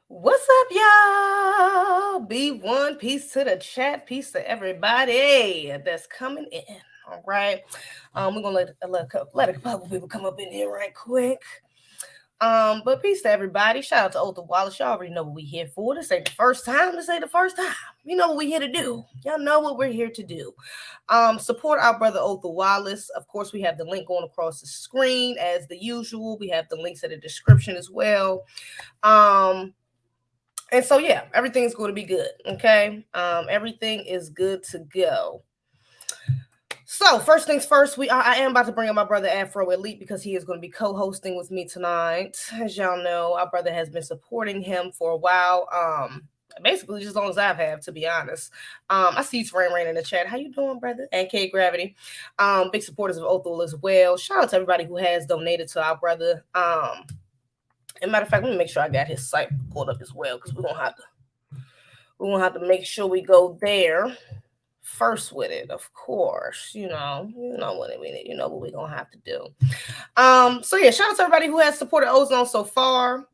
What's up, y'all? B1, peace to the chat, peace to everybody that's coming in. All right. We're gonna let a couple people come up in here right quick. But peace to everybody. Shout out to Othal Wallace. Y'all already know what we here for. This ain't the first time. This ain't the first time. You know what we here to do. Y'all know what we're here to do. Support our brother Othal Wallace. Of course, we have the link going across the screen as the usual. We have the links in the description as well. And so yeah, everything's going to be good. Okay, everything is good to go. So first things first, I am about to bring up my brother Afro Elite because he is going to be co-hosting with me tonight. As y'all know, our brother has been supporting him for a while. Basically just as long as I've had, to be honest. I see Rain in the chat. How you doing, brother? And K Gravity. Big supporters of Othal as well. Shout out to everybody who has donated to our brother. And matter of fact, let me make sure I got his site pulled up as well, because we're gonna have to make sure we go there first with it, of course. You know what we're gonna have to do. So yeah, shout out to everybody who has supported Ozone so far.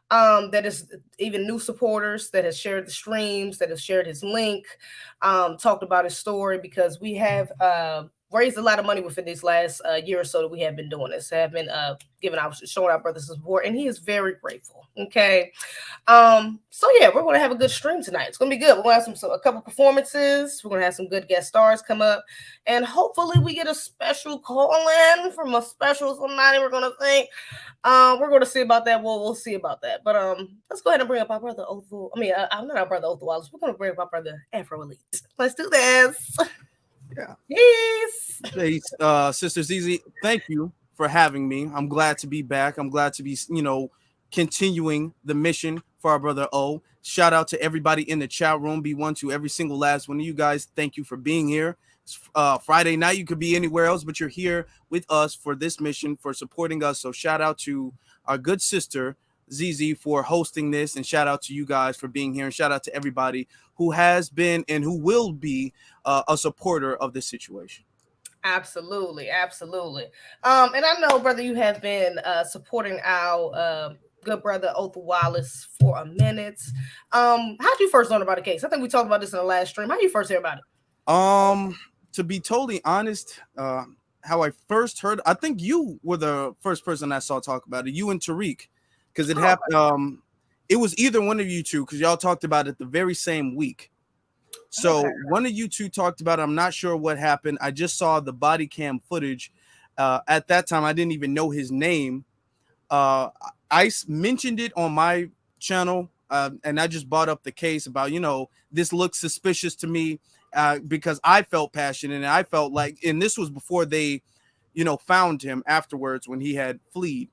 That is even new supporters that has shared the streams, that has shared his link, talked about his story, because we have raised a lot of money within these last year or so that we have been doing this. Have been showing our brothers support, and he is very grateful. Okay. So yeah, we're gonna have a good stream tonight. It's gonna be good. We're gonna have a couple performances. We're gonna have some good guest stars come up, and hopefully we get a special call in from a special somebody. We're gonna think. We're gonna see about that. We'll see about that. But let's go ahead and bring up our brother Othal. I'm not our brother Othal Wallace. We're gonna bring up our brother Afro Elite. Let's do this. Yeah. Yes. Hey, Sister ZZ, thank you for having me. I'm glad to be back. I'm glad to be, continuing the mission for our brother O. Shout out to everybody in the chat room. B1 to every single last one of you guys. Thank you for being here. It's, Friday night. You could be anywhere else, but you're here with us for this mission, for supporting us. So shout out to our good sister ZZ for hosting this, and shout out to you guys for being here, and shout out to everybody who has been and who will be a supporter of this situation. Absolutely, absolutely. And I know, brother, you have been supporting our good brother Othal Wallace for a minute. How'd you first learn about the case? I think we talked about this in the last stream. How did you first hear about it? To be totally honest, how I first heard, I think you were the first person I saw talk about it. You and Tariq, because it happened. It was either one of you two, because y'all talked about it the very same week. So one of you two talked about it. I'm not sure what happened. I just saw the body cam footage. At that time, I didn't even know his name. I mentioned it on my channel, and I just brought up the case about, this looks suspicious to me, because I felt passionate, and I felt like, and this was before they, found him afterwards when he had fled,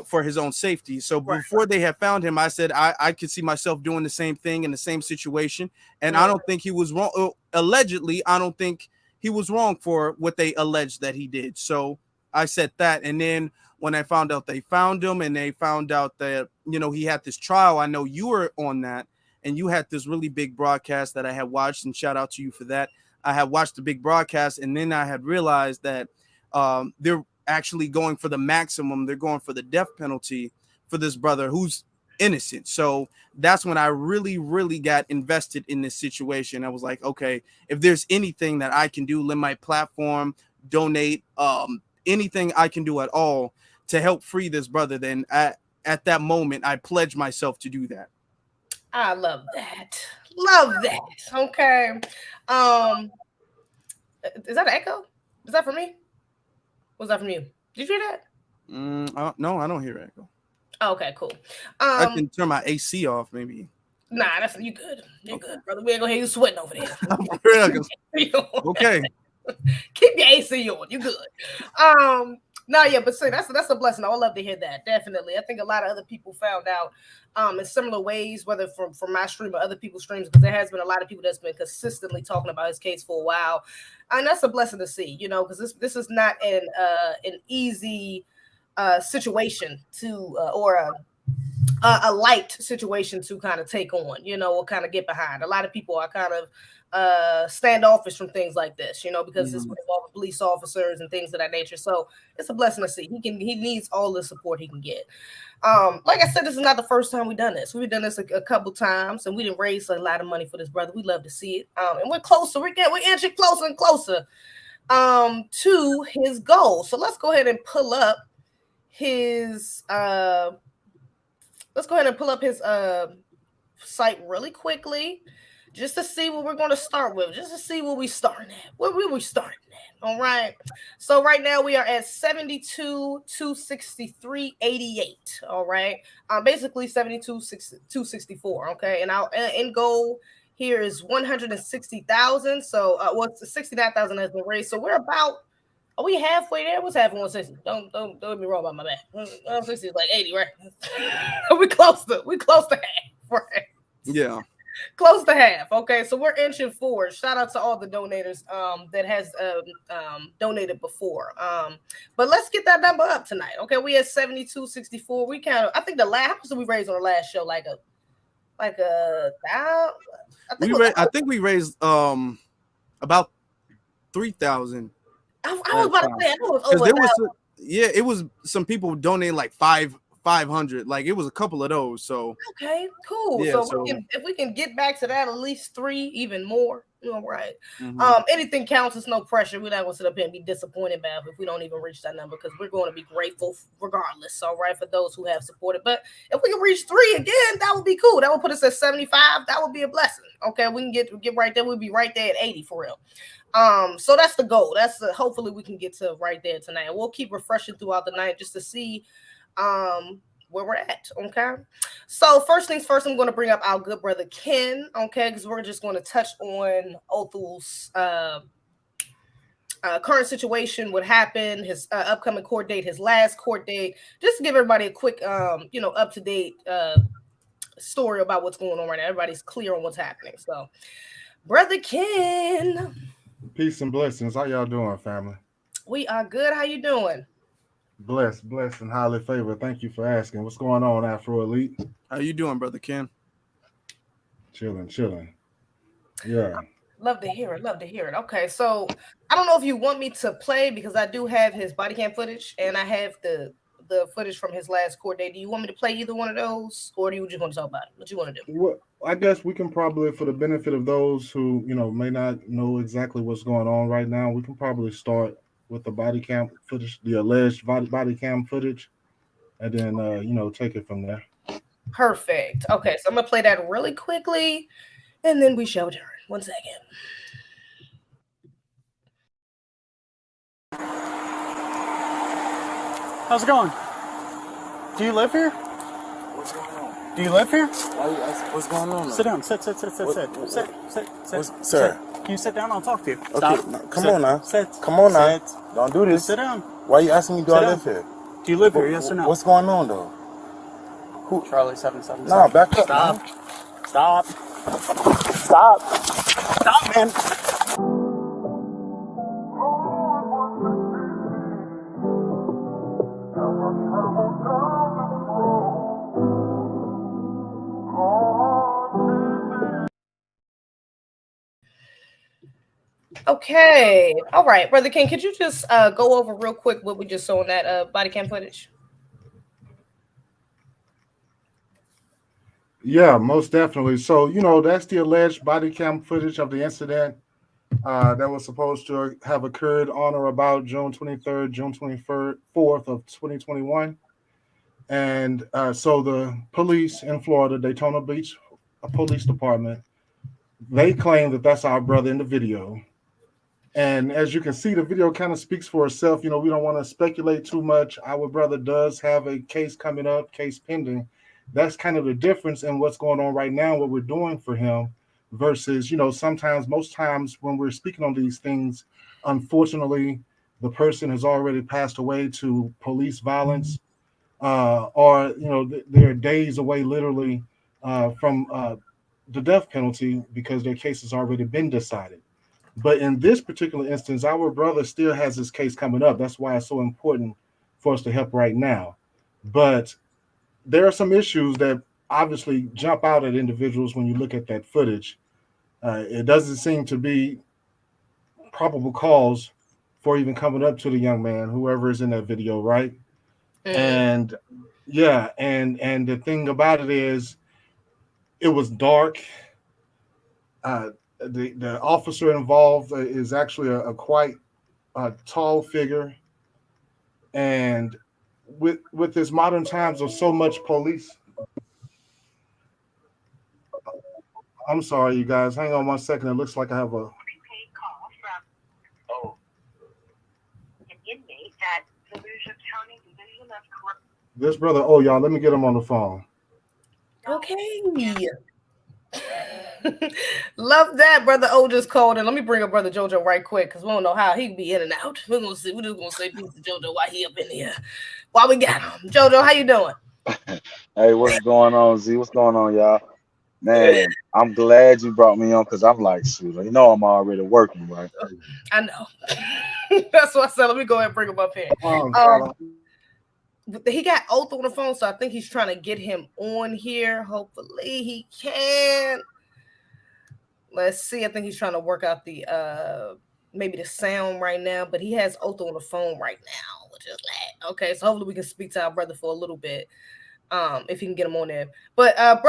for his own safety. So before they had found him, I said I could see myself doing the same thing in the same situation, and I don't think he was wrong. Allegedly, I don't think he was wrong for what they alleged that he did. So I said that, and then when I found out they found him, and they found out that he had this trial, I know you were on that, and you had this really big broadcast that I had watched, and shout out to you for that. I had watched the big broadcast, and then I had realized that they're actually going for the maximum. They're going for the death penalty for this brother who's innocent. So that's when I really, really got invested in this situation. I was like, okay, if there's anything that I can do, lend my platform, donate, anything I can do at all to help free this brother, then at that moment, I pledged myself to do that. I love that. Love that. Okay. Is that an echo? Is that for me? Was that from you? Did you hear that? No, I don't hear echo. Oh, okay, cool. I can turn my AC off, maybe. Nah, that's you good. You're good, brother. We ain't gonna hear you sweating over there. Okay. Keep your AC on. You good. No, yeah, but see, that's a blessing. I would love to hear that. Definitely. I think a lot of other people found out in similar ways, whether from my stream or other people's streams, because there has been a lot of people that's been consistently talking about his case for a while. And that's a blessing to see, because this is not an easy situation to or a light situation to kind of take on, or kind of get behind. A lot of people are kind of standoffish from things like this, because this would involve police officers and things of that nature. So it's a blessing to see. He needs all the support he can get. Like I said, this is not the first time we've done this. We've done this a couple times, and we didn't raise a lot of money for this brother. We love to see it. And we're closer. We're inching closer and closer to his goal. So let's go ahead and pull up his site really quickly, just to see what we're going to start with, just to see where we starting at. Where we starting at? All right. So right now we are at 72,263.88. All right. Basically 72,264. Okay. And our end goal here is 160,000. So 69,000 has been raised. So we're about. Are we halfway there? What's half 160? Don't get me wrong about my math. 160 is like 80, right? we close to half, right? Yeah. Close to half. Okay, so we're inching forward. Shout out to all the donators that has donated before. But let's get that number up tonight. Okay, we at 72.64. We kind of, I think the last, how much did we raise on the last show? I think we raised about 3,000. I was about to say, I know it was over. It was some people donating like 500. Like it was a couple of those. So okay, cool. Yeah, so if we can get back to that, at least 3, even more. Right. Mm-hmm. Anything counts. It's no pressure. We're not going to sit up here and be disappointed about if we don't even reach that number, because we're going to be grateful regardless. All right, for those who have supported. But if we can reach 3 again, that would be cool. That would put us at 75. That would be a blessing. Okay, we can get right there. We'll be right there at 80 for real. So that's the goal. Hopefully we can get to right there tonight. And we'll keep refreshing throughout the night just to see where we're at. Okay. So first things first, I'm going to bring up our good brother Ken. Okay, because we're just going to touch on Othal's current situation, what happened, his upcoming court date, his last court date, just to give everybody a quick up to date story about what's going on right now. Everybody's clear on what's happening. So brother Ken. Peace and blessings. How y'all doing, family? We are good. How you doing? Blessed, and highly favored. Thank you for asking. What's going on, Afro Elite? How you doing, brother Ken? Chilling. Yeah. Love to hear it. Okay, so I don't know if you want me to play, because I do have his body cam footage and I have the footage from his last court date. Do you want me to play either one of those, or do you just want to talk about it? What you want to do? Well, I guess we can probably, for the benefit of those who may not know exactly what's going on right now, we can probably start with the body cam footage, the alleged body cam footage, and then take it from there. Perfect. Okay, so I'm gonna play that really quickly, and then we shall return. 1 second. How's it going? Do you live here? What's going on? Do you live here? Why you asking? What's going on? Sit down. Sit. Sir. Can you sit down? I'll talk to you. Okay, Stop. no, come on now. Sit. Come on now. Sit. Don't do this. Sit down. Why you asking me, do Sit I down. live here? Do you live here? Yes or no? What's going on, though? Who? Charlie 777. Nah, back up. Stop. Man. Stop. Stop, man. Okay. All right, brother King, could you just go over real quick what we just saw in that body cam footage? Yeah, most definitely. So, that's the alleged body cam footage of the incident that was supposed to have occurred on or about June 23rd, June 24th of 2021. And so the police in Florida, Daytona Beach Police Department, they claim that that's our brother in the video. And as you can see, the video kind of speaks for itself. We don't want to speculate too much. Our brother does have a case coming up, case pending. That's kind of the difference in what's going on right now, what we're doing for him versus, most times when we're speaking on these things, unfortunately, the person has already passed away to police violence, or, they're days away literally from the death penalty because their case has already been decided. But in this particular instance, our brother still has his case coming up. That's why it's so important for us to help right now. But there are some issues that obviously jump out at individuals when you look at that footage. It doesn't seem to be probable cause for even coming up to the young man, whoever is in that video, right? Mm. And yeah, and the thing about it is, it was dark. Uh, the officer involved is actually a quite tall figure, and with this modern times of so much police. I'm sorry, you guys. Hang on one second. It looks like I have a this brother. Oh, y'all, let me get him on the phone. Okay. Love that, brother O just called in. Let me bring up brother JoJo right quick because we don't know how he can be in and out. We're gonna see. We're just gonna say peace to JoJo while he up in here. While we got him, JoJo, how you doing? Hey, what's going on, Z? What's going on, y'all? Man, I'm glad you brought me on because I'm like, shoot, you know I'm already working, right? I know. That's what I said. Let me go ahead and bring him up here. Fella. He got Othal on the phone, so I think he's trying to get him on here. Hopefully he can. Let's see. I think he's trying to work out the maybe the sound right now, but he has Othal on the phone right now, which is that. Okay, so hopefully we can speak to our brother for a little bit. If he can get him on there. But but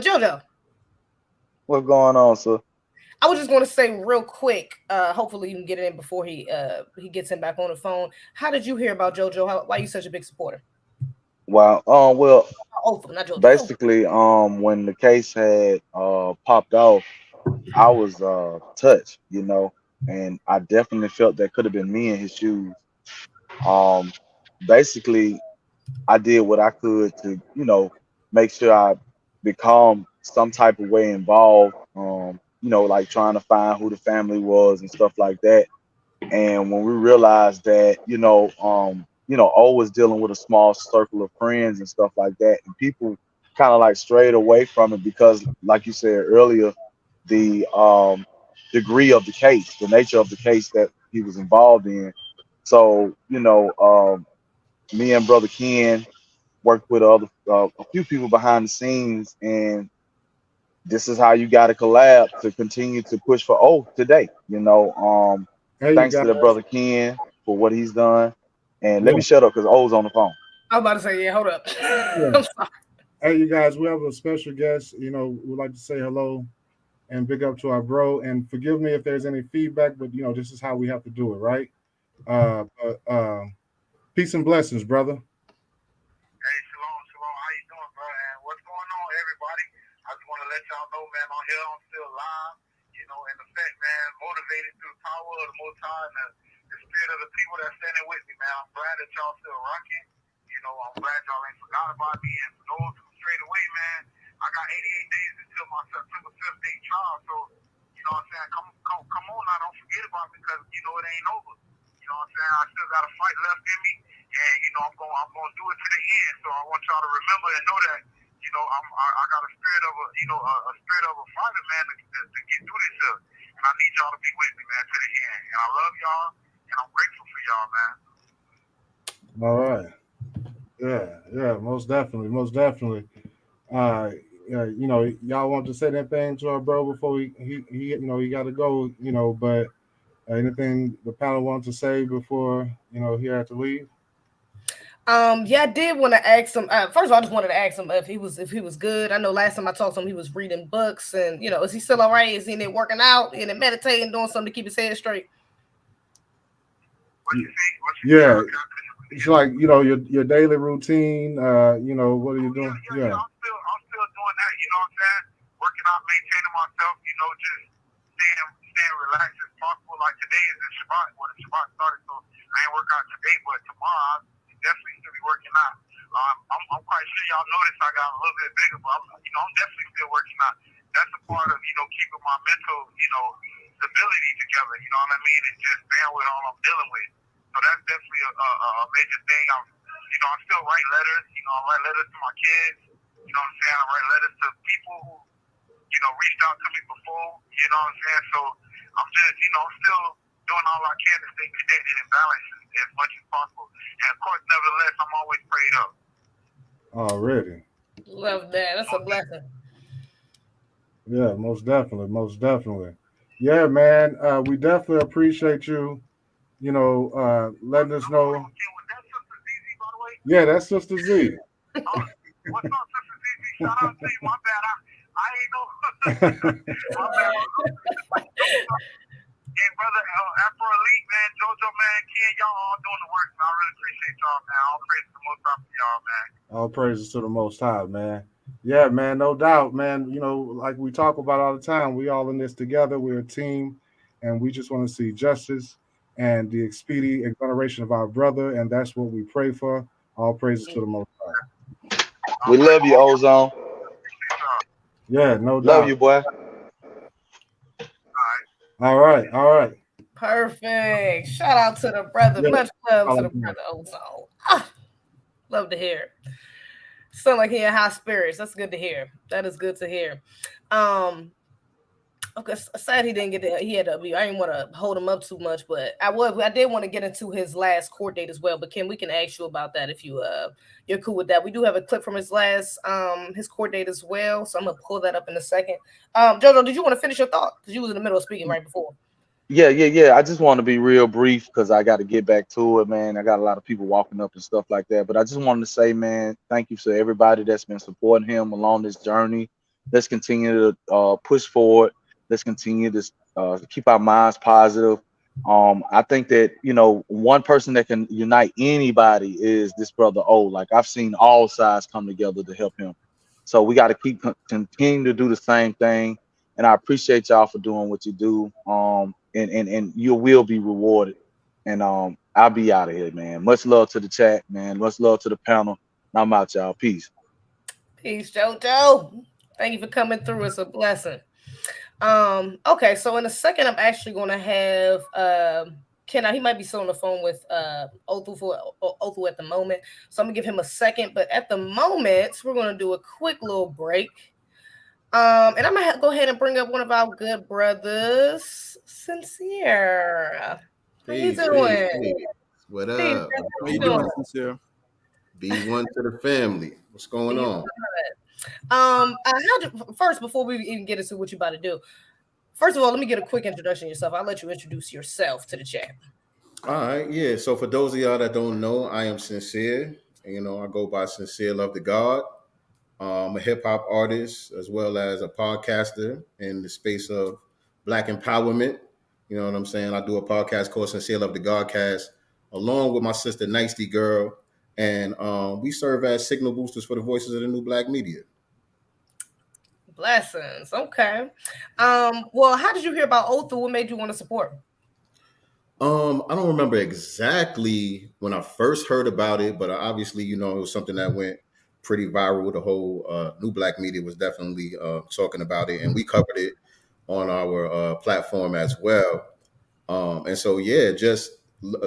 JoJo, What's going on, sir? I was just going to say real quick. Hopefully you can get it in before he gets him back on the phone. How did you hear about JoJo? Why are you such a big supporter? Wow. Well, Othal, not JoJo. basically, when the case had popped off, I was touched, and I definitely felt that could have been me in his shoes. Um, basically, I did what I could to, make sure I become some type of way involved. Like trying to find who the family was and stuff like that. And when we realized that, O was dealing with a small circle of friends and stuff like that, and people kind of like strayed away from it because, like you said earlier, the degree of the case, the nature of the case that he was involved in. So, me and brother Ken worked with a few people behind the scenes, and this is how you got to collab to continue to push for today. Hey, you Thanks to guys. the brother Ken for what he's done. And let Yeah, me shut up because O's on the phone. I'm about to say, yeah, hold up. yeah. I'm sorry. Hey, you guys. We have a special guest. We'd like to say hello and big up to our bro. And forgive me if there's any feedback, but this is how we have to do it, right? Peace and blessings, brother. Hey, shalom, shalom. How you doing, bro? And what's going on, everybody? I just want to let y'all know, man, on here I'm still live, in effect, man, motivated through the power of the Most High and the spirit of the people that's standing with me, man. I'm glad that y'all still rocking. I'm glad y'all ain't forgot about me. And for those who strayed away, man, I got 88 days until my September 5th day trial. So, what I'm saying? Come on now, don't forget about me because, it ain't over. What I'm saying? I still got a fight left in me. And I'm gonna do it to the end. So I want y'all to remember and know that I got a spirit of a spirit of a fighter, man, to get through this stuff. And I need y'all to be with me, man, to the end. And I love y'all, and I'm grateful for y'all, man. All right. Yeah, most definitely, most definitely. Yeah, y'all want to say anything to our bro before he got to go, but anything the panel wants to say before, he had to leave? Yeah, I did want to ask him. First of all, I just wanted to ask him if he was good. I know last time I talked to him, he was reading books, and is he still all right? Is he in there working out, in there meditating, doing something to keep his head straight? What you think? Yeah, it's like your daily routine. What are you doing? Yeah. I'm still doing that. You know what I'm saying? Working out, maintaining myself. Just staying relaxed as possible. Like today is the Shabbat. When the Shabbat started, so I ain't work out today, but tomorrow I definitely still be working out. I'm quite sure y'all noticed I got a little bit bigger, but I'm definitely still working out. That's a part of keeping my mental stability together. You know what I mean? And just bearing with all I'm dealing with. So that's definitely a major thing. I still write letters. I write letters to my kids. You know what I'm saying? I write letters to people who reached out to me before. You know what I'm saying? So I'm just I'm still doing all I can to stay connected and balanced as much as possible. And of course, nevertheless, I'm always prayed up. already. Love that. That's a blessing. Yeah, most definitely, most definitely. Yeah, man. We definitely appreciate you. Letting us know. Okay, was that Sister ZZ, by the way? Yeah, that's Sister Z. Oh, what's up, Sister ZZ? Shout out to you. My bad. I ain't know. My bad. Hey, brother, Afro Elite, man, JoJo, man, Ken, y'all all doing the work, man. I really appreciate y'all, man. All praise to the most high for y'all, man. All praises to the Most High, man. Yeah, man, no doubt, man. Like we talk about all the time, we all in this together. We're a team, and we just want to see justice and the expedient exoneration of our brother, and that's what we pray for. All praises to the Most High. We love you, Ozone. Appreciate y'all. Yeah, no Love doubt. you, boy. All right, all right. Perfect. Shout out to the brother. Yeah. Much love to All the right. brother Ozone. Ah, love to hear. Sound like he in high spirits. That's good to hear. That is good to hear. Okay, sad he didn't get it. He had to be. I didn't want to hold him up too much, but I did want to get into his last court date as well. But Ken, we can ask you about that if you're cool with that. We do have a clip from his last his court date as well, so I'm gonna pull that up in a second. Jojo, did you want to finish your thought? Because you was in the middle of speaking right before. Yeah. I just want to be real brief because I got to get back to it, man. I got a lot of people walking up and stuff like that. But I just wanted to say, man, thank you to everybody that's been supporting him along this journey. Let's continue to push forward. Let's continue to keep our minds positive. I think that one person that can unite anybody is this brother O. Like I've seen all sides come together to help him. So we got to continue to do the same thing. And I appreciate y'all for doing what you do. And you will be rewarded. And I'll be out of here, man. Much love to the chat, man. Much love to the panel. I'm out, y'all. Peace. Peace, Jojo. Thank you for coming through. It's a blessing. Okay, so in a second, I'm actually gonna have Ken. He might be still on the phone with Othal at the moment, so I'm gonna give him a second. But at the moment, we're gonna do a quick little break. And I'm gonna go ahead and bring up one of our good brothers, Sincere. How you doing? Peace. What Peace, up? How you doing, Sincere? Be one to the family. What's going on? First, before we even get into what you're about to do, first of all, let me get a quick introduction of yourself. I'll let you introduce yourself to the chat. All right, yeah. So for those of y'all that don't know, I am Sincere. I go by Sincere Love to God. I'm a hip hop artist as well as a podcaster in the space of Black empowerment. You know what I'm saying? I do a podcast called Sincere Love to Godcast along with my sister Nicety Girl. And we serve as signal boosters for the voices of the new Black media. Blessings. Okay. Well, how did you hear about Othal? What made you want to support? I don't remember exactly when I first heard about it, but obviously, it was something that went pretty viral. The whole new Black media was definitely talking about it, and we covered it on our platform as well. And so, yeah, just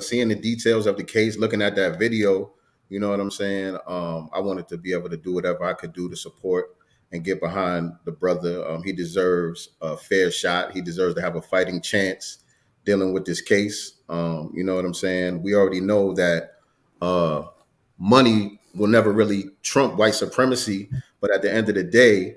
seeing the details of the case, looking at that video, you know what I'm saying? I wanted to be able to do whatever I could do to support and get behind the brother. He deserves a fair shot. He deserves to have a fighting chance dealing with this case. You know what I'm saying? We already know that money will never really trump white supremacy, but at the end of the day,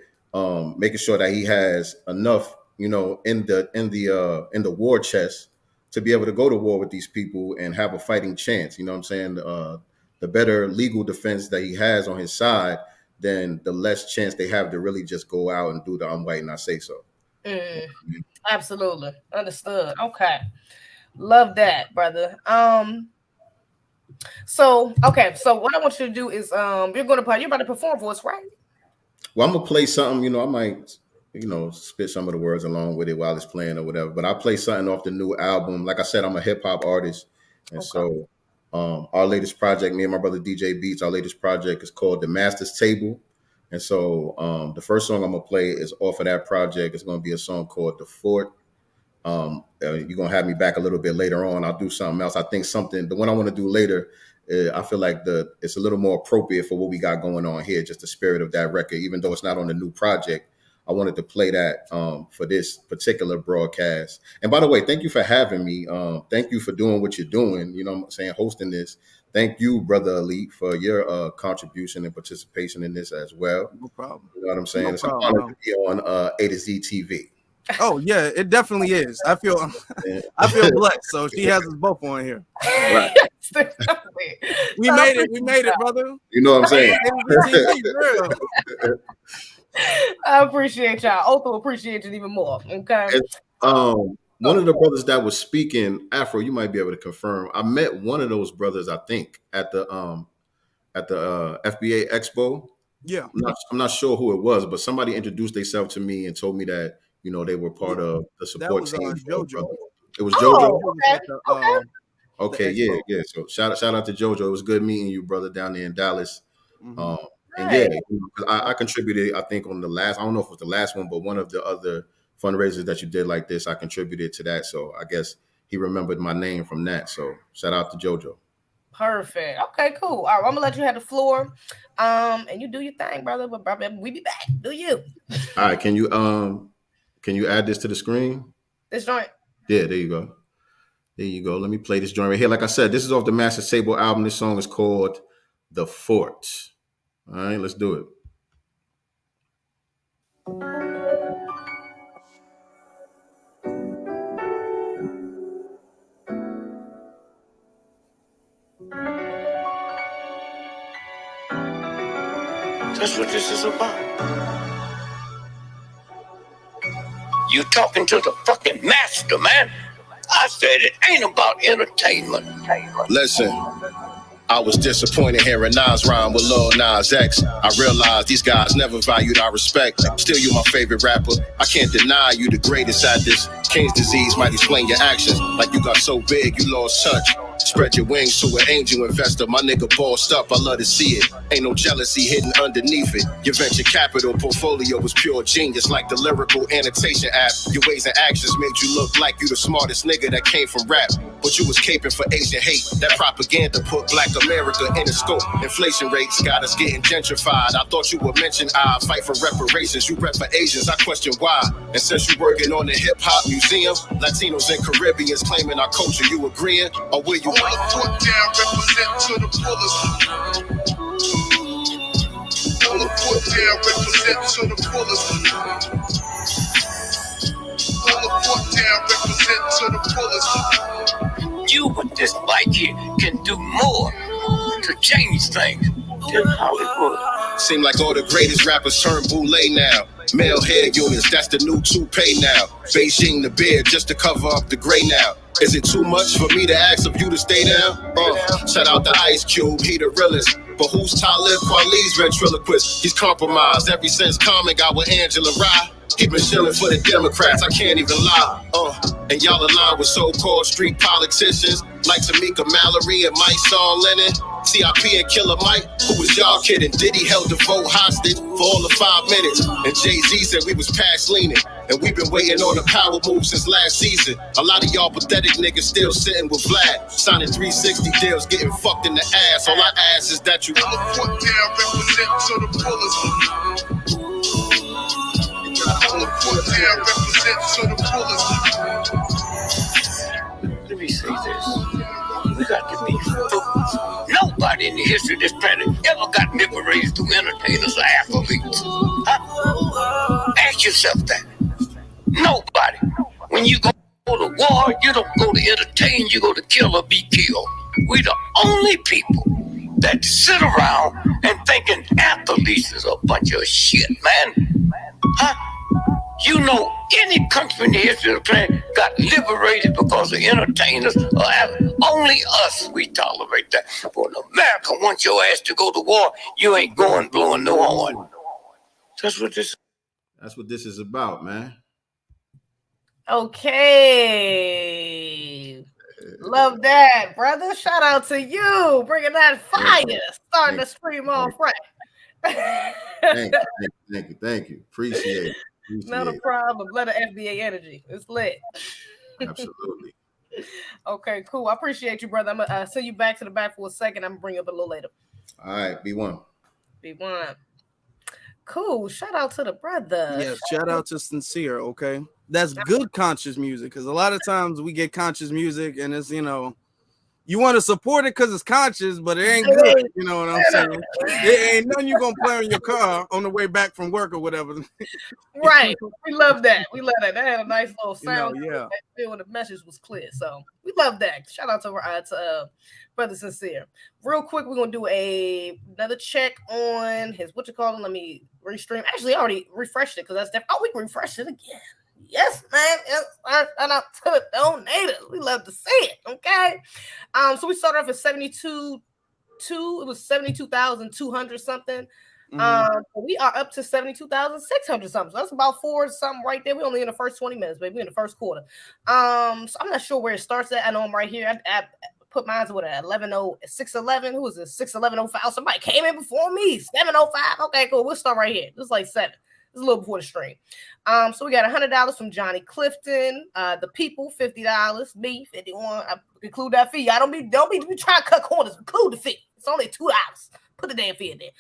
making sure that he has enough, in the war chest to be able to go to war with these people and have a fighting chance. You know what I'm saying? The better legal defense that he has on his side, then the less chance they have to really just go out and do the I'm white and I say so. Absolutely. Understood. Okay. Love that, brother. So what I want you to do is you're about to perform for us, right? Well, I'm gonna play something, I might, spit some of the words along with it while it's playing or whatever. But I'll play something off the new album. Like I said, I'm a hip hop artist. And so our latest project, me and my brother DJ Beats, our latest project is called The Master's Table. And so the first song I'm gonna play is off of that project. It's gonna be a song called The Fort. You're gonna have me back a little bit later on. I'll do something else. I think the one I want to do later, I feel like it's a little more appropriate for what we got going on here, just the spirit of that record, even though it's not on the new project. I wanted to play that for this particular broadcast. And by the way, thank you for having me. Thank you for doing what you're doing. You know what I'm saying, hosting this. Thank you, Brother Elite, for your contribution and participation in this as well. No problem. You know what I'm saying? No It's an problem, honor to be on A to Z TV. Oh yeah, it definitely is. I feel blessed. So she has us both on here. Right. We made it, brother. You know what I'm saying? I appreciate y'all. Othal appreciate you even more. Okay. One of the brothers that was speaking, Afro, you might be able to confirm. I met one of those brothers, I think, at the FBA Expo. Yeah. I'm not sure who it was, but somebody introduced themselves to me and told me that, you know, they were part of the support team. JoJo. It was JoJo. Okay. Yeah. So shout out to JoJo. It was good meeting you, brother, down there in Dallas. Mm-hmm. And yeah, I contributed, I think, on the last, I don't know if it was the last one, but one of the other fundraisers that you did like this, I contributed to that. So I guess he remembered my name from that. So shout out to JoJo. Perfect. Okay, cool. All right, I'm gonna let you have the floor. And you do your thing, brother. But brother, we be back. Do you? All right, can you add this to the screen? This joint. Yeah, there you go. There you go. Let me play this joint right here. Like I said, this is off the Master Table album. This song is called The Fort. All right, let's do it. That's what this is about. You talking to the fucking master, man. I said it ain't about entertainment. Listen, I was disappointed hearing Nas rhyme with Lil Nas X. I realized these guys never valued our respect. Still, you my favorite rapper. I can't deny you the greatest at this. King's disease might explain your actions. Like you got so big, you lost touch. Spread your wings to an angel investor. My nigga bossed up, I love to see it. Ain't no jealousy hidden underneath it. Your venture capital portfolio was pure genius, like the lyrical annotation app. Your ways and actions made you look like you the smartest nigga that came from rap. But you was caping for Asian hate. That propaganda put black America in a scope. Inflation rates got us getting gentrified. I thought you would mention I fight for reparations. You rep for Asians, I question why. And since you working on the hip hop museum, Latinos and Caribbeans claiming our culture, you agreeing? Or will you? Put down, represent to the fullest. Pull a foot down, represent to the fullest. Pull a foot down, represent to the fullest. You with this bike here can do more to change things than Hollywood. Seem like all the greatest rappers turn boule now. Male hair units, that's the new toupee now. Beijing the beard just to cover up the gray now. Is it too much for me to ask of you to stay down? Shout out to Ice Cube, he the realest. But who's Talib Kweli's ventriloquist? He's compromised ever since Common got with Angela Rye. He been shilling for the Democrats, I can't even lie. And y'all align with so-called street politicians like Tamika Mallory and Mike Saul Lennon. CIP and Killer Mike, who was y'all kidding? Diddy held the vote hostage for all of 5 minutes. And Jay-Z said we was past leaning. And we've been waiting on a power move since last season. A lot of y'all pathetic niggas still sitting with Vlad. Signing 360 deals, getting fucked in the ass. All I ask is that you Pull a foot down, represent to the fullest. Pull a foot down, represent to the fullest. Let me say this. We got to be focused. Nobody in the history of this planet ever got liberated through entertainers or athletes. Huh? Ask yourself that. Nobody. When you go to war, you don't go to entertain, you go to kill or be killed. We the only people that sit around and thinking athletes is a bunch of shit, man. Huh? You know, any country in the history of the planet got liberated because of entertainers or athletes. Only us, we tolerate that. But in America, once your ass to go to war, you ain't going blowing no horn. That's what this is about, man. Okay. Love that, brother. Shout out to you. Bringing that fire. Starting to stream on Frank. Thank you. Appreciate it. Not a problem. Let the FBA energy. It's lit. Absolutely. Okay, cool. I appreciate you, brother. I'm going to send you back to the back for a second. I'm going to bring you up a little later. All right, B1. B1. Cool. Shout out to the brother. Yes, shout out to Sincere. Okay, that's good conscious music, because a lot of times we get conscious music and it's, you want to support it because it's conscious, but it ain't good. You know what I'm saying? It ain't nothing you gonna play in your car on the way back from work or whatever. Right. We love that. We love that. That had a nice little sound. Yeah. When the message was clear. So we love that. Shout out to Brother Sincere. Real quick, we're gonna do another check on his let me restream. Actually, I already refreshed it because that's we can refresh it again. Yes, man. Yes, shout out to the donators. We love to see it. Okay. So we started off at 72. It was 72,200 something. We are up to 72,600 something. So that's about 4 something right there. We only in the first 20 minutes, baby. We in the first quarter. So I'm not sure where it starts at. I know I'm right here. I put mine to 611. Who was this? 61105. Somebody came in before me. 705. Okay, cool. We'll start right here. This is like 7. This is a little before the stream. So we got $100 from Johnny Clifton. The people, $50. Me, 51. I include that fee. Y'all don't be trying to cut corners. Include the fee. It's only $2. Put the damn fee in there.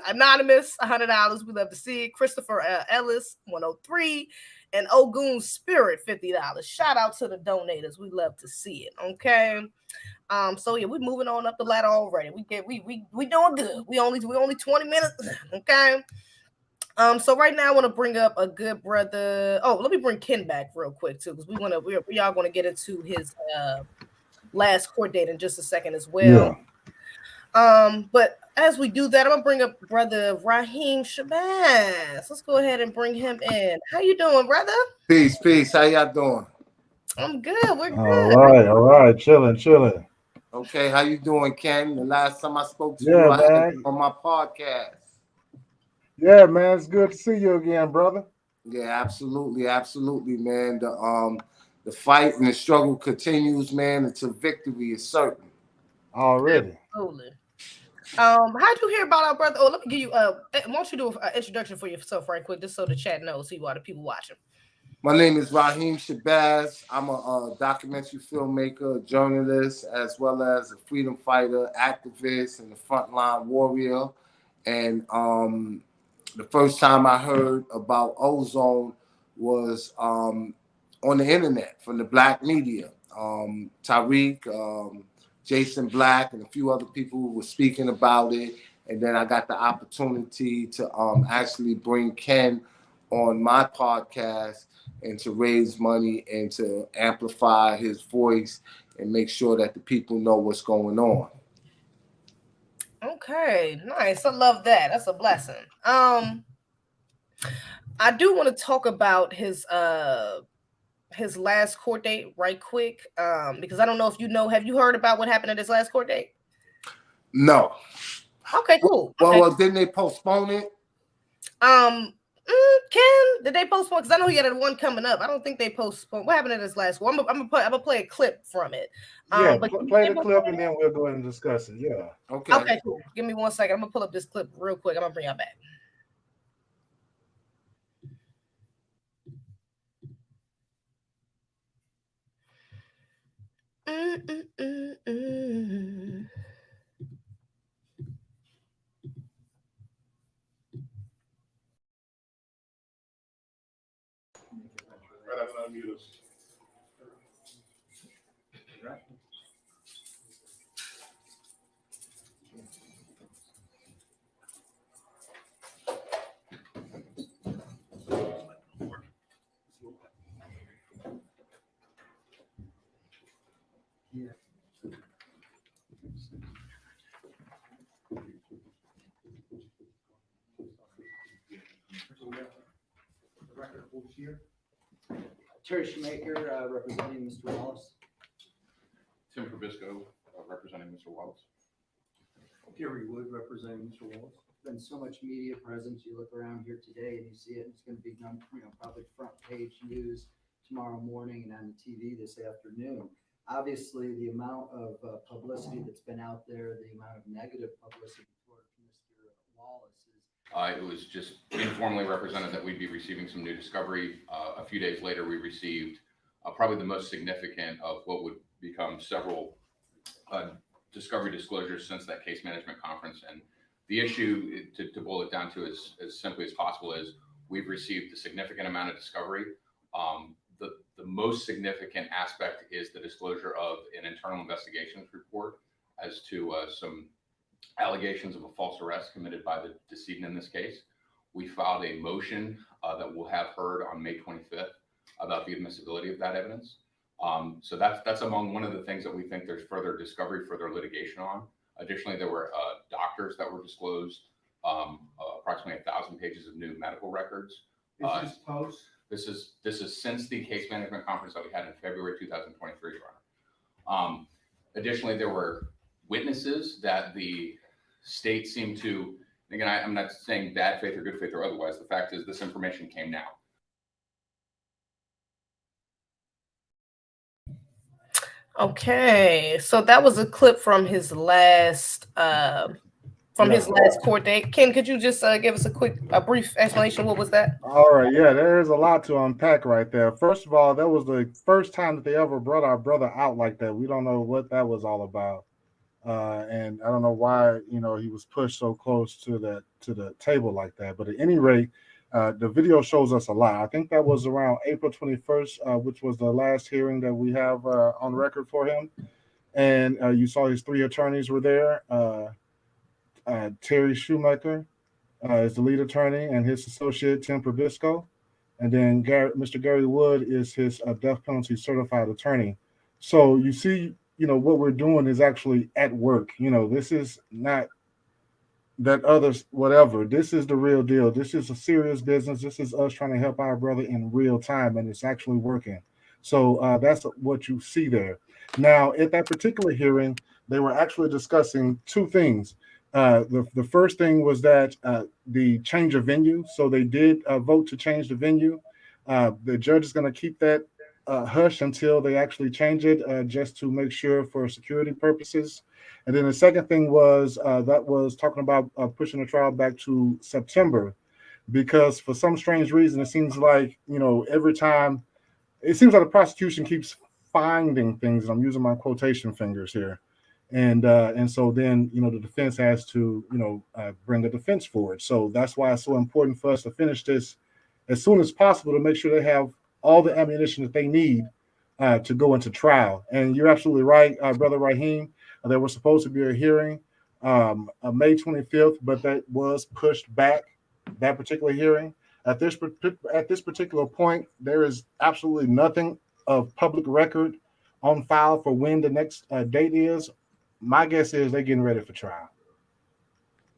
Anonymous, $100. We love to see it. Christopher Ellis, 103. And Ogun Spirit, $50. Shout out to the donators. We love to see it. Okay. So yeah, we're moving on up the ladder already. We doing good. We only 20 minutes. Okay. So right now I want to bring up a good brother. Oh, let me bring Ken back real quick too, because we are going to get into his last court date in just a second as well. Yeah. But as we do that, I'm gonna bring up brother Raheem Shabazz. Let's go ahead and bring him in. How you doing, brother? Peace. How y'all doing? I'm good. We're good. All right. Chilling. Okay, how you doing, Ken? The last time I spoke to you, I had you on my podcast. Yeah, man, it's good to see you again, brother. Yeah, absolutely, man. The fight and the struggle continues, man, until victory is certain. Already. Absolutely. How'd you hear about our brother? Oh, let me give you why don't you do an introduction for yourself right quick, just so the chat knows who you are, the people watching. My name is Raheem Shabazz. I'm a documentary filmmaker, journalist, as well as a freedom fighter, activist, and a frontline warrior. And the first time I heard about Ozone was on the internet from the black media. Tariq, Jason Black, and a few other people who were speaking about it. And then I got the opportunity to actually bring Ken on my podcast and to raise money and to amplify his voice and make sure that the people know what's going on. Okay, nice. I love that. That's a blessing. I do want to talk about his last court date right quick, because I don't know if you know. Have you heard about what happened at his last court date? No. Okay, cool. Well, didn't they postpone it? Ken, did they postpone? Because I know he had one coming up. I don't think they postponed. What happened at his last one? I'm gonna play a clip from it. Yeah, but play the clip and then we'll go ahead and discuss it. Yeah. Okay, cool. Give me 1 second. I'm gonna pull up this clip real quick. I'm gonna bring y'all back. Terry Shoemaker, representing Mr. Wallace. Tim Probisco, representing Mr. Wallace. Gary Wood, representing Mr. Wallace. Been so much media presence. You look around here today and you see it. It's going to be probably front page news tomorrow morning and on the TV this afternoon. Obviously, the amount of publicity that's been out there, the amount of negative publicity toward Mr. Wallace is. It was just informally represented that we'd be receiving some new discovery. A few days later, we received probably the most significant of what would become several discovery disclosures since that case management conference. And The issue, to boil it down to as simply as possible, is we've received a significant amount of discovery. The most significant aspect is the disclosure of an internal investigations report as to some allegations of a false arrest committed by the decedent in this case. We filed a motion that we'll have heard on May 25th about the admissibility of that evidence. So that's among one of the things that we think there's further discovery, further litigation on. Additionally, there were doctors that were disclosed, approximately 1,000 pages of new medical records. Is this post? This is since the case management conference that we had in February 2023, Your Honor. Additionally, there were witnesses that the state seemed to, again, I'm not saying bad faith or good faith or otherwise. The fact is this information came now. Okay, so that was a clip from his last court date. Ken, could you just give us a brief explanation? What was that? All right, yeah, there's a lot to unpack right there. First of all, that was the first time that they ever brought our brother out like that. We don't know what that was all about, and I don't know why he was pushed so close to the table like that. But at any rate, the video shows us a lot. I think that was around April 21st, which was the last hearing that we have on record for him. And you saw his three attorneys were there. Terry Shoemaker is the lead attorney, and his associate, Tim Probisco. And then Mr. Gary Wood is his death penalty certified attorney. So you see, what we're doing is actually at work. This is not that others, whatever. This is the real deal. This is a serious business. This is us trying to help our brother in real time, and it's actually working. So that's what you see there. Now, at that particular hearing, they were actually discussing two things. The first thing was that the change of venue. So they did vote to change the venue. The judge is going to keep that hush until they actually change it, just to make sure for security purposes. And then the second thing was that was talking about pushing the trial back to September, because for some strange reason, it seems like, every time, it seems like the prosecution keeps finding things. I'm using my quotation fingers here. And so then, the defense has to, bring a defense forward. So that's why it's so important for us to finish this as soon as possible to make sure they have all the ammunition that they need to go into trial. And you're absolutely right, Brother Raheem. There was supposed to be a hearing May 25th, but that was pushed back, that particular hearing. At this particular point, there is absolutely nothing of public record on file for when the next date is. My guess is they're getting ready for trial.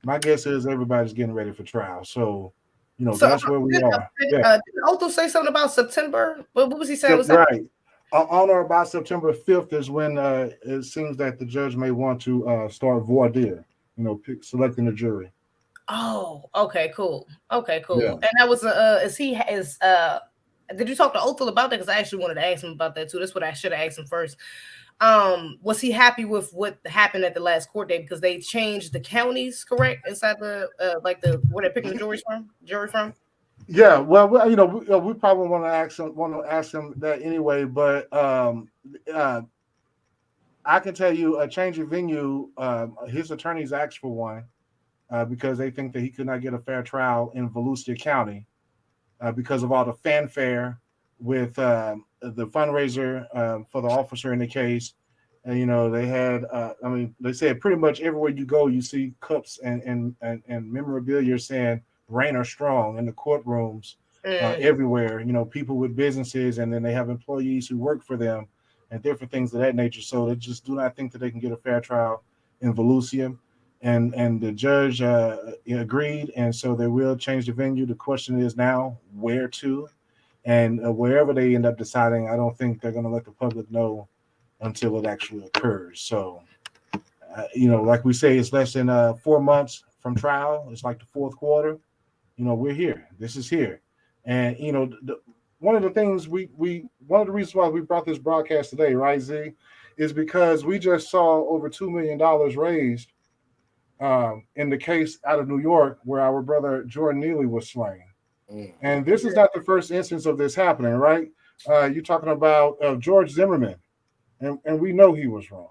My guess is everybody's getting ready for trial. So, that's where we are. Did Othal say something about September? What was he saying? Right. On or about September 5th is when it seems that the judge may want to start voir dire, selecting the jury. Oh, okay, cool. Okay, cool. Yeah. And that was did you talk to Othal about that? Because I actually wanted to ask him about that too. That's what I should have asked him first. Was he happy with what happened at the last court date? Because they changed the counties, correct? Inside the where they're picking the jury from? Yeah, well, we probably want to ask him that anyway. But I can tell you, a change of venue. His attorneys asked for one because they think that he could not get a fair trial in Volusia County because of all the fanfare with the fundraiser for the officer in the case. And they had, they said pretty much everywhere you go, you see cups and memorabilia saying "Reign or Strong" in the courtrooms everywhere. People with businesses, and then they have employees who work for them and different things of that nature. So they just do not think that they can get a fair trial in Volusia. And the judge agreed, and so they will change the venue. The question is now where to, and wherever they end up deciding, I don't think they're going to let the public know until it actually occurs. So, like we say, it's less than 4 months from trial. It's like the fourth quarter. We're here. This is here, and one of the things one of the reasons why we brought this broadcast today, right, Z, is because we just saw over $2 million raised in the case out of New York where our brother Jordan Neely was slain. And this is not the first instance of this happening, right? You're talking about George Zimmerman, and we know he was wrong.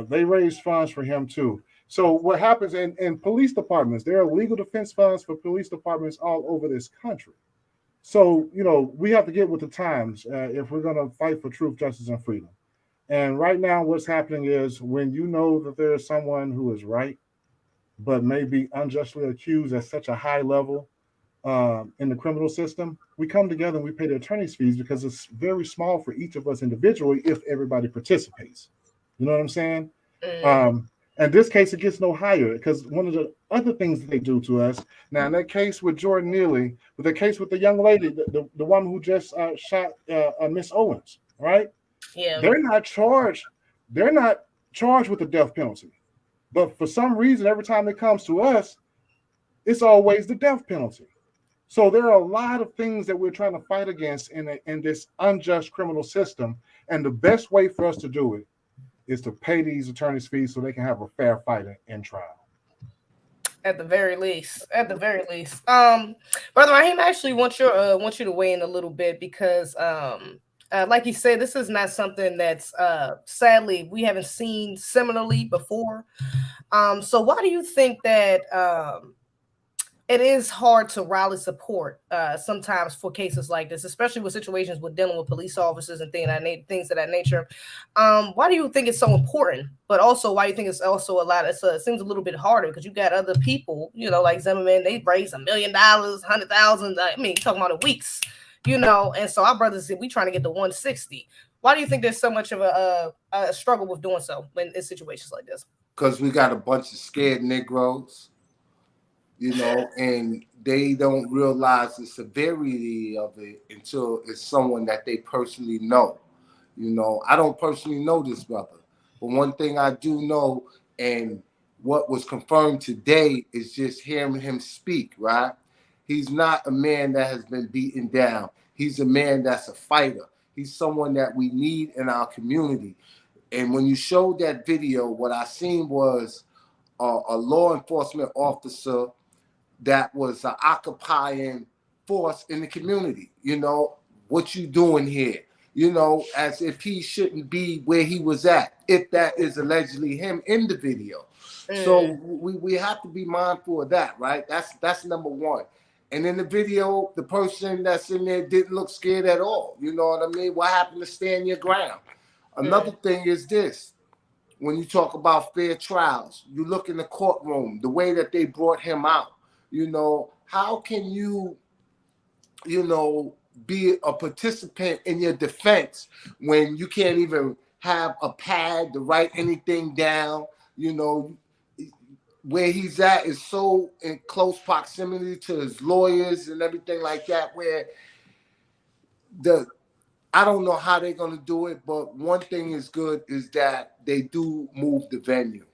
They raised funds for him too. So what happens in police departments, there are legal defense funds for police departments all over this country. So, we have to get with the times if we're going to fight for truth, justice, and freedom. And right now, what's happening is when you know that there is someone who is right, but may be unjustly accused at such a high level in the criminal system, we come together and we pay the attorney's fees because it's very small for each of us individually if everybody participates. You know what I'm saying? In this case, it gets no higher because one of the other things that they do to us now, in that case with Jordan Neely, with the case with the young lady, the one who just shot Miss Owens, right? Yeah. They're not charged. They're not charged with the death penalty. But for some reason, every time it comes to us, it's always the death penalty. So there are a lot of things that we're trying to fight against in this unjust criminal system. And the best way for us to do it is to pay these attorneys' fees so they can have a fair fight in trial. At the very least. Brother Raheem, I actually want you to weigh in a little bit because like you said, this is not something that's sadly we haven't seen similarly before. So why do you think that it is hard to rally support sometimes for cases like this, especially with situations with dealing with police officers and things of that nature? Why do you think it's so important? But also, why do you think it's also it seems a little bit harder because you got other people, like Zimmerman, they raised $1 million, 100,000. I mean, talking about in weeks, and so our brothers said we trying to get to 160. Why do you think there's so much of a struggle with doing so in situations like this? Because we got a bunch of scared Negroes, and they don't realize the severity of it until it's someone that they personally know. I don't personally know this brother, but one thing I do know, and what was confirmed today, is just hearing him speak, right? He's not a man that has been beaten down. He's a man that's a fighter. He's someone that we need in our community. And when you showed that video, what I seen was a law enforcement officer that was an occupying force in the community. What you doing here? As if he shouldn't be where he was at, if that is allegedly him in the video. So we have to be mindful of that, right? That's number one. And in the video, the person that's in there didn't look scared at all. You know what I mean? What happened to stand your ground? Another thing is this. When you talk about fair trials, you look in the courtroom, the way that they brought him out, how can you, be a participant in your defense when you can't even have a pad to write anything down? Where he's at is so in close proximity to his lawyers and everything like that, where I don't know how they're going to do it, but one thing is good is that they do move the venue,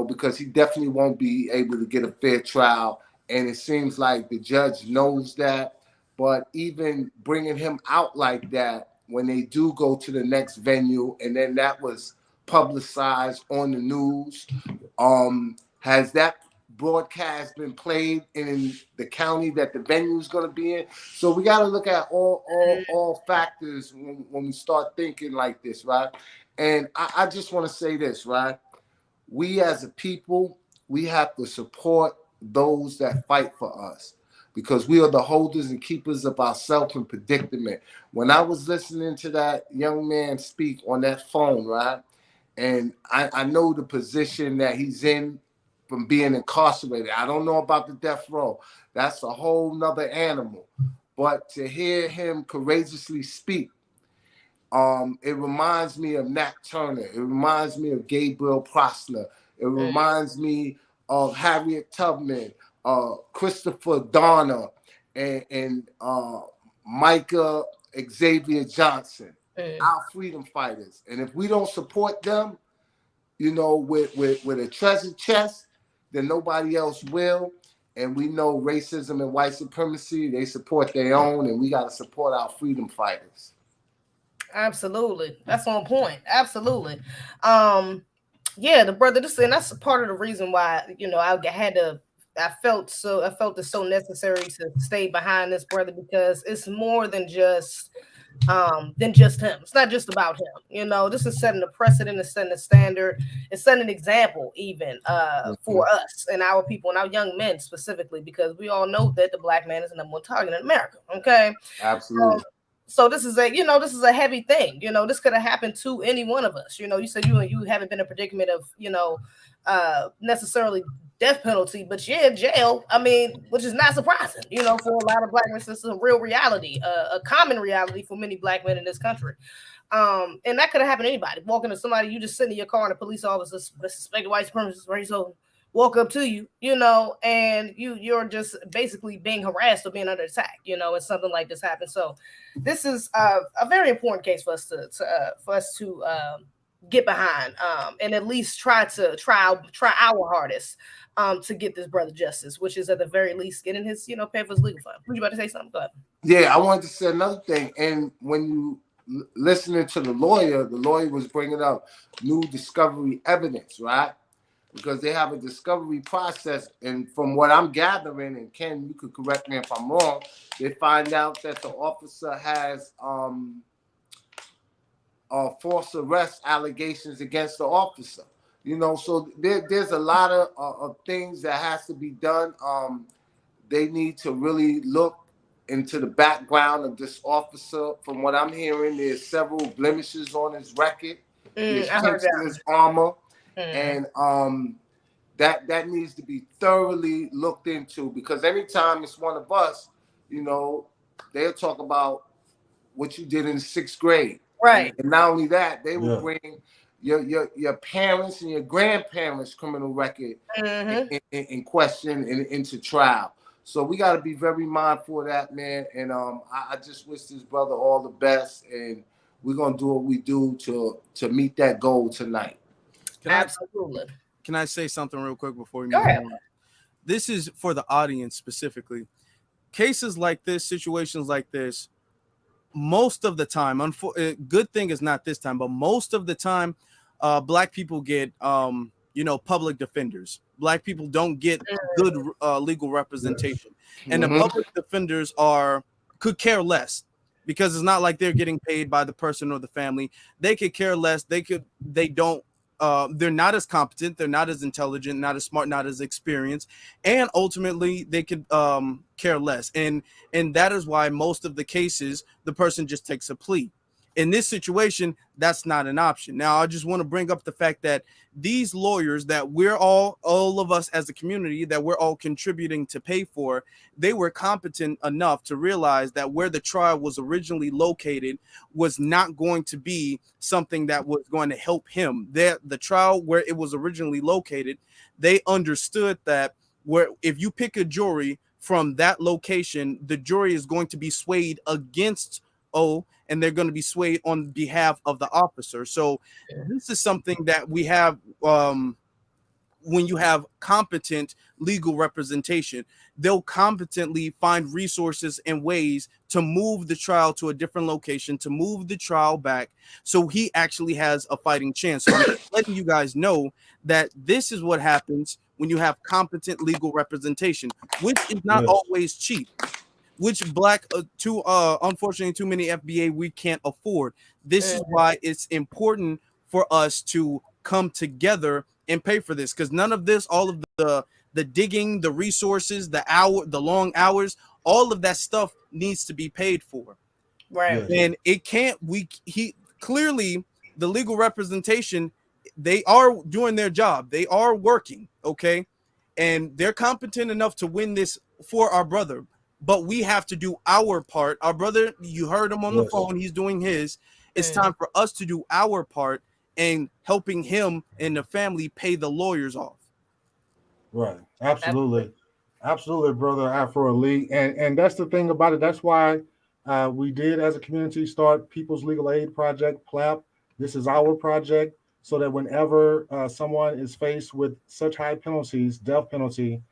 because he definitely won't be able to get a fair trial. And it seems like the judge knows that. But even bringing him out like that, when they do go to the next venue, and then that was publicized on the news, has that broadcast been played in the county that the venue is going to be in? So we got to look at all factors when we start thinking like this, right? And I just want to say this, right? We as a people, we have to support those that fight for us, because we are the holders and keepers of ourselves in predicament. When I was listening to that young man speak on that phone, right? And I know the position that he's in from being incarcerated. I don't know about the death row. That's a whole nother animal. But to hear him courageously speak, it reminds me of Nat Turner. It reminds me of Gabriel Prosper. It reminds me of Harriet Tubman, Christopher Donner, and Micah Xavier Johnson, our freedom fighters. And if we don't support them, with a treasure chest, then nobody else will. And we know racism and white supremacy, they support their own, and we got to support our freedom fighters. Absolutely. That's on point. Absolutely. Yeah, the brother, and that's part of the reason why, I felt it so necessary to stay behind this brother, because it's more than just than just him. It's not just about him. You know, this is setting a precedent, it's setting a standard, it's setting an example even for us and our people and our young men specifically, because we all know that the black man is the number one target in America. Okay. Absolutely. So this is a heavy thing. You know, this could have happened to any one of us. You know, you said you haven't been in a predicament of, necessarily death penalty, but yeah, jail. I mean, which is not surprising, you know, for a lot of black men. This is a real reality, a common reality for many black men in this country. And that could have happened to anybody. Walking to somebody, you just sitting in your car and a police officer, suspected white supremacist, right? So walk up to you, you know, and you're just basically being harassed or being under attack, you know, and something like this happens. So this is a very important case for us to get behind, and at least try our hardest to get this brother justice, which is at the very least getting his, pay for his legal fund. Were you about to say something? Go ahead. Yeah, I wanted to say another thing. And when you listening to the lawyer was bringing up new discovery evidence, right? Because they have a discovery process, and from what I'm gathering, and Ken, you could correct me if I'm wrong, they find out that the officer has false arrest allegations against the officer. You know, so there's a lot of things that has to be done. They need to really look into the background of this officer. From what I'm hearing, there's several blemishes on his record. There's chinks in his armor. And that needs to be thoroughly looked into, because anytime it's one of us, you know, they'll talk about what you did in the 6th grade. Right. And not only that, they will bring your parents and your grandparents' criminal record in question and into trial. So we got to be very mindful of that, man. And I just wish this brother all the best, and we're gonna do what we do to meet that goal tonight. Absolutely. Can I say something real quick before we move on? This is for the audience specifically. Cases like this, situations like this, most of the time, good thing is not this time, but most of the time, black people get, public defenders. Black people don't get good legal representation, and the public defenders could care less, because it's not like they're getting paid by the person or the family. They could care less. They're not as competent, they're not as intelligent, not as smart, not as experienced, and ultimately they could care less. And that is why most of the cases, the person just takes a plea. In this situation, that's not an option. Now, I just want to bring up the fact that these lawyers that we're all of us as a community, that we're all contributing to pay for, they were competent enough to realize that where the trial was originally located was not going to be something that was going to help him. The trial where it was originally located, they understood that if you pick a jury from that location, the jury is going to be swayed against and they're going to be swayed on behalf of the officer. So this is something that we have when you have competent legal representation. They'll competently find resources and ways to move the trial to a different location, to move the trial back, so he actually has a fighting chance. So I'm letting you guys know that this is what happens when you have competent legal representation, which is not always cheap. Which unfortunately, too many FBA we can't afford. This is why it's important for us to come together and pay for this, because none of this, all of the digging, the resources, the long hours, all of that stuff needs to be paid for. Right. And it can't. Clearly the legal representation, they are doing their job. They are working, okay, and they're competent enough to win this for our brother. But we have to do our part. Our brother, you heard him on the phone. He's doing his. It's time for us to do our part in helping him and the family pay the lawyers off. Right. Absolutely. Absolutely, brother Afro Elite. And that's the thing about it. That's why we did, as a community, start People's Legal Aid Project, PLAP. This is our project, so that whenever someone is faced with such high penalties, death penalty,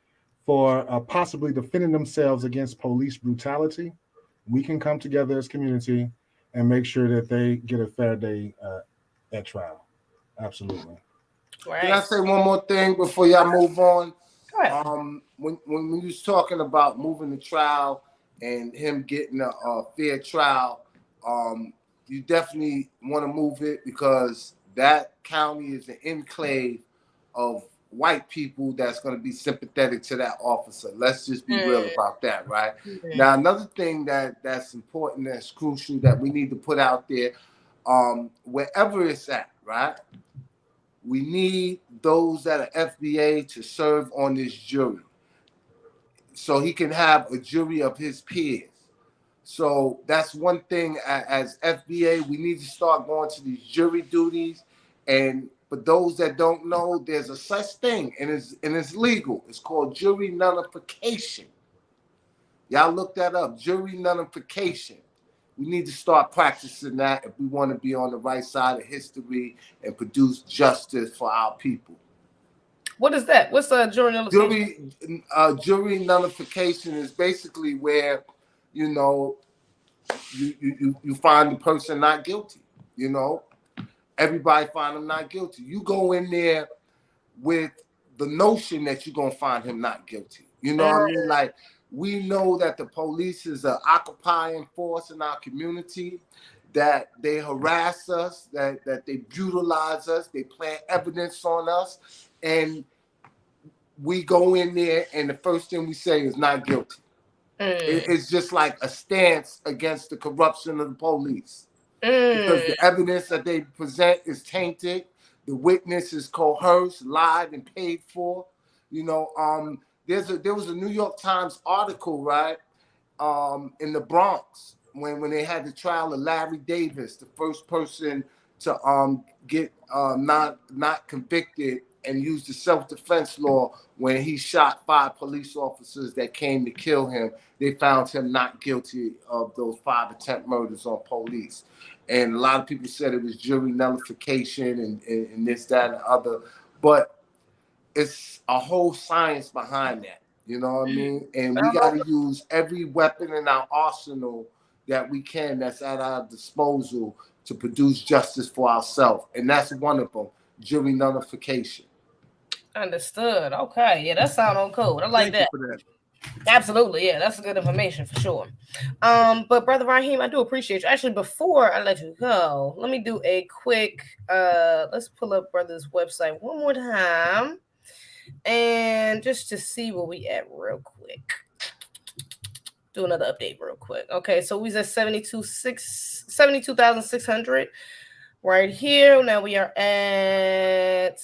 for possibly defending themselves against police brutality, we can come together as community and make sure that they get a fair day at trial. Absolutely. Right. Can I say one more thing before y'all move on? Right. When you was talking about moving the trial and him getting a fair trial, you definitely want to move it because that county is an enclave of white people that's going to be sympathetic to that officer. Let's just be real about that, right? Now, another thing that's important, that's crucial, that we need to put out there, wherever it's at, right? We need those that are FBA to serve on this jury, so he can have a jury of his peers. So that's one thing as FBA, we need to start going to these jury duties. And for those that don't know, there's a such thing, and it's legal. It's called jury nullification. Y'all look that up, jury nullification. We need to start practicing that if we want to be on the right side of history and produce justice for our people. What is that? What's a jury nullification? Jury nullification is basically where, you know, you find the person not guilty. You know, everybody find him not guilty. You go in there with the notion that you're gonna find him not guilty. You know what I mean? Like, we know that the police is an occupying force in our community, that they harass us, that they brutalize us, they plant evidence on us, and we go in there and the first thing we say is not guilty. It's just like a stance against the corruption of the police. Because the evidence that they present is tainted, the witness is coerced, lied, and paid for. You know, there was a New York Times article, right, in the Bronx when they had the trial of Larry Davis, the first person to get not convicted and use the self-defense law when he shot 5 police officers that came to kill him. They found him not guilty of those 5 attempt murders on police. And a lot of people said it was jury nullification and this, that, and the other. But it's a whole science behind that. You know what I mean? And we got to use every weapon in our arsenal that we can, that's at our disposal, to produce justice for ourselves. And that's one of them, jury nullification. Understood. Okay. Yeah, that sounds on code. I like that. Absolutely. Yeah, that's good information for sure. But Brother Raheem, I do appreciate you. Actually, before I let you go, let me do a quick let's pull up Brother's website one more time. And just to see where we at real quick. Do another update real quick. Okay, so we at 72,600 right here. Now we are at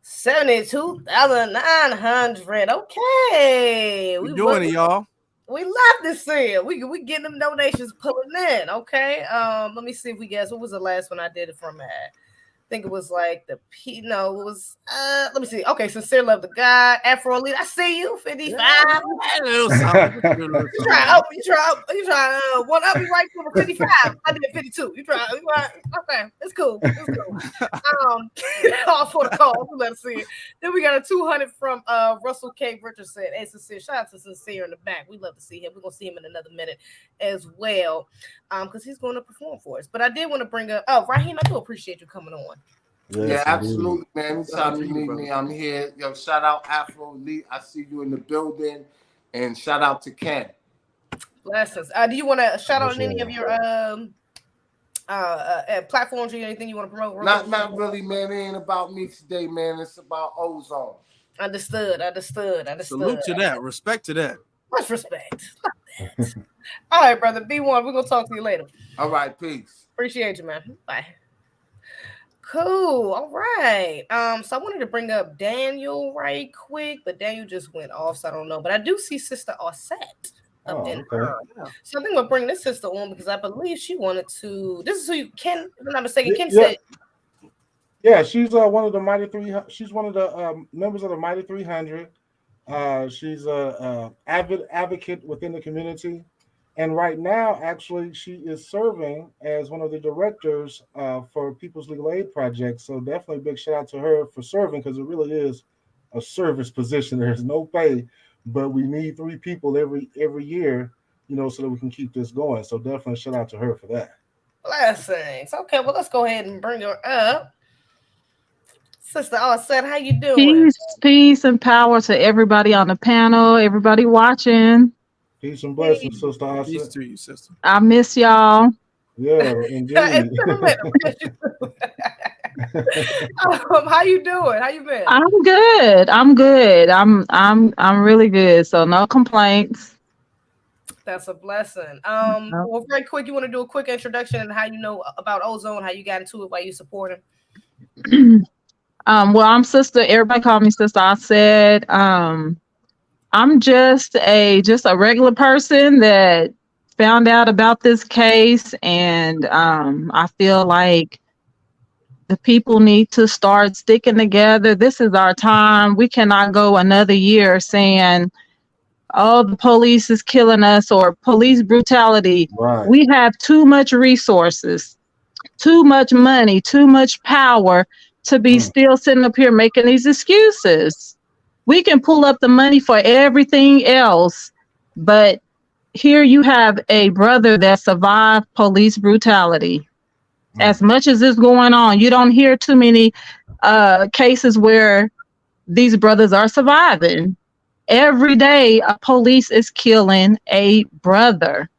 72,900. Okay, we doing it, y'all. We love to see it. We getting them donations pulling in. Okay, let me see if we guess what was the last one I did it from at. I think it was like it was let me see. Okay, Sincere Love the God, Afro Elite. I see you, 55. You try one up me right to 55. I did 52. You try okay, it's cool. All for the call. Let's see it. Then we got a 200 from Russell K. Richardson. Hey, Sincere, shout out to Sincere in the back. We love to see him. We're gonna see him in another minute as well. Because he's going to perform for us. But I did want to bring up Raheem, I do appreciate you coming on. Yeah, absolutely, man. Anytime you need me, I'm here. Yo, shout out Afro Elite. I see you in the building. And shout out to Ken. Blessings. Do you want to shout out any of your platforms or anything you want to promote? Not really, man. It ain't about me today, man. It's about Ozone. Understood. Salute to that. Respect to that. Much respect. All right, brother. B1, we're going to talk to you later. All right, peace. Appreciate you, man. Bye. Cool. All right. So I wanted to bring up Daniel right quick, but Daniel just went off, so I don't know. But I do see Sister Offset up in her. So I think we'll bring this sister on because I believe she wanted to. This is who you Ken, if I'm not mistaken. Ken said. Yeah, she's one of the Mighty 300. She's one of the members of the Mighty 300. She's a avid advocate within the community. And right now, actually, she is serving as one of the directors for People's Legal Aid Project. So definitely a big shout out to her for serving, because it really is a service position. There's no pay, but we need 3 people every year, you know, so that we can keep this going. So definitely shout out to her for that. Blessings. Okay, well, let's go ahead and bring her up. Sister Offset, how you doing? Peace and power to everybody on the panel, everybody watching. Peace and blessings, Sister Offset. Peace to you, sister. I miss y'all. Yeah, indeed. How you doing? How you been? I'm good. I'm really good. So no complaints. That's a blessing. Well, very quick, you want to do a quick introduction and how you know about Ozone, how you got into it, why you support him? Well, I'm sister. Everybody call me sister. I said, I'm just a regular person that found out about this case, and I feel like the people need to start sticking together. This is our time. We cannot go another year saying, oh, the police is killing us or police brutality. Right. We have too much resources, too much money, too much power to be still sitting up here making these excuses. We can pull up the money for everything else, but here you have a brother that survived police brutality. As much as is going on, you don't hear too many cases where these brothers are surviving. Every day, a police is killing a brother.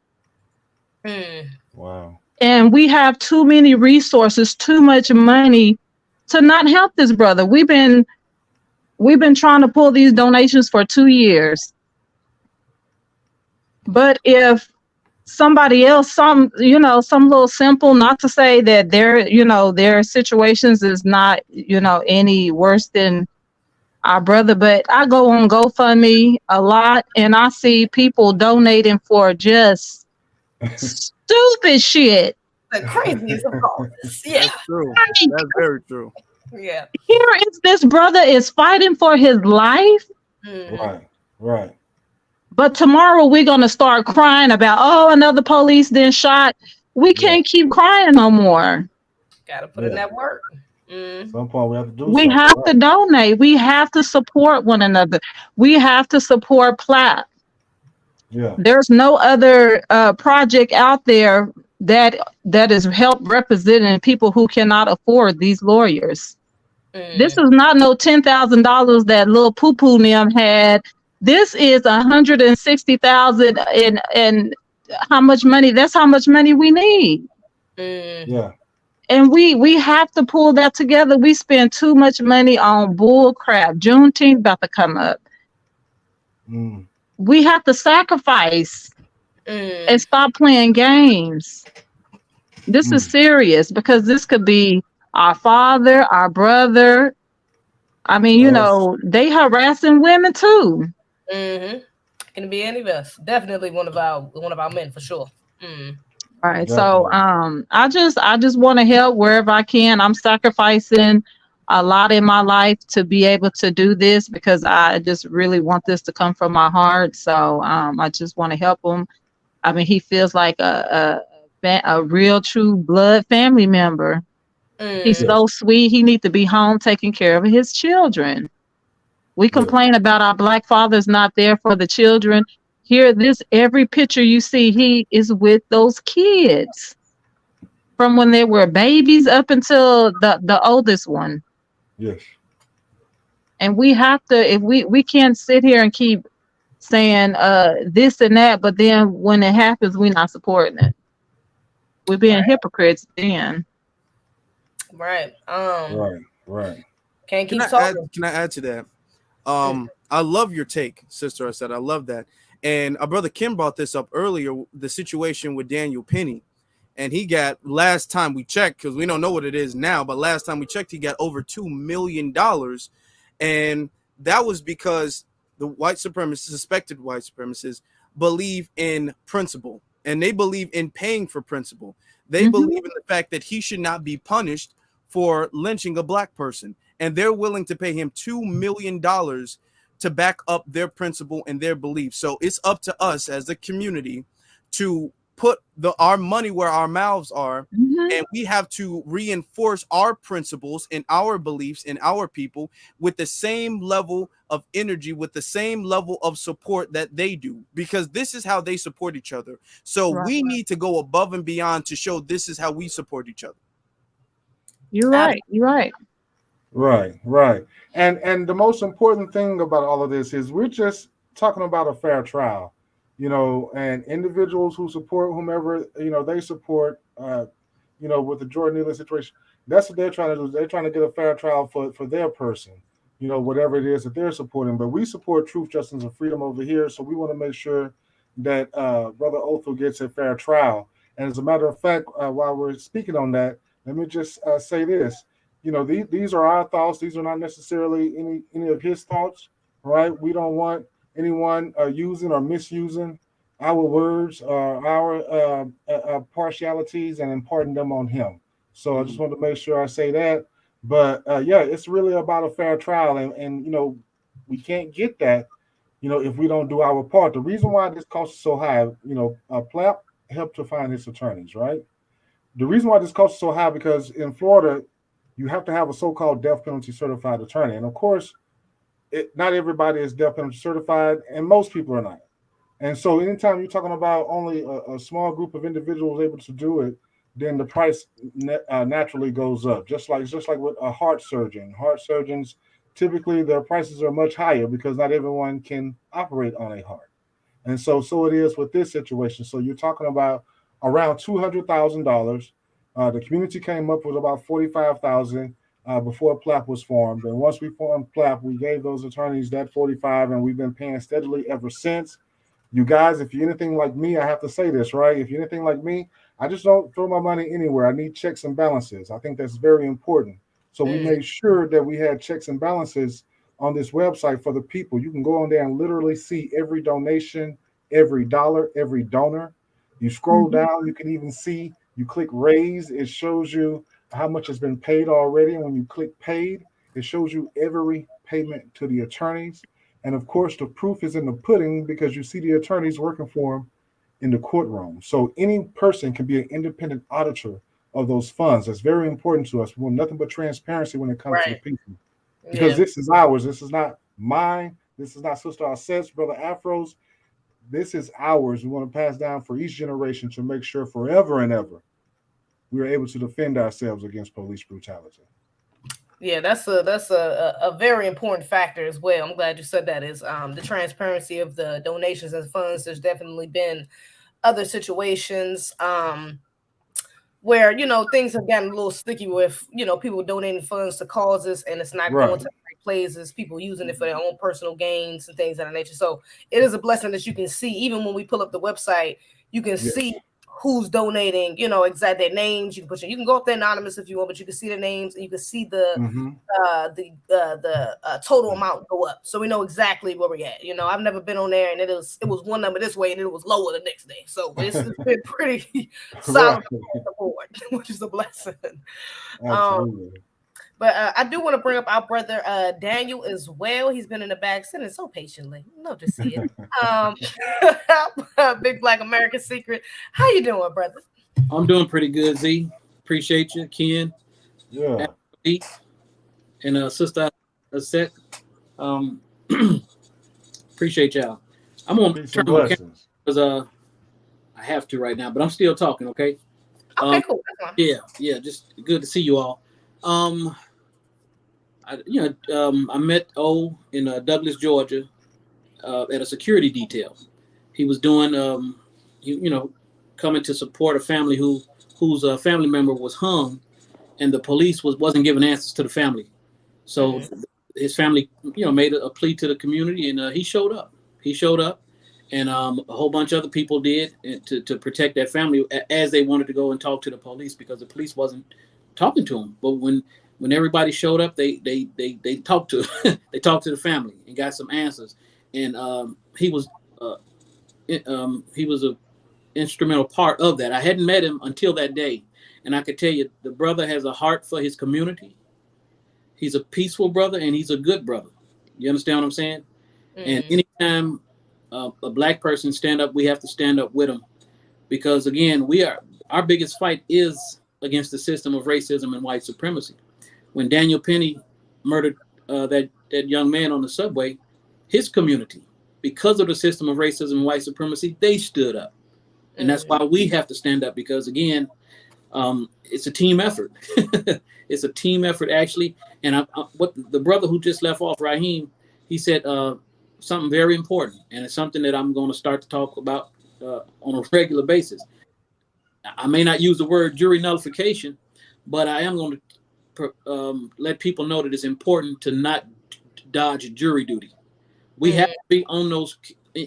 Wow. And we have too many resources, too much money to not help this brother. We've been trying to pull these donations for 2 years. But if somebody else, some little simple, not to say that their situations is not, any worse than our brother, but I go on GoFundMe a lot and I see people donating for just stupid shit. The craziest of all this. Yeah. That's true. That's very true. Yeah. Here is this brother is fighting for his life. Right. But tomorrow we're going to start crying about, oh, another police then shot. We can't keep crying no more. Gotta put in that work. At some point we have to do We something. have to donate. We have to support one another. We have to support Platt. Yeah. There's no other project out there that is help representing people who cannot afford these lawyers. This is not no $10,000 that little poo-poo Nim had. This is $160,000 and how much money? That's how much money we need. Yeah. And we have to pull that together. We spend too much money on bull crap. Juneteenth about to come up. We have to sacrifice and stop playing games. This is serious because this could be our father, our brother. I mean, they harassing women too. Can be any of us. Definitely one of our men for sure. All right. So I just want to help wherever I can. I'm sacrificing a lot in my life to be able to do this because I just really want this to come from my heart. So I just want to help him. I mean, he feels like a real true blood family member. He's so sweet. He needs to be home taking care of his children. We complain about our Black fathers not there for the children. Here, every picture you see, he is with those kids from when they were babies up until the oldest one. Yes. And we have to, if we can't sit here and keep saying this and that, but then when it happens, we're not supporting it. We're being hypocrites then. Right. Right. Can't keep Can talking. I add to that? I love your take, sister. I said I love that. And our brother Kim brought this up earlier, the situation with Daniel Penny. And he got, last time we checked, because we don't know what it is now, but last time we checked, he got over $2 million. And that was because the white supremacists, suspected white supremacists, believe in principle. And they believe in paying for principle. They believe in the fact that he should not be punished for lynching a Black person. And they're willing to pay him $2 million to back up their principle and their beliefs. So it's up to us as a community to put our money where our mouths are, and we have to reinforce our principles and our beliefs and our people with the same level of energy, with the same level of support that they do, because this is how they support each other. So we need to go above and beyond to show this is how we support each other. You're right. You're right. Right. And the most important thing about all of this is we're just talking about a fair trial. And individuals who support whomever, they support, with the Jordan Nealon situation, that's what they're trying to do. They're trying to get a fair trial for their person, whatever it is that they're supporting. But we support truth, justice, and freedom over here. So we want to make sure that Brother Othal gets a fair trial. And as a matter of fact, while we're speaking on that, let me just say this. These are our thoughts. These are not necessarily any of his thoughts, right? We don't want anyone using or misusing our words or our partialities and imparting them on him. So I just want to make sure I say that. But yeah, it's really about a fair trial, and we can't get that, if we don't do our part. The reason why this cost is so high, Plapp helped to find his attorneys, right? The reason why this cost is so high because in Florida, you have to have a so-called death penalty certified attorney, and of course, not everybody is death penalty certified, and most people are not. And so, anytime you're talking about only a small group of individuals able to do it, then the price naturally goes up. Just like with a heart surgeon, heart surgeons typically their prices are much higher because not everyone can operate on a heart. And so it is with this situation. So you're talking about around $200,000. The community came up with about 45,000 before PLAP was formed. And once we formed PLAP, we gave those attorneys that 45, and we've been paying steadily ever since. You guys, if you're anything like me, I have to say this, right? If you're anything like me, I just don't throw my money anywhere. I need checks and balances. I think that's very important. So we made sure that we had checks and balances on this website for the people. You can go on there and literally see every donation, every dollar, every donor. You scroll down, you can even see, you click raise, it shows you how much has been paid already. And when you click paid, it shows you every payment to the attorneys. And of course, the proof is in the pudding because you see the attorneys working for them in the courtroom. So any person can be an independent auditor of those funds. That's very important to us. We want nothing but transparency when it comes to the people. Because this is ours. This is not mine. This is not Sister Arset's, Brother Afro's. This is ours. We want to pass down for each generation to make sure forever and ever we are able to defend ourselves against police brutality. Yeah, that's a very important factor as well. I'm glad you said that is the transparency of the donations and funds. There's definitely been other situations where things have gotten a little sticky with people donating funds to causes and it's not going to the right places, people using it for their own personal gains and things of that nature. So it is a blessing that you can see, even when we pull up the website, you can see who's donating, exact their names. You can go up there anonymous if you want, but you can see the names and you can see the total amount go up, so we know exactly where we're at. I've never been on there and it was one number this way and it was lower the next day, so it's been pretty solid across the board, which is a blessing. Absolutely. But I do want to bring up our brother Daniel as well. He's been in the back sitting so patiently. Love to see it. Big Black American Secret. How you doing, brother? I'm doing pretty good, Z. Appreciate you, Ken. Yeah. And Sister Aset. Appreciate y'all. I'm on turn my camera because I have to right now, but I'm still talking. Okay. Okay, cool. Yeah. Just good to see you all. I met O in Douglas, Georgia, at a security detail. He was doing, coming to support a family whose family member was hung, and the police wasn't giving answers to the family. So his family, made a plea to the community, and he showed up. And a whole bunch of other people did to protect that family as they wanted to go and talk to the police because the police wasn't talking to them. But when everybody showed up, they talked to they talked to the family and got some answers. And he was a instrumental part of that. I hadn't met him until that day, and I could tell you the brother has a heart for his community. He's a peaceful brother and he's a good brother. You understand what I'm saying? And anytime a black person stand up, we have to stand up with them, because again, our biggest fight is against the system of racism and white supremacy. When Daniel Penny murdered that young man on the subway, his community, because of the system of racism and white supremacy, they stood up. And that's why we have to stand up, because again, it's a team effort. It's a team effort, actually. And what the brother who just left off, Raheem, he said, something very important, and it's something that I'm going to start to talk about on a regular basis. I may not use the word jury nullification, but I am going to let people know that it's important to not dodge jury duty. We have to be on those.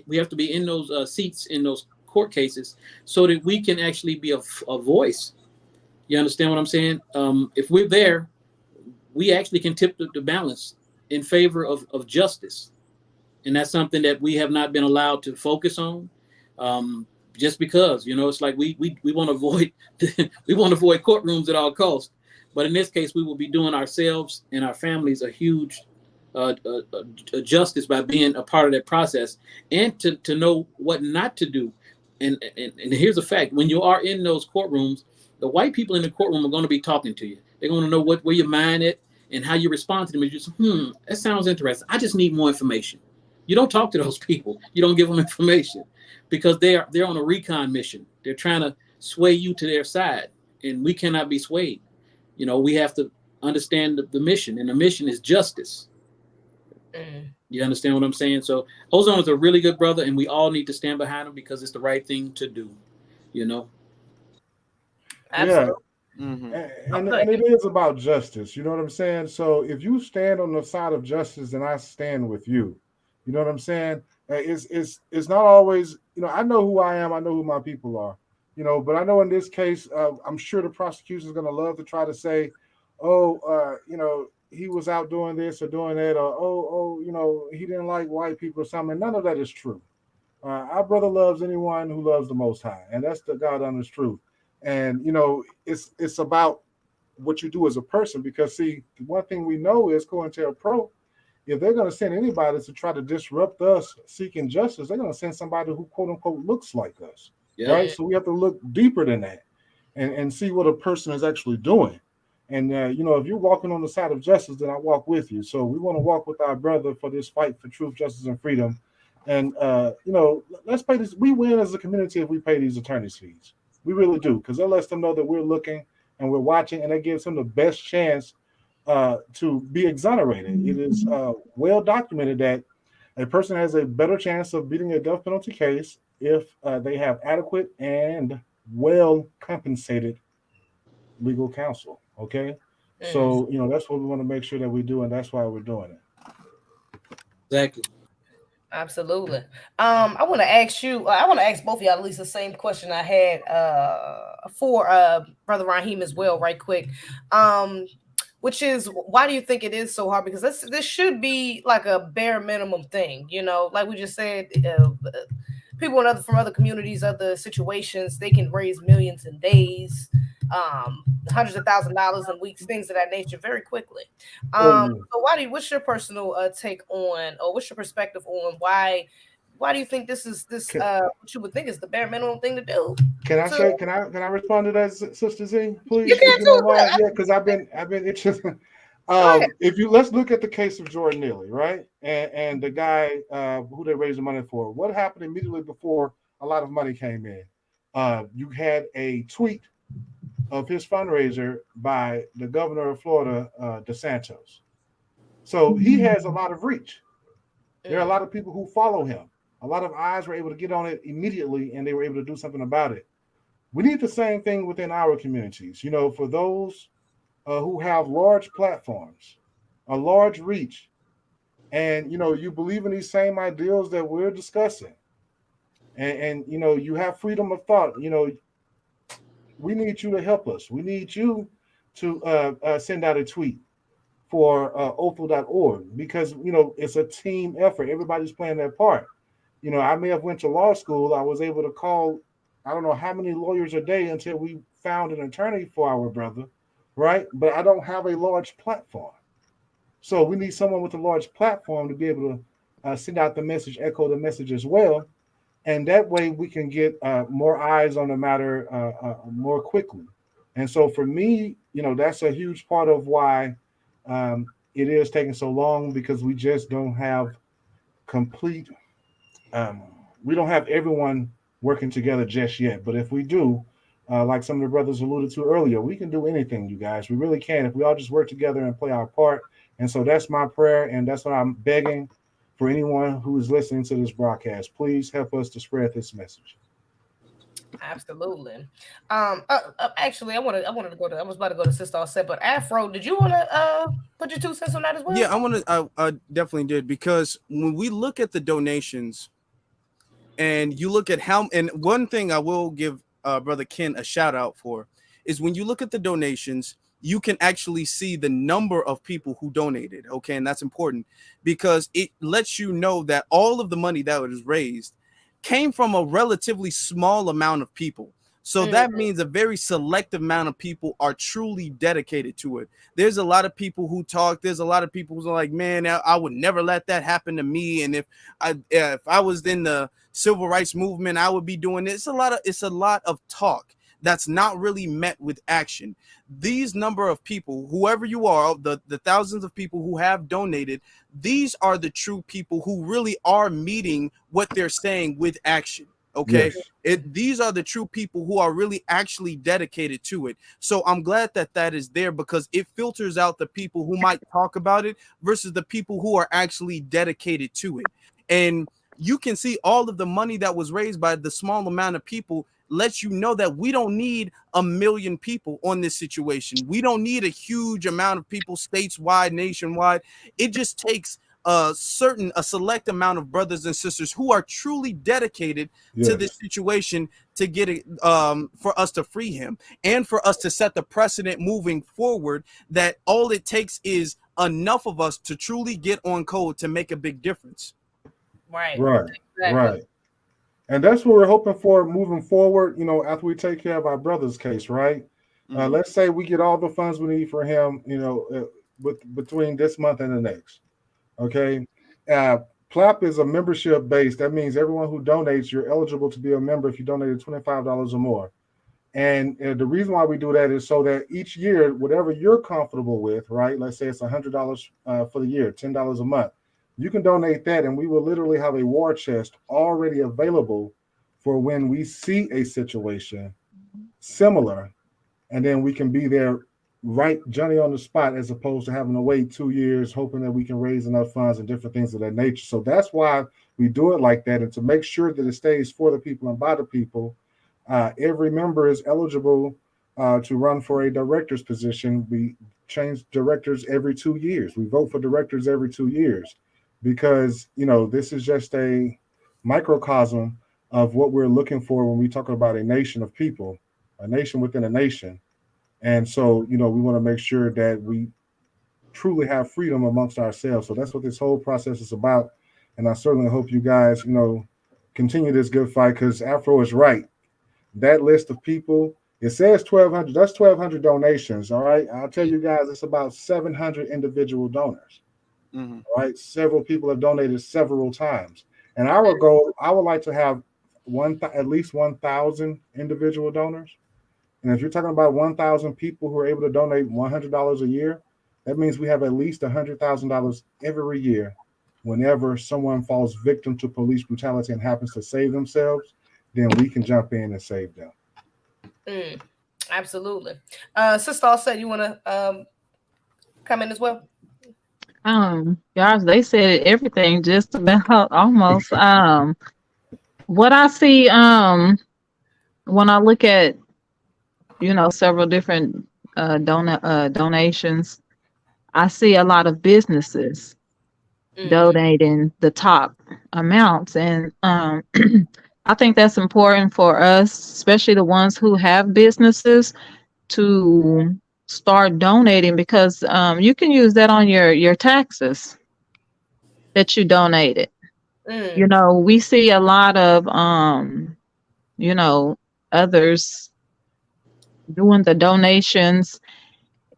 We have to be in those seats in those court cases so that we can actually be a voice. You understand what I'm saying? If we're there, we actually can tip the balance in favor of justice, and that's something that we have not been allowed to focus on. Just because, it's like we want to avoid we want to avoid courtrooms at all costs. But in this case, we will be doing ourselves and our families a huge justice by being a part of that process, and to know what not to do. And here's a fact: when you are in those courtrooms, the white people in the courtroom are going to be talking to you. They're going to know where your mind is and how you respond to them. Is just, that sounds interesting. I just need more information. You don't talk to those people. You don't give them information because they're on a recon mission. They're trying to sway you to their side, and we cannot be swayed. We have to understand the mission, and the mission is justice. You understand what I'm saying? So Ozone is a really good brother, and we all need to stand behind him because it's the right thing to do. Absolutely. Yeah. Mm-hmm. And it is about justice. You know what I'm saying? So if you stand on the side of justice, then I stand with you. You know what I'm saying? It's not always, I know who I am. I know who my people are, but I know in this case, I'm sure the prosecution is going to love to try to say, he was out doing this or doing that, or, he didn't like white people or something. And none of that is true. Our brother loves anyone who loves the Most High, and that's the God honest truth. And, it's about what you do as a person, because, see, one thing we know is COINTELPRO, if they're going to send anybody to try to disrupt us seeking justice, they're going to send somebody who, quote unquote, looks like us. Yeah. Right. So we have to look deeper than that and see what a person is actually doing. And, if you're walking on the side of justice, then I walk with you. So we want to walk with our brother for this fight for truth, justice, and freedom. And, let's pay this. We win as a community if we pay these attorneys' fees. We really do, because that lets them know that we're looking and we're watching, and that gives them the best chance to be exonerated. It is well documented that a person has a better chance of beating a death penalty case if they have adequate and well compensated legal counsel. Okay, so that's what we want to make sure that we do, and that's why we're doing it. Exactly. Absolutely. I want to ask you. I want to ask both of y'all at least the same question I had for Brother Raheem as well, right quick. Which is, why do you think it is so hard? Because this should be like a bare minimum thing, like we just said. People from other communities, other situations, they can raise millions in days, hundreds of $1,000s in weeks, things of that nature very quickly. So what's your personal take on, or what's your perspective on why do you think this what you would think is the bare minimum thing to do? Can I respond to that, Sister Z, please? You can too. Yeah, because I've been interested. Let's look at the case of Jordan Neely, right? And the guy who they raised the money for. What happened immediately before a lot of money came in? You had a tweet of his fundraiser by the governor of Florida, DeSantis. So he has a lot of reach. There are a lot of people who follow him. A lot of eyes were able to get on it immediately, and they were able to do something about it. We need the same thing within our communities. For those who have large platforms, a large reach, and you believe in these same ideals that we're discussing, and you have freedom of thought. We need you to help us. We need you to send out a tweet for Othal.org, because it's a team effort. Everybody's playing their part. I may have went to law school. I was able to call I don't know how many lawyers a day until we found an attorney for our brother, right? But I don't have a large platform. So we need someone with a large platform to be able to send out the message, echo the message as well. And that way we can get more eyes on the matter more quickly. And so for me, that's a huge part of why it is taking so long, because we just don't have complete, we don't have everyone working together just yet. But if we do, like some of the brothers alluded to earlier, we can do anything, you guys. We really can if we all just work together and play our part. And so that's my prayer, and that's what I'm begging for anyone who is listening to this broadcast. Please help us to spread this message. Absolutely. Actually, I wanted to go to. I was about to go to Sister Set, but Afro, did you want to put your 2 cents on that as well? Yeah, I definitely did, because when we look at the donations and you look at how, and one thing I will give Brother Ken a shout out for is when you look at the donations, you can actually see the number of people who donated. Okay, and that's important because it lets you know that all of the money that was raised came from a relatively small amount of people. So that means a very selective amount of people are truly dedicated to it. There's a lot of people who talk. There's a lot of people who's like, man, I would never let that happen to me. And if I was in the civil rights movement, I would be doing this. It's a lot of talk that's not really met with action. These number of people, whoever you are, the thousands of people who have donated, these are the true people who really are meeting what they're saying with action. Okay. Yes. These are the true people who are really actually dedicated to it. So I'm glad that that is there, because it filters out the people who might talk about it versus the people who are actually dedicated to it. And you can see all of the money that was raised by the small amount of people lets you know that we don't need 1 million people on this situation. We don't need a huge amount of people stateswide, nationwide. It just takes a select amount of brothers and sisters who are truly dedicated to this situation to get it, for us to free him and for us to set the precedent moving forward, that all it takes is enough of us to truly get on code to make a big difference. Right. Right. And that's what we're hoping for moving forward, you know, after we take care of our brother's case, right? Let's say we get all the funds we need for him, you know, between this month and the next. Okay. PLAP is a membership based. That means everyone who donates, you're eligible to be a member if you donated $25 or more. And the reason why we do that is so that each year, whatever you're comfortable with, right? Let's say it's $100 for the year, $10 a month. You can donate that, and we will literally have a war chest already available for when we see a situation similar, and then we can be there right Johnny on the spot, as opposed to having to wait 2 years hoping that we can raise enough funds and different things of that nature. So that's why we do it like that, and to make sure that it stays for the people and by the people. Every member is eligible to run for a director's position. We change directors every 2 years. We vote for directors every 2 years, because, you know, this is just a microcosm of what we're looking for when we talk about a nation of people, a nation within a nation. And so, you know, we want to make sure that we truly have freedom amongst ourselves. So that's what this whole process is about. And I certainly hope you guys, you know, continue this good fight, because Afro is right. That list of people, it says 1,200. That's 1,200 donations. All right. I'll tell you guys, it's about 700 individual donors. All right. Several people have donated several times. And our goal, I would like to have at least 1,000 individual donors. And if you're talking about 1,000 people who are able to donate $100 a year, that means we have at least $100,000 every year. Whenever someone falls victim to police brutality and happens to save themselves, then we can jump in and save them. Absolutely. Sister said, you want to come in as well? Guys, they said everything just about almost. What I see when I look at, you know, several different donations, I see a lot of businesses donating the top amounts, and I think that's important for us, especially the ones who have businesses, to start donating, because you can use that on your taxes that you donated. You know, we see a lot of you know, others doing the donations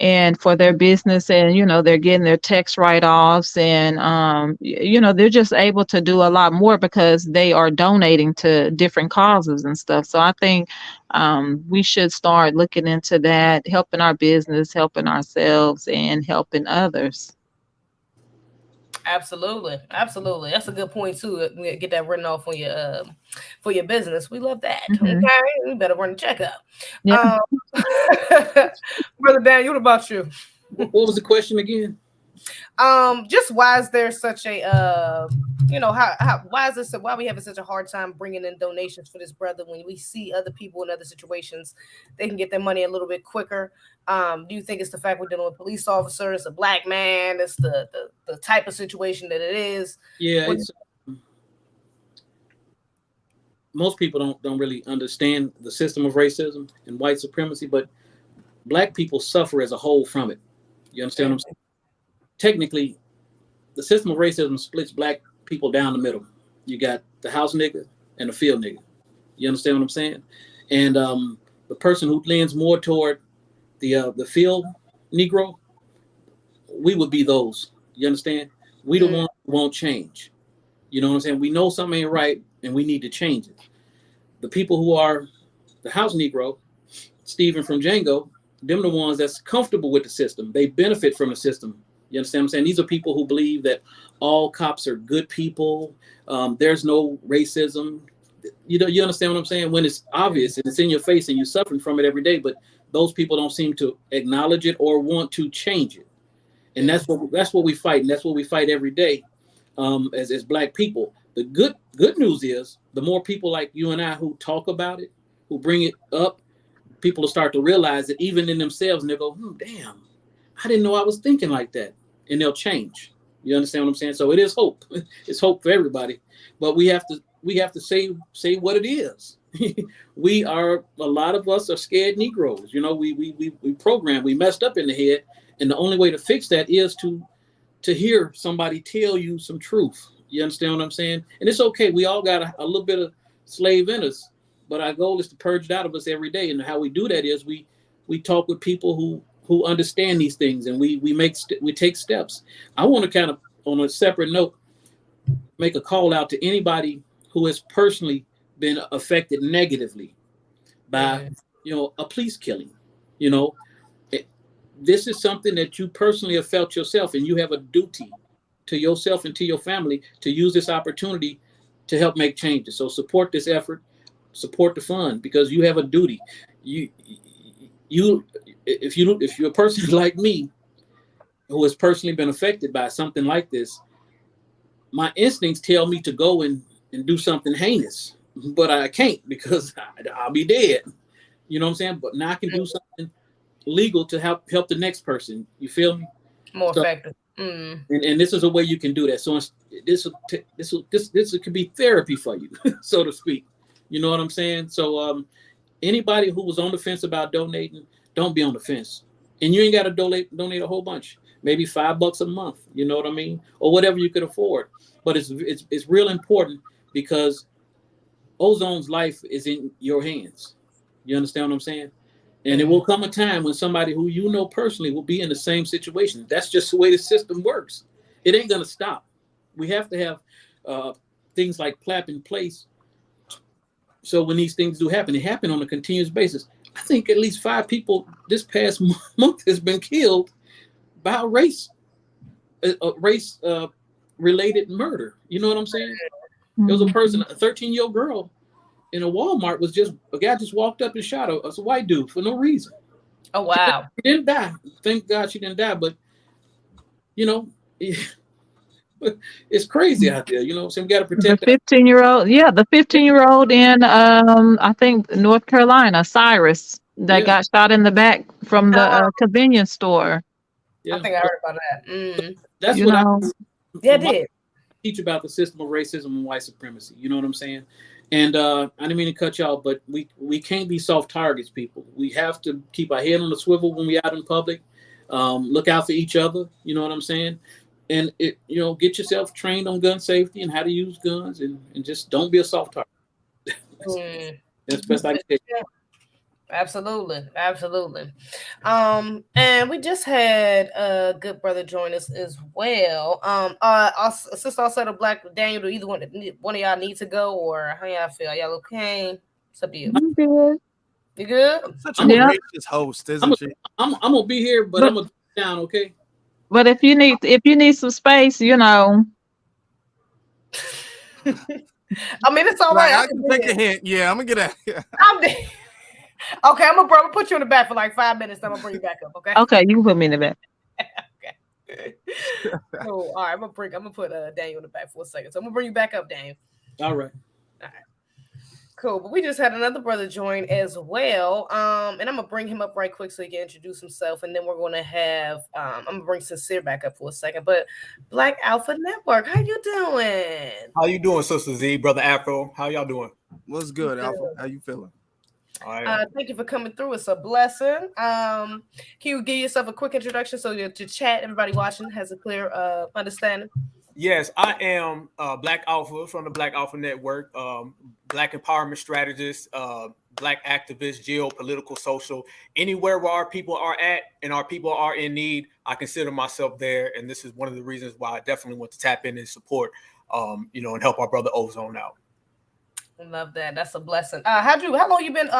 and for their business, and you know, they're getting their tax write-offs, and you know, they're just able to do a lot more because they are donating to different causes and stuff. So I think we should start looking into that, helping our business, helping ourselves, and helping others. Absolutely. That's a good point too. Get that written off on for your business. We love that. Okay, we better run a checkup. Yeah. Brother Dan, what about you? What was the question again? Just why is there such a why is this why we having such a hard time bringing in donations for this brother when we see other people in other situations they can get their money a little bit quicker? Do you think it's the fact we're dealing with police officers, a black man? It's the type of situation that it is. Yeah, most people don't really understand the system of racism and white supremacy, but black people suffer as a whole from it. You understand what I'm saying? Technically, the system of racism splits black people down the middle. You got the house nigga and the field nigga. You understand what I'm saying? And the person who leans more toward the field Negro, we would be those. You understand? We the ones who won't change. You know what I'm saying? We know something ain't right and we need to change it. The people who are the house Negro, Stephen from Django, them the ones that's comfortable with the system. They benefit from the system. You understand what I'm saying? These are people who believe that all cops are good people. There's no racism. You understand what I'm saying? When it's obvious and it's in your face and you're suffering from it every day, but those people don't seem to acknowledge it or want to change it. And that's what we fight, and that's what we fight every day as black people. The good news is the more people like you and I who talk about it, who bring it up, people will start to realize that even in themselves, and they'll go, damn, I didn't know I was thinking like that. And they'll change. You understand what I'm saying? So it is hope. It's hope for everybody. But we have to say what it is. A lot of us are scared Negroes. You know, we programmed, we messed up in the head. And the only way to fix that is to hear somebody tell you some truth. You understand what I'm saying? And it's okay. We all got a little bit of slave in us, but our goal is to purge it out of us every day. And how we do that is we talk with people who understand these things, and we take steps. I want to kind of, on a separate note, make a call out to anybody who has personally been affected negatively by, a police killing. This is something that you personally have felt yourself, and you have a duty to yourself and to your family to use this opportunity to help make changes. So support this effort, support the fund, because you have a duty. If you're a person like me who has personally been affected by something like this, my instincts tell me to go and do something heinous, but I can't because I'll be dead. You know what I'm saying? But now I can do something legal to help the next person. You feel me? More effective. And this is a way you can do that. So this could be therapy for you, so to speak. You know what I'm saying? So anybody who was on the fence about donating, don't be on the fence. And you ain't got to donate a whole bunch. Maybe $5 a month. You know what I mean? Or whatever you could afford. But it's real important because Ozone's life is in your hands. You understand what I'm saying? And it will come a time when somebody who you know personally will be in the same situation. That's just the way the system works. It ain't going to stop. We have to have things like PLAP in place. So when these things do happen, they happen on a continuous basis. I think at least 5 people this past month has been killed by race related murder. You know what I'm saying? There was a person, a 13-year-old girl in a Walmart a guy just walked up and shot her. It's a white dude for no reason. Oh, wow. She didn't die. Thank God she didn't die. But, it's crazy out there. You know, so we got to protect the 15-year-old. Yeah, the 15-year-old in, I think, North Carolina, Cyrus, that got shot in the back from the convenience store. Yeah. I think I heard about that. That's what I did. Teach about the system of racism and white supremacy. You know what I'm saying? And I didn't mean to cut y'all, but we can't be soft targets, people. We have to keep our head on the swivel when we're out in public. Look out for each other. You know what I'm saying? And get yourself trained on gun safety and how to use guns, and just don't be a soft target. That's best I can say. Absolutely. And we just had a good brother join us as well. Our sister also said, Black Daniel, do either one of y'all need to go, or how y'all feel? Y'all okay? It's up to you. I'm good. You good? Such a gracious host, isn't she? I'm gonna be here, but I'm gonna go down, okay? But if you need some space, I mean, it's all right. I can take a hint. Yeah, I'm gonna get out. Okay, I'm gonna put you in the back for like 5 minutes. I'm gonna bring you back up. Okay. Okay, you can put me in the back. Okay. Cool. All right, I'm gonna put Daniel in the back for a second. So I'm gonna bring you back up, Daniel. All right. All right. Cool. But we just had another brother join as well. And I'm gonna bring him up right quick so he can introduce himself, and then we're gonna have I'm gonna bring Sincere back up for a second. But Black Alpha Network, how you doing? How you doing, Sister Z, Brother Afro? How y'all doing? What's good, Alpha? How you feeling? All right. Thank you for coming through. It's a blessing. Can you give yourself a quick introduction so that your chat, everybody watching, has a clear understanding? Yes, I am Black Alpha from the Black Alpha Network, Black empowerment strategist, Black activist, geopolitical, social. Anywhere where our people are at and our people are in need, I consider myself there. And this is one of the reasons why I definitely want to tap in and support, and help our brother Ozone out. Love that. That's a blessing. How long you been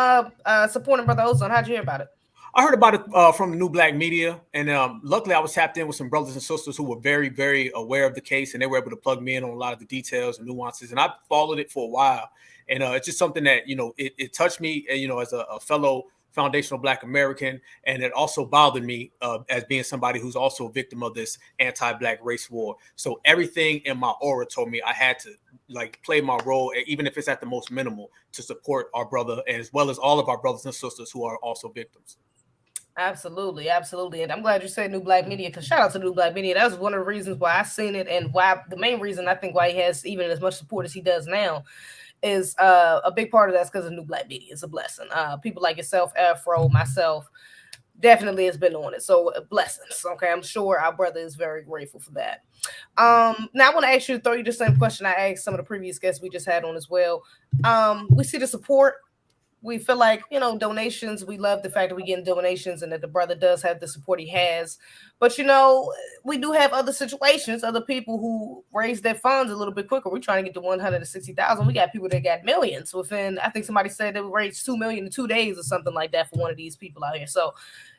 supporting Brother Ozone? How'd you hear about it? I heard about it from the New Black Media, and luckily I was tapped in with some brothers and sisters who were very, very aware of the case, and they were able to plug me in on a lot of the details and nuances. And I followed it for a while, and it's just something that it touched me, as a fellow foundational Black American, and it also bothered me as being somebody who's also a victim of this anti-Black race war. So everything in my aura told me I had to play my role, even if it's at the most minimal, to support our brother, as well as all of our brothers and sisters who are also victims. Absolutely, absolutely. And I'm glad you said New Black Media, because shout out to New Black Media. That was one of the reasons why I seen it, and why the main reason I think why he has even as much support as he does now is a big part of that's because of New Black Media. It's a blessing. People like yourself, Afro, myself, definitely has been on it. So blessings. Okay, I'm sure our brother is very grateful for that. Now I want to ask you to throw you the same question I asked some of the previous guests we just had on as well. We see the support. We feel like, donations, we love the fact that we get donations and that the brother does have the support he has. But, we do have other situations, other people who raise their funds a little bit quicker. We're trying to get to 160,000. We got people that got millions within, I think somebody said they raised 2 million in 2 days or something like that for one of these people out here. So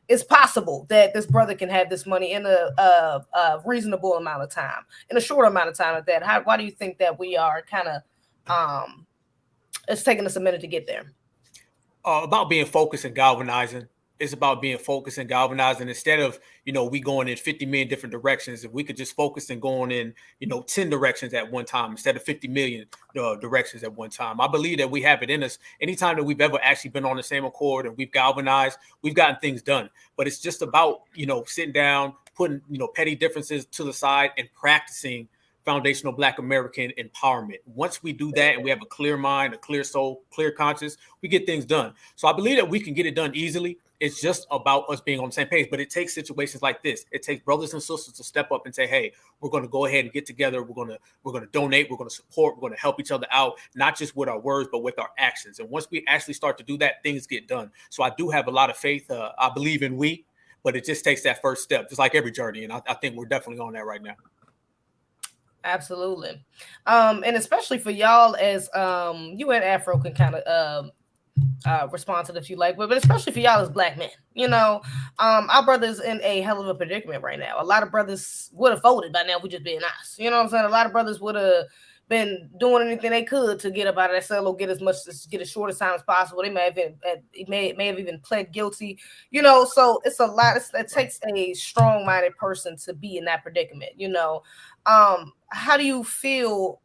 it's possible that this brother can have this money in a reasonable amount of time, in a short amount of time at that. Why do you think that we are kind of, it's taking us a minute to get there? About being focused and galvanizing. It's about being focused and galvanizing instead of, we going in 50 million different directions. If we could just focus and going in, 10 directions at one time instead of 50 million directions at one time. I believe that we have it in us. Anytime that we've ever actually been on the same accord and we've galvanized, we've gotten things done. But it's just about, sitting down, putting, petty differences to the side and practicing foundational Black American empowerment. Once we do that and we have a clear mind, a clear soul, clear conscience, we get things done. So I believe that we can get it done easily. It's just about us being on the same page. But it takes situations like this. It takes brothers and sisters to step up and say, hey, we're going to go ahead and get together. We're going to donate. We're going to support. We're going to help each other out, not just with our words, but with our actions. And once we actually start to do that, things get done. So I do have a lot of faith. I believe in we, but it just takes that first step, just like every journey. And I think we're definitely on that right now. Absolutely. And especially for y'all, as you and Afro can kind of respond to it if you like, but especially for y'all as Black men, our brother's in a hell of a predicament right now. A lot of brothers would have voted by now if we just being nice. You know what I'm saying? A lot of brothers would have been doing anything they could to get up out of that cell or get as short as time as possible. They may have even pled guilty, so it's a lot. It takes a strong-minded person to be in that predicament, How do you feel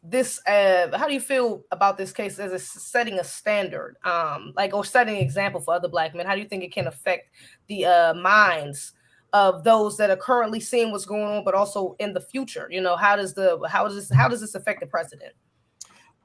this? How do you feel about this case as setting a standard, or setting an example for other Black men? How do you think it can affect the minds of those that are currently seeing what's going on, but also in the future? How does this affect the president?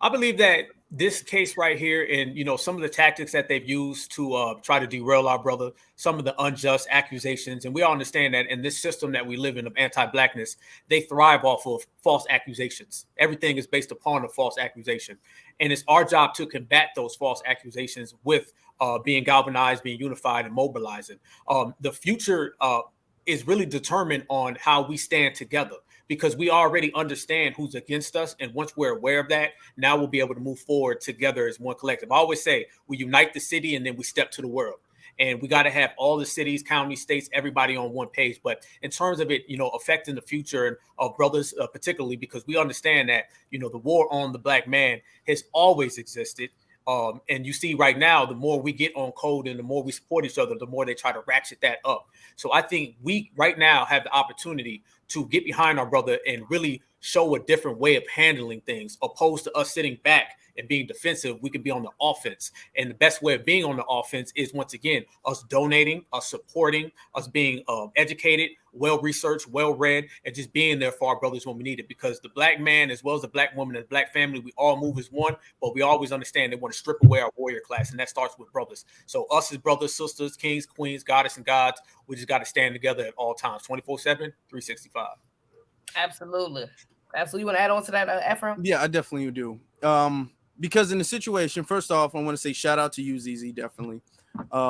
I believe that this case right here and, some of the tactics that they've used to try to derail our brother, some of the unjust accusations, and we all understand that in this system that we live in of anti-Blackness, they thrive off of false accusations. Everything is based upon a false accusation. And it's our job to combat those false accusations with being galvanized, being unified, and mobilizing. The future is really determined on how we stand together, because we already understand who's against us. And once we're aware of that, now we'll be able to move forward together as one collective. I always say we unite the city and then we step to the world. And we got to have all the cities, counties, states, everybody on one page. But in terms of it, affecting the future of brothers, particularly because we understand that, the war on the Black man has always existed. And you see right now, the more we get on code and the more we support each other, the more they try to ratchet that up. So I think we right now have the opportunity to get behind our brother and really show a different way of handling things, opposed to us sitting back and being defensive. We can be on the offense. And the best way of being on the offense is, once again, us donating, us supporting, us being educated, well-researched, well-read, and just being there for our brothers when we need it. Because the black man, as well as the black woman and the black family, we all move as one, but we always understand they want to strip away our warrior class, and that starts with brothers. So us as brothers, sisters, kings, queens, goddess, and gods, we just got to stand together at all times, 24/7, 365. Absolutely. Absolutely. You want to add on to that, Afro? Yeah, I definitely do. Because in the situation, first off, I want to say shout out to you, ZZ, definitely.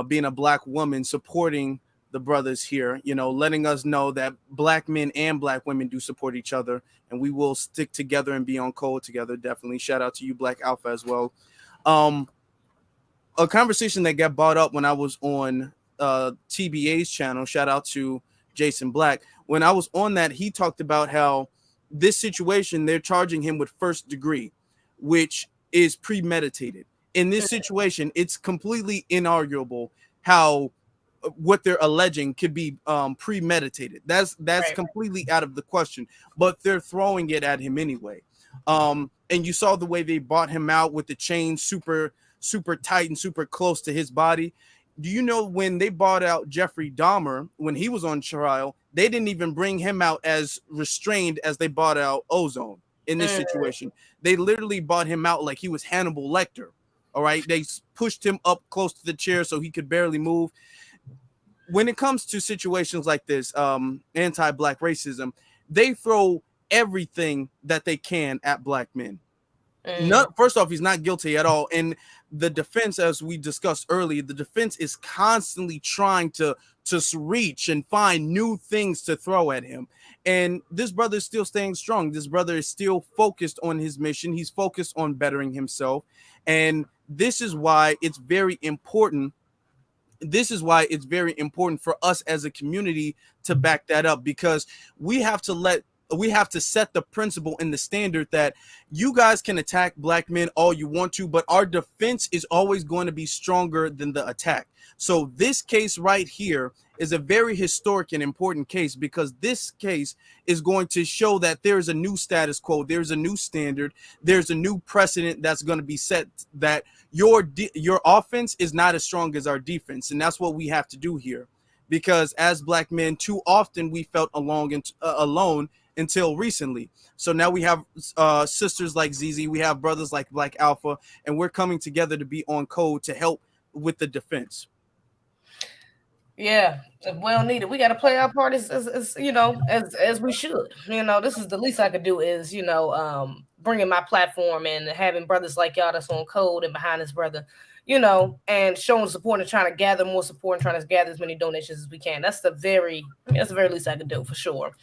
Being a black woman, supporting the brothers here, letting us know that black men and black women do support each other, and we will stick together and be on code together. Definitely. Shout out to you, Black Alpha, as well. A conversation that got brought up when I was on TBA's channel, shout out to Jason Black. When I was on that, he talked about how this situation, they're charging him with first degree, which is premeditated. In this situation, it's completely inarguable how what they're alleging could be premeditated. That's right. Completely out of the question, but they're throwing it at him anyway. And you saw the way they bought him out with the chain super tight and super close to his body. Do you know when they bought out Jeffrey Dahmer, when he was on trial, they didn't even bring him out as restrained as they bought out Ozone in this situation. They literally bought him out like he was Hannibal Lecter. All right. They pushed him up close to the chair so he could barely move. When it comes to situations like this, anti-black racism, they throw everything that they can at black men. First off, he's not guilty at all. And the defense, as we discussed earlier, the defense is constantly trying to reach and find new things to throw at him. And this brother is still staying strong. This brother is still focused on his mission. He's focused on bettering himself. And this is why it's very important. This is why it's very important for us as a community to back that up, because we have to set the principle and the standard that you guys can attack black men all you want to, but our defense is always going to be stronger than the attack. So this case right here is a very historic and important case, because this case is going to show that there's a new status quo, there's a new standard, there's a new precedent that's going to be set, that your offense is not as strong as our defense. And that's what we have to do here, because as black men, too often we felt alone until recently. So now we have sisters like ZZ, we have brothers like Black Alpha, and we're coming together to be on code to help with the defense. Yeah, well needed. We got to play our part as we should. This is the least I could do is, bringing my platform and having brothers like y'all that's on code and behind this brother, and showing support and trying to gather more support and trying to gather as many donations as we can. That's the very least I could do, for sure.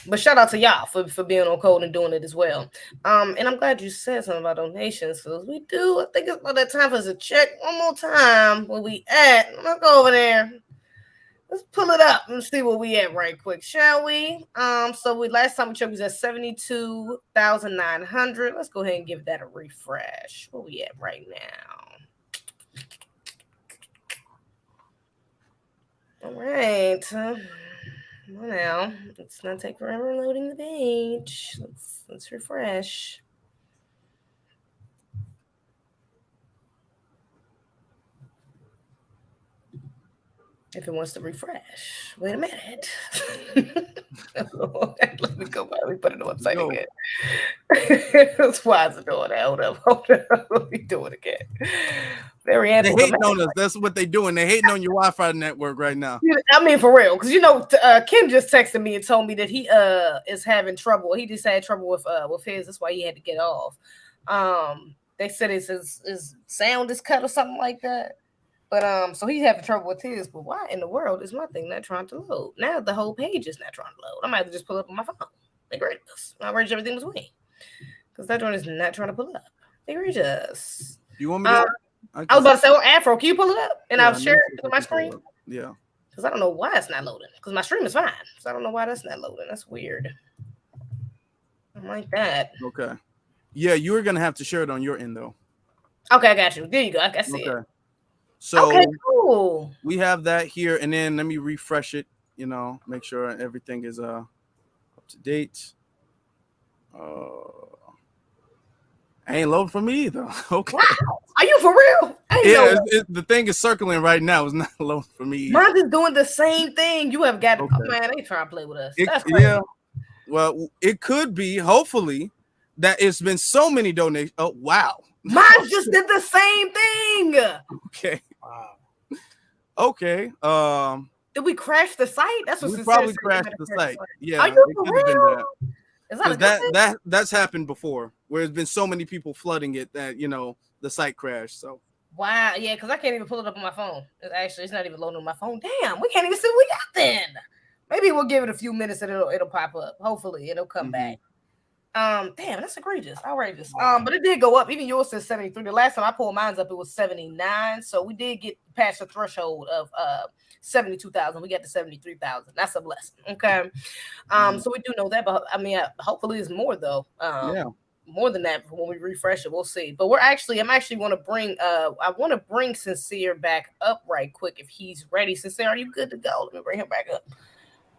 But shout out to y'all for being on code and doing it as well. And I'm glad you said something about donations, because we do. I think it's about that time for us to check one more time where we at. Let's go over there. Let's pull it up and see where we at right quick, shall we? So last time we checked was at 72,900. Let's go ahead and give that a refresh. Where we at right now? All right. Now, let's not take forever loading the page. Let's refresh. If it wants to refresh. Wait a minute. Let me go back. Let me put it on the website again. That's why it's doing that. Hold up. Let me do it again. Very They hating on us. That's what they doing. They hating on your Wi-Fi network right now. I mean, for real, because Kim just texted me and told me that he is having trouble. He just had trouble with his. That's why he had to get off. They said his sound is cut or something like that. But so he's having trouble with his. But why in the world is my thing not trying to load? Now the whole page is not trying to load. I might have to just pull it up on my phone. Egregious. I arranged everything was me, because that one is not trying to pull up. Egregious. You want me to? I was about to say, Afro, can you pull it up? And I'll share it to my screen? Yeah. Because I don't know why it's not loading. Because my stream is fine. So I don't know why that's not loading. That's weird. I don't like that. Okay. Yeah, you were going to have to share it on your end, though. Okay, I got you. There you go. I see it. Okay. So Okay, cool. we have that here, and then let me refresh it. Make sure everything is up to date. Ain't loading for me either. Okay. Wow. Are you for real? Yeah, the thing is circling right now. It's not loading for me either. Mine is doing the same thing. You have got. Okay. Oh, man, they trying to play with us. That's crazy. Yeah. Well, it could be, hopefully, that it's been so many donations. Oh, wow. Mine just did the same thing. Okay. Wow. Okay. Did we crash the site? That's what we probably crashed the site. Yeah. Are you it for could have been real? that. Is that a good thing? That's happened before, where there's been so many people flooding it that the site crashed. So wow, yeah, because I can't even pull it up on my phone. It's not even loading on my phone. Damn, we can't even see what we got then. Maybe we'll give it a few minutes and it'll pop up. Hopefully it'll come back. Damn, that's outrageous. But it did go up. Even yours says 73. The last time I pulled mine up, it was 79. So we did get past the threshold of 72,000. We got to 73,000. That's a blessing. Okay. So we do know that, but I mean, hopefully it's more though. Yeah. More than that when we refresh it, we'll see. But I'm actually want to bring I want to bring Sincere back up right quick if he's ready. Sincere, are you good to go? Let me bring him back up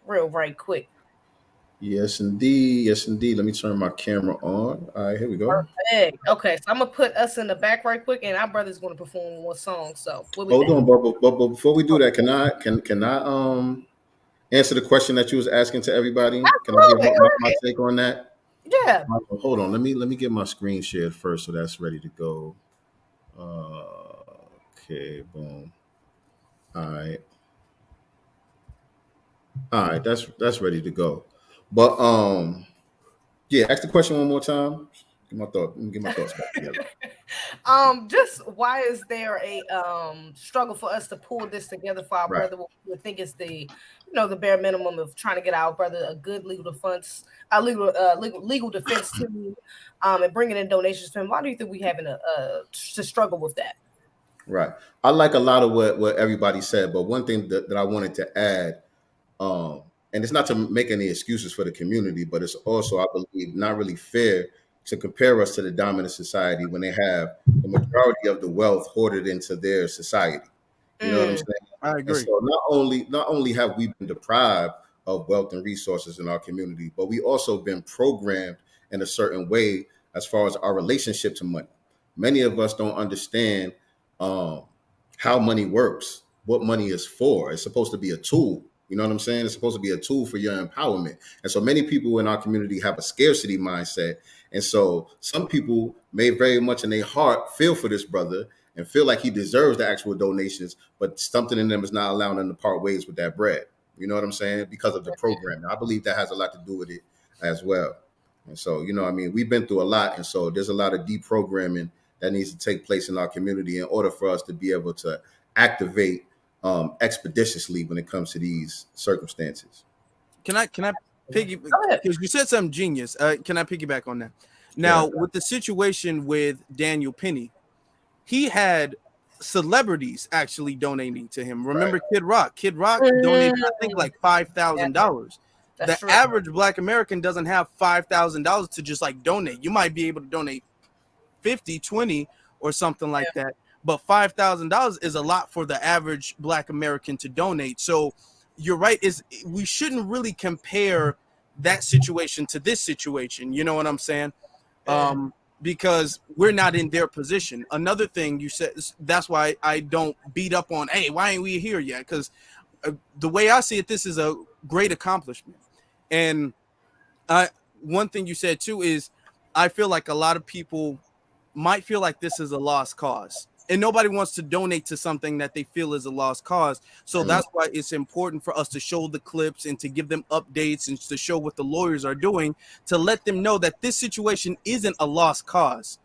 right quick. Yes, indeed. Yes, indeed. Let me turn my camera on. All right, here we go. Perfect. Okay, so I'm gonna put us in the back right quick, and our brother's gonna perform one song. So hold on, but before we do that, can I answer the question that you was asking to everybody? Absolutely. Can I give my take on that? Yeah. Hold on. Let me get my screen shared first, so that's ready to go. Okay, boom. All right. That's ready to go. But yeah, ask the question one more time. Get my thoughts back together. Just why is there a struggle for us to pull this together for our brother? We think it's the the bare minimum of trying to get our brother a good legal defense team, and bringing in donations to him. Why do you think we having to struggle with that? Right. I like a lot of what everybody said, but one thing that I wanted to add, and it's not to make any excuses for the community, but it's also, I believe, not really fair to compare us to the dominant society when they have the majority of the wealth hoarded into their society. You know what I'm saying? I agree. And so not only have we been deprived of wealth and resources in our community, but we also been programmed in a certain way as far as our relationship to money. Many of us don't understand how money works, what money is for. It's supposed to be a tool. You know what I'm saying? It's supposed to be a tool for your empowerment. And so many people in our community have a scarcity mindset. And so some people may very much in their heart feel for this brother and feel like he deserves the actual donations, but something in them is not allowing them to part ways with that bread. You know what I'm saying? Because of the program. I believe that has a lot to do with it as well. And so, we've been through a lot. And so there's a lot of deprogramming that needs to take place in our community in order for us to be able to activate expeditiously when it comes to these circumstances. Can I piggyback? Because you said something genius. Can I piggyback on that? Now, with the situation with Daniel Penny, he had celebrities actually donating to him. Remember Kid Rock? Kid Rock donated, I think, like $5,000. The average Black American doesn't have $5,000 to just like donate. You might be able to donate 50, 20 or something like that. But $5,000 is a lot for the average Black American to donate. So you're right. We shouldn't really compare that situation to this situation. You know what I'm saying? Because we're not in their position. Another thing you said, that's why I don't beat up on, hey, why ain't we here yet? Because the way I see it, this is a great accomplishment. And one thing you said too is I feel like a lot of people might feel like this is a lost cause. And nobody wants to donate to something that they feel is a lost cause. So that's why it's important for us to show the clips and to give them updates and to show what the lawyers are doing to let them know that this situation isn't a lost cause.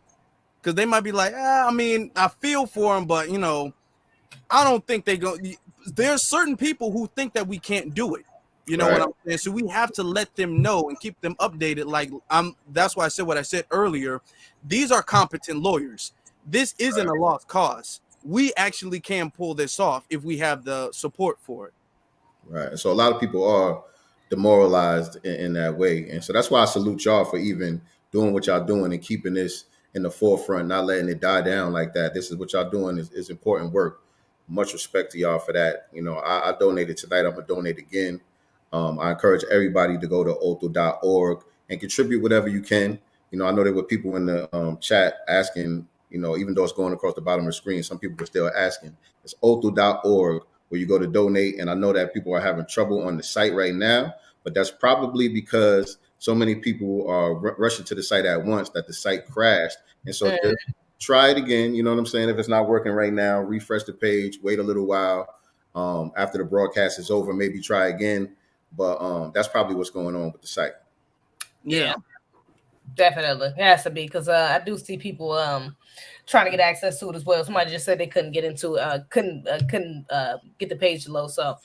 Because they might be like, I feel for them, but, I don't think they go. There's certain people who think that we can't do it. You know what I'm saying? So we have to let them know and keep them updated. Like that's why I said what I said earlier. These are competent lawyers. This isn't a lost cause. We actually can pull this off if we have the support for it. Right. So a lot of people are demoralized in that way. And so that's why I salute y'all for even doing what y'all doing and keeping this in the forefront, not letting it die down like that. This is what y'all doing is important work. Much respect to y'all for that. You know, I donated tonight. I'm gonna donate again. I encourage everybody to go to othal.org and contribute whatever you can. You know, I know there were people in the chat asking, you know, even though it's going across the bottom of the screen, some people are still asking. It's othal.org where you go to donate. And I know that people are having trouble on the site right now, but that's probably because so many people are rushing to the site at once that the site crashed. And so just try it again. You know what I'm saying? If it's not working right now, refresh the page, wait a little while. After the broadcast is over, maybe try again. But that's probably what's going on with the site. Yeah. Definitely. It has to be, because I do see people trying to get access to it as well. Somebody just said they couldn't get into couldn't get the page to load. So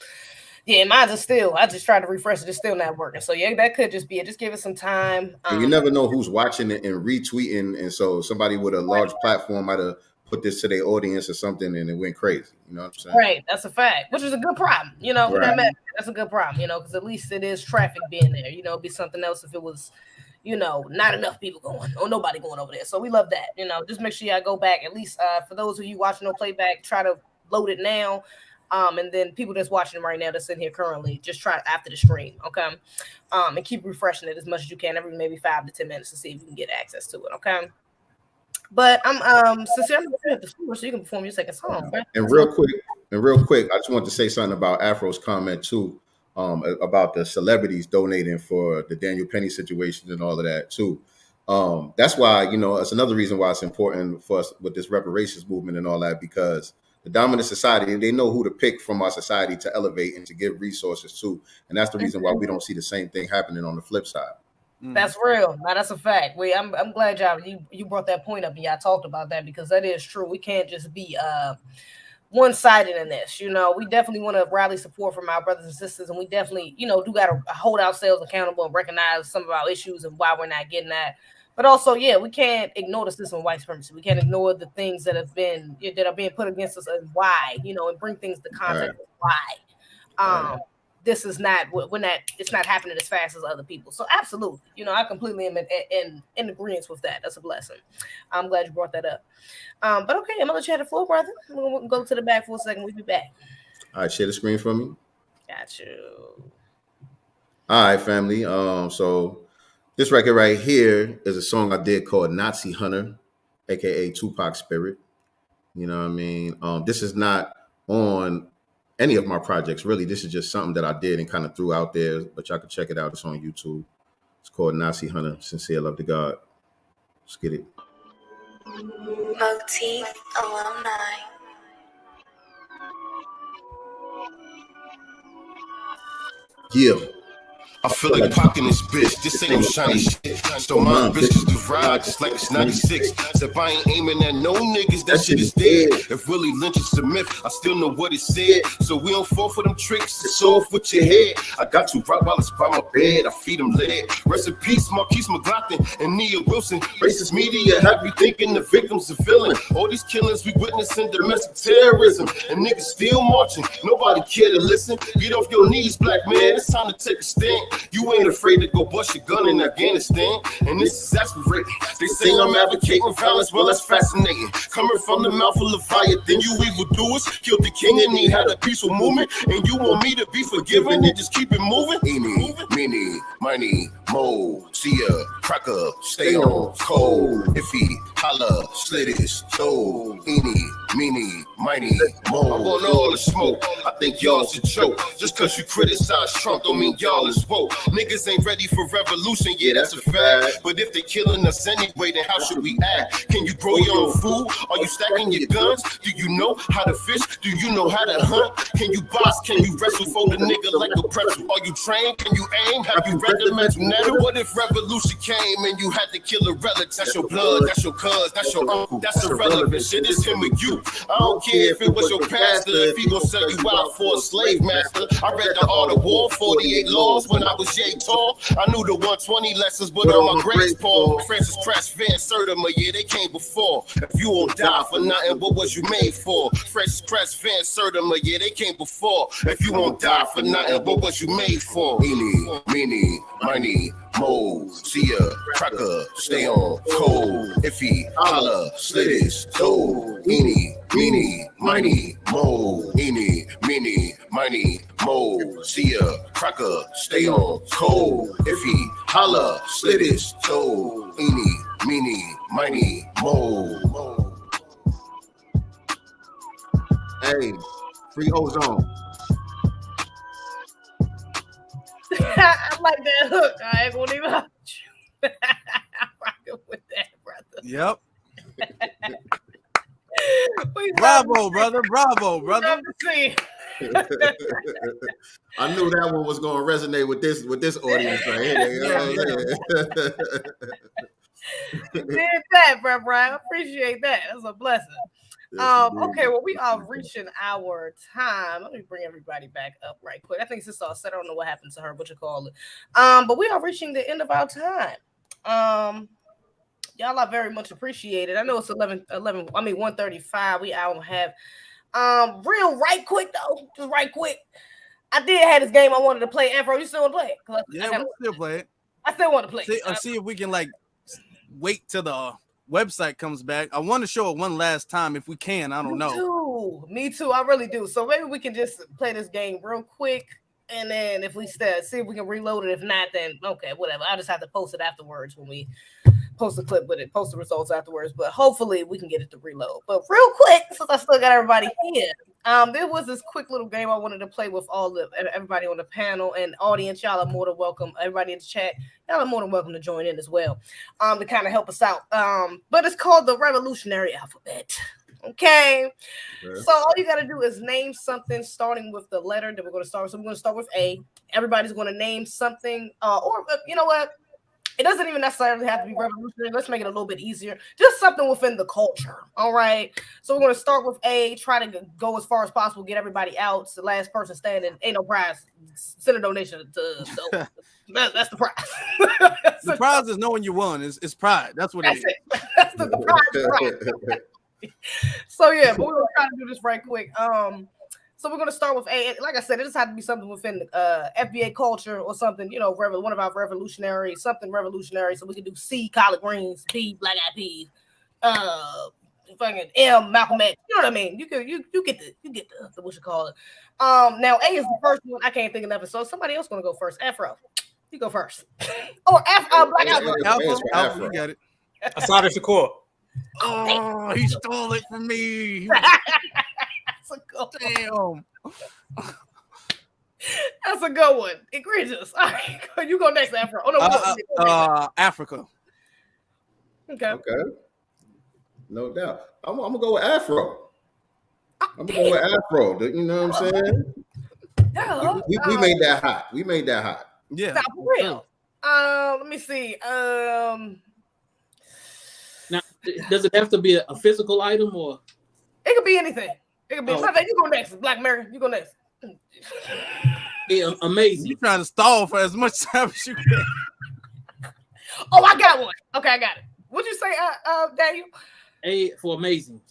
yeah, mine's is still, I just tried to refresh it, it's still not working. So yeah, that could just be it. Just give it some time. And you never know who's watching it and retweeting. And so somebody with a large platform might have put this to their audience or something and it went crazy. You know what I'm saying? Right. That's a fact, which is a good problem. You know, Right. that's a good problem, you know, because at least it is traffic being there. You know, it'd be something else if it was, you know, not enough people going or nobody going over there. So we love that. You know, just make sure y'all go back. At least for those of you watching no playback, try to load it now. And then people that's watching right now that's in here currently, just try after the stream, okay? And keep refreshing it as much as you can, every maybe 5 to 10 minutes to see if you can get access to it, okay? But I'm sincere, I'm gonna the floor so you can perform your second song. Right? And real quick, I just want to say something about Afro's comment too, about the celebrities donating for the Daniel Penny situation and all of that too. That's why, you know, it's another reason why it's important for us with this reparations movement and all that, because the dominant society, they know who to pick from our society to elevate and to give resources to. And that's the reason why we don't see the same thing happening on the flip side. That's real. Now that's a fact. I'm glad you brought that point up and y'all talked about that, because that is true. We can't just be one-sided in this. You know, we definitely want to rally support from our brothers and sisters, and we definitely, you know, do got to hold ourselves accountable and recognize some of our issues and why we're not getting that. But also, yeah, we can't ignore the system of white supremacy. We can't ignore the things that are being put against us and why, you know, and bring things to context of why. This is not it's not happening as fast as other people. So absolutely, you know, I completely am in agreement with that. That's a blessing. I'm glad you brought that up. But okay, I'm gonna let you have the floor, brother. We're gonna go to the back for a second. We'll be back. All right, share the screen for me. Got you. All right, family. So this record right here is a song I did called Nazi Hunter, aka Tupac Spirit. You know what I mean? This is not on any of my projects, really. This is just something that I did and kind of threw out there, but y'all can check it out. It's on YouTube. It's called Nazi Hunter, Sincere Love to God. Let's get it. Motif Alumni. Yeah. I feel like pocking this bitch. This ain't no shiny shit. So my bitches do ride just like it's 96. If I ain't aiming at no niggas, that shit is dead. If Willie Lynch is a myth, I still know what it said. So we don't fall for them tricks. It's off with your head. I got two Rottweilers by my bed. I feed them lead. Rest in peace, Marquise McLaughlin and Nia Wilson. Racist media have you thinking the victims are villain. All these killings we witnessing domestic terrorism. And niggas still marching. Nobody care to listen. Get off your knees, black man. It's time to take a stand. You ain't afraid to go bust your gun in Afghanistan, and this is exasperating. They say I'm advocating violence, well that's fascinating. Coming from the mouth of Leviathan, you evildoers killed the king and he had a peaceful movement, and you want me to be forgiven and just keep it moving? Eeny, meeny, miny, mo, see ya, cracker, stay on cold. Iffy, holla, slit his toe. Eeny, meeny, miny, mo. I want all the smoke. I think y'all's a joke. Just cause you criticize Trump don't mean y'all is woke. Niggas ain't ready for revolution, yeah, that's a fact. But if they killing us anyway, then how should we act? Can you grow your own food? Are you stacking your guns? Do you know how to fish? Do you know how to hunt? Can you box? Can you wrestle for the nigga like a pretzel? Are you trained? Can you aim? Have you read the mental nettle? What if revolution came and you had to kill a relic? That's your blood, that's your cuz, that's your uncle. That's irrelevant. Shit is him or you. I don't care if it was your pastor, if he gon' sell you out for a slave master. I read the Art of War, 48 Laws when I was yay tall. I knew the 120 lessons, but on my grades, Paul. Francis Crash, Van Sertima, yeah, they came before. If you won't die for nothing, what was you made for? Francis Crash, Van Sertima, yeah, they came before. If you won't die for nothing, what was you made for? Eeny, meeny, miny, mo, see ya, cracker, stay on cold. If he holla, slit his toe. Eeny, meeny, miny, mo. Eeny, meeny, miny, mo. See ya, cracker, stay on cold. If he holla, slit his toe. Eeny, meeny, miny, mo. Hey, free ozone. I like that hook. I ain't gonna even hold you. I'm rocking with that, brother. Yep. We Bravo, brother. Bravo, brother. love to see. I knew that one was going to resonate with this audience right here. You know what I'm saying? You did that, bro. I appreciate that. That's a blessing. Okay, well, we are reaching our time. Let me bring everybody back up right quick. I think Sister said, I don't know what happened to her, what you call it. But we are reaching the end of our time. Y'all are very much appreciated. I know it's 1:35. We out and have real right quick though. Just right quick. I did have this game I wanted to play. Afro, you still want to play it? Yeah, we still play it. I still want to play it. See if we can like wait till the website comes back. I want to show it one last time if we can. I don't know. Me too. I really do. So maybe we can just play this game real quick, and then if we see if we can reload it. If not, then okay, whatever. I'll just have to post it afterwards when we post the clip with it, post the results afterwards. But hopefully we can get it to reload. But real quick, since I still got everybody here, there was this quick little game I wanted to play with everybody on the panel and audience. Y'all are more than welcome. Everybody in the chat, y'all are more than welcome to join in as well, to kind of help us out. But it's called the Revolutionary Alphabet. Okay. So all you got to do is name something starting with the letter that we're going to start with. So we're going to start with A. Everybody's going to name something, or you know what? It doesn't even necessarily have to be revolutionary. Let's make it a little bit easier. Just something within the culture. All right. So we're going to start with A, try to go as far as possible, get everybody out. It's the last person standing. Ain't no prize. Send a donation to that's the prize. The prize is knowing you won. It's pride. That's what it is. That's the prize. So yeah, but we're going to try to do this right quick. So we're going to start with A. Like I said, it just had to be something within FBA culture or something, you know, one of our revolutionary, something revolutionary. So we can do C, collard greens, B, black eyed peas, fucking M, Malcolm X. You know what I mean? You get the what you call it. Now A is the first one. I can't think of nothing. So somebody else going to go first. Afro, you go first. Or black Alpha, you got it. Asada Shakur. Oh, he stole it from me. Damn. That's a good one. Egregious. All right, you go next, Afro. Oh no, Africa. Okay. No doubt. I'm gonna go with Afro. I'm gonna go with Afro. You know what I'm saying? Yeah. We made that hot. We made that hot. Yeah. Not for real. Let me see. Now, does it have to be a physical item or? It could be anything. It could be. You go next, Black Mary. You go next. Yeah, amazing. You trying to stall for as much time as you can. Oh, I got one. Okay, I got it. What'd you say, Daniel? A for amazing.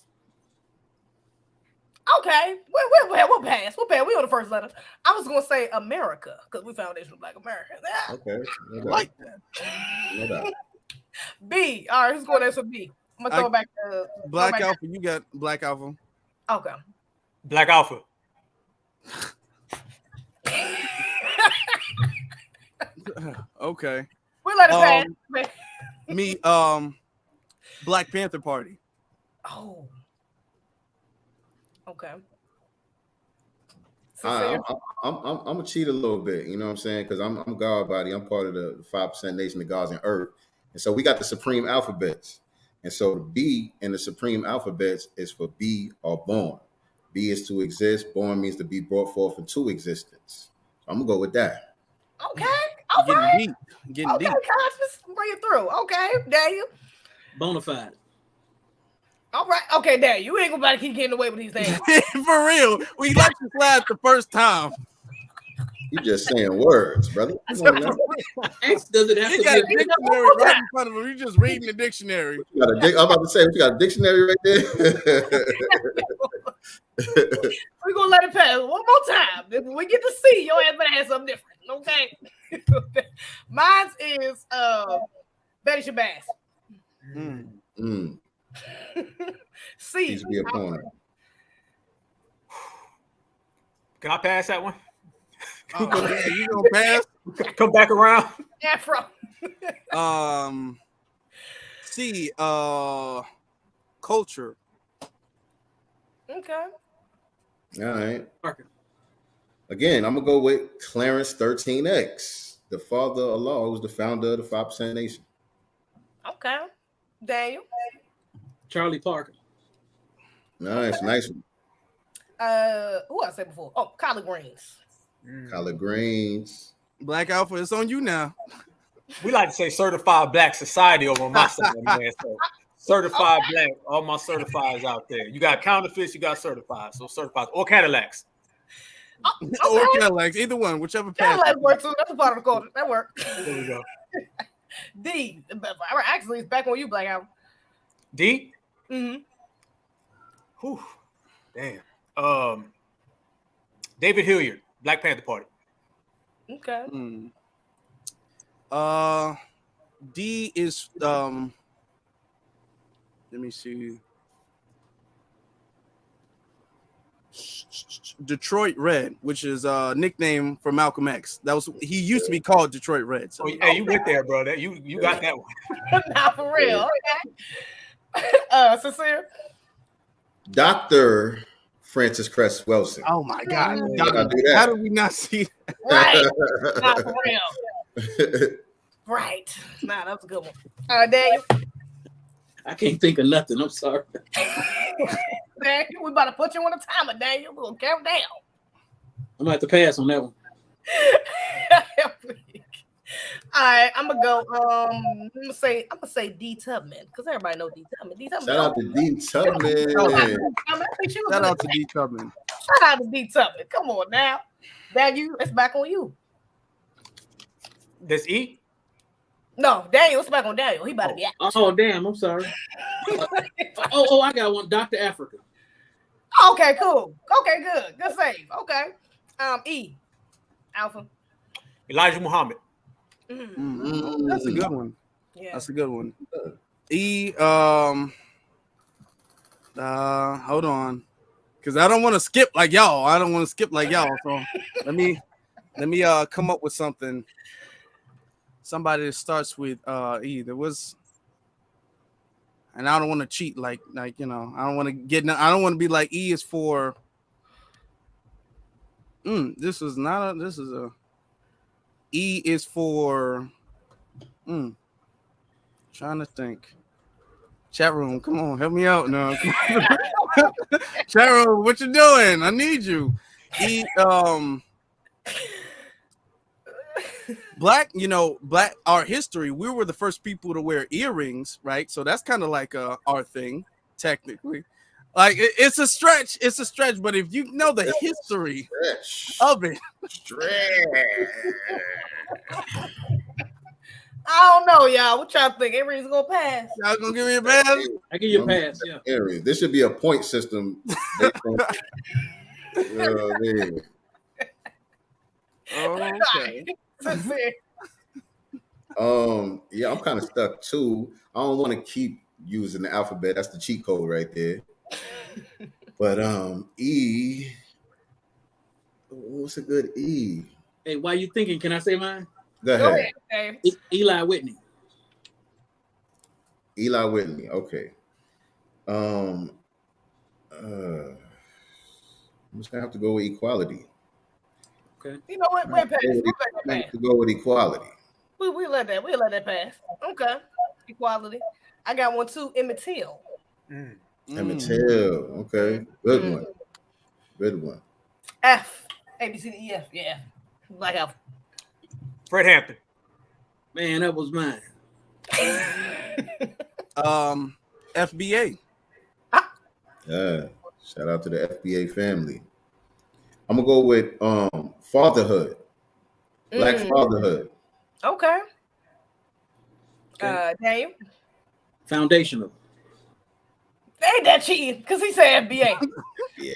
Okay, we'll pass. We on the first letter. I was gonna say America because we Foundation of Black America. Okay, I like that. No doubt. B. All right, who's going next for B? I'm gonna throw it back to Black Alpha. You got Black Alpha. Okay. Black Alpha. Okay. We let it pass. Me, Black Panther Party. Oh. Okay. I'm gonna cheat a little bit, you know what I'm saying? Because I'm God body. I'm part of the 5% nation of gods and earth, and so we got the supreme alphabets. And so the B in the supreme alphabets is for be or born. B is to exist. Born means to be brought forth into existence. So I'm gonna go with that. Okay. All right. Getting deep. Conscious, bring it through. Okay, Daniel. Bonafide. All right. Okay, Daniel. You ain't gonna keep getting away with these things. For real. We let you slide the first time. You just saying words, brother. Does it have You to got be a dictionary right in front of him. You just reading the dictionary. I'm about to say, you got a dictionary right there. We're gonna let it pass one more time. When we get to see, your ass better have something different. Okay. Mine is Betty Shabazz. Mm. C. Please be upon her. Can I pass that one? Oh, yeah, you gonna pass? Come back around. Afro. C. Culture. Okay. All right. Again, I'm gonna go with Clarence 13X, the father of law, who's the founder of the 5% Nation. Okay. Daniel. Charlie Parker. Nice one. Who I said before? Oh, collard greens. Collard greens. Black Alpha, it's on you now. We like to say certified black society over on my side, man. So certified black, all my certifieds out there. You got counterfeits, you got certified. So certified or Cadillacs. Or Cadillacs, either one, whichever path. Cadillacs work too. That's a part of the culture. That works. There we go. D. Actually, it's back on you, Black Alpha. D. Mm-hmm. Whew. Damn. David Hilliard, Black Panther Party. Okay. D is let me see. Detroit Red, which is a nickname for Malcolm X. He used to be called Detroit Red. So. Oh, hey, you went there, bro. You got that one. Not for real. Okay. Sincere. Dr. Francis Cress Wilson. Oh my God. How did we not see that? Right. Not for real. Right. Nah, that was a good one. Daniel. I can't think of nothing. I'm sorry. Daniel, we about to put you on a timer, Daniel. We'll count down. I'm gonna have to pass on that one. All right, I'm gonna go. I'm gonna say D Tubman because everybody know D Tubman. D Tubman. Shout out to D Tubman. Shout out to D Tubman. Shout out to D Tubman. Come on now, Daniel, it's back on you. This E. No, Daniel, it's back on Daniel. He about to be out. Oh damn, I'm sorry. I got one. Dr. Africa. Okay, cool. Okay, good save. Okay, E. Alpha. Elijah Muhammad. That's a good one. Yeah. That's a good one. E. Hold on, because I don't want to skip like y'all. So let me come up with something. Somebody that starts with E. There was, and I don't want to cheat like I don't want to get. I don't want to be like E is for. This is a. E is for. Trying to think. Chat room, come on, help me out now. Chat room, what you doing? I need you. E. Black our history. We were the first people to wear earrings, right? So that's kind of like our thing, technically. Like it's a stretch, but if you know the history of it, I don't know, y'all. What y'all think? Earrings gonna pass? Y'all gonna give me a pass? I give you a pass. Yeah. Aries. This should be a point system. Okay. Yeah, I'm kind of stuck too. I don't want to keep using the alphabet. That's the cheat code right there. But E. What's a good E? Hey, while you thinking, can I say mine? Go ahead. Eli Whitney. Eli Whitney. Okay. I'm just gonna have to go with equality. Okay. You know what? We'll pass. To go with equality. We let that pass. Okay. Equality. I got one too. Emmett Till. Emmett Till. Okay. Good one. F. A B C D E F. Yeah. Black F. Fred Hampton. Man, that was mine. FBA. Yeah. Shout out to the FBA family. I'm gonna go with fatherhood. Black fatherhood. Okay. Dave. Foundational. Ain't that cheating? Because he said FBA. Yeah.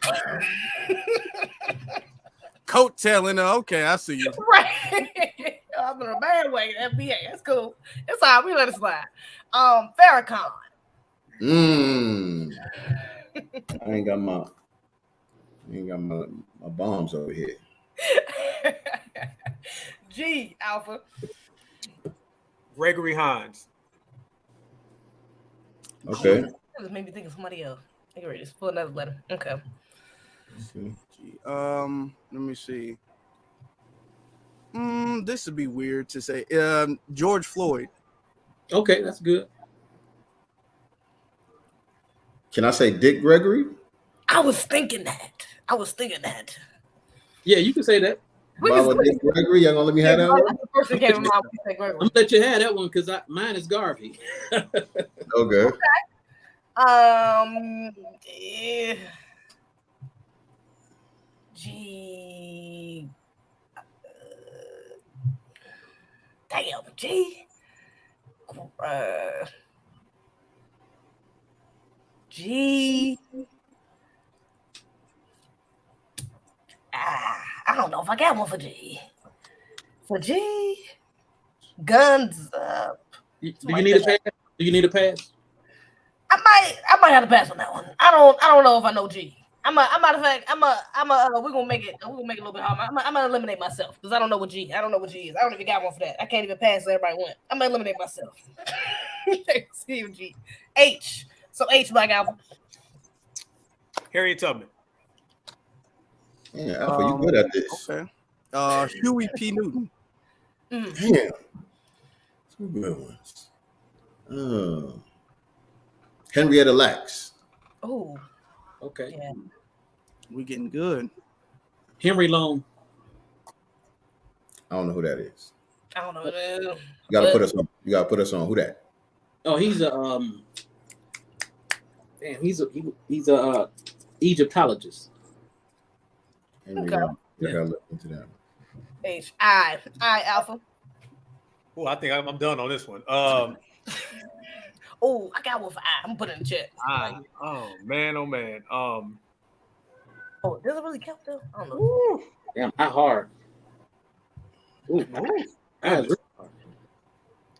Coattailing. Okay, I see you. Right. I'm in a bad way. FBA. That's cool. It's all right. We let it slide. Farrakhan. I ain't got my bombs over here. G, Alpha. Gregory Hines. Okay. That just made me think of somebody else. I get ready to pull another letter. Okay. Let me see. This would be weird to say. George Floyd. Okay, that's good. Can I say Dick Gregory? I was thinking that. Yeah, you can say that. Baba Dick Gregory, y'all gonna let me have that one? That's the first thing came to mind when you said Gregory. I'm gonna let you have that one because mine is Garvey. Okay. G. Damn, G. G. I don't know if I got one for G. For G. Guns up. Do you need a pass? Do you need a pass? I might have to pass on that one. I don't know if I know G. Matter of fact, we're gonna make it a little bit hard. I'm gonna eliminate myself because I don't know what G is. I don't even got one for that. I can't even pass. Everybody went. I'm gonna eliminate myself. G. H. So H, Black Alpha. Harriet Tubman. Yeah, Alpha, you good at this. Okay. Huey P. Newton. Damn. Two good ones. Henrietta Lacks. Oh. Okay. Yeah. We getting good. Henry Long. I don't know who that is. I don't know. You gotta put us on. You gotta put us on. Who that? Oh, he's a damn. He's a Egyptologist. Henry Okay. Long. I gotta look into that. H. I Alpha. Oh, I think I'm done on this one. Oh, I got one for I. I'm gonna put it in the chat. Oh man. Oh, does it really count though? I don't know. Damn, how hard? Ooh, that is really hard.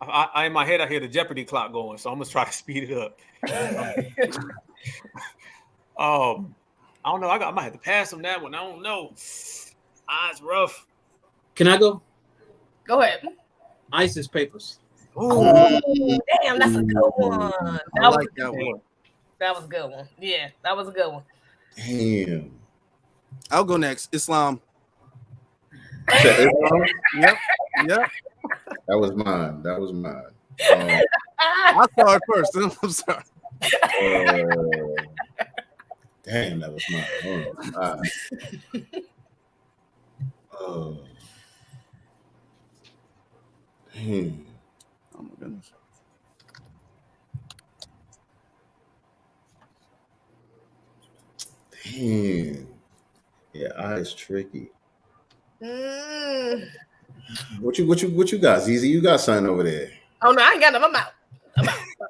I in my head I hear the Jeopardy clock going, so I'm gonna try to speed it up. I don't know. I might have to pass on that one. I don't know. It's rough. Can I go? Go ahead. ISIS papers. Oh, damn, that's a good one. I like that one. That was a good one. Yeah, that was a good one. Damn. I'll go next. Islam. Islam? Yep. That was mine. I saw it first. I'm sorry. Damn, that was mine. Oh my goodness. Damn. Yeah, it's tricky. What you got, ZZ? You got something over there? Oh no, I ain't got them. I'm out.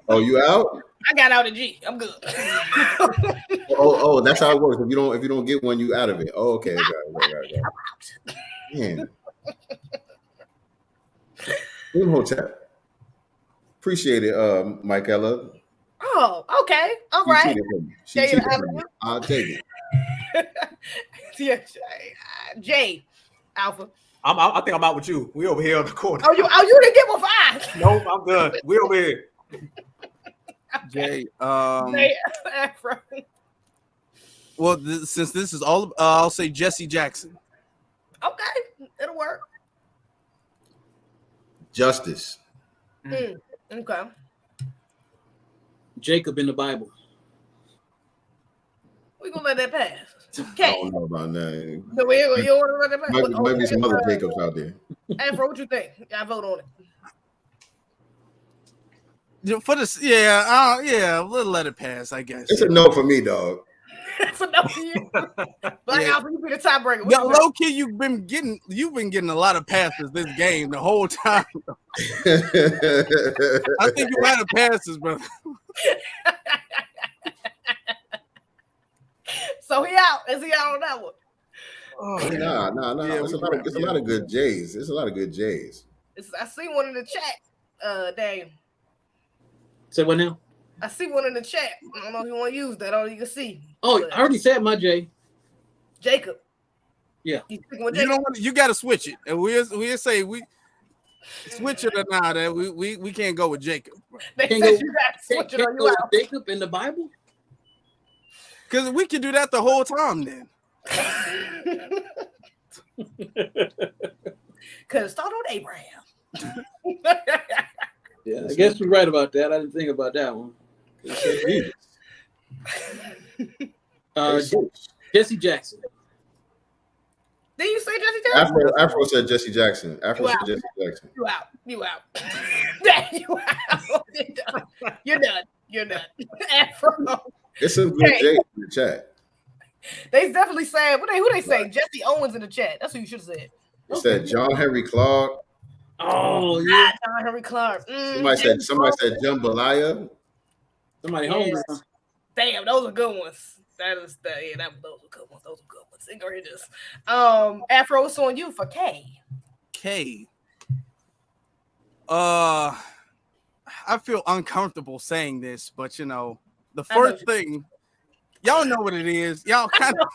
Oh, you out? I got out of G. I'm good. oh, that's how it works. If you don't get one, you out of it. Oh, okay. Got it. Man. Hotep. Appreciate it, Mike Ella. Oh, okay. All right. She cheated for me. I'll take it. Yeah, J, Alpha. I think I'm out with you. We over here on the corner. Oh, you didn't get one for I. Nope, I'm done. We over here. Jay, Afro. Well, since this is all, I'll say Jesse Jackson. Okay, it'll work. Justice. Okay. Jacob in the Bible. We gonna let that pass. I don't know about that. No, you want to let that pass? Might be some other Jacobs out there. Afro, what you think? I vote on it. For this, we'll let it pass. I guess it's a no for me, dog. It's a no for you. Black Alpha, you be the tiebreaker. Yo, low key, you've been getting a lot of passes this game the whole time. I think you had a passes, brother. So he out. Is he out on that one? Oh, nah. Yeah, it's a lot of good J's. There's a lot of good J's. I see one in the chat. Daniel. Say what now? I see one in the chat. I don't know if you want to use that. All you can see. Oh, But I already said my J. Jacob. Yeah. You sticking with You Jacob? don't want. You got to switch it, and we'll say we switch it or not. That we can't go with Jacob They Can't said go- you got to switch it Can't or you go with out. Jacob in the Bible? because we can do that the whole time. Then Because start on Abraham. Yeah, I guess you're right about that. I didn't think about that one. Jesse Jackson. Did you say Jesse Jackson? Afro said Jesse Jackson. Afro You said out. Jesse Jackson. You out. You out. You out. You're done. You're done. Afro. It's some good Hey. J's in the chat. They definitely said who they say? Jesse Owens in the chat. That's what you should have said. It said John Henry Clark. Oh yeah, John Henry Clark. Somebody said Jambalaya. Somebody Yes. hungry. Huh? Damn, those are good ones. Those are good ones. Those are good ones. Go ahead, this. Afro, what's on you for K? K. I feel uncomfortable saying this, but you know, the first thing, y'all know what it is. Y'all kind of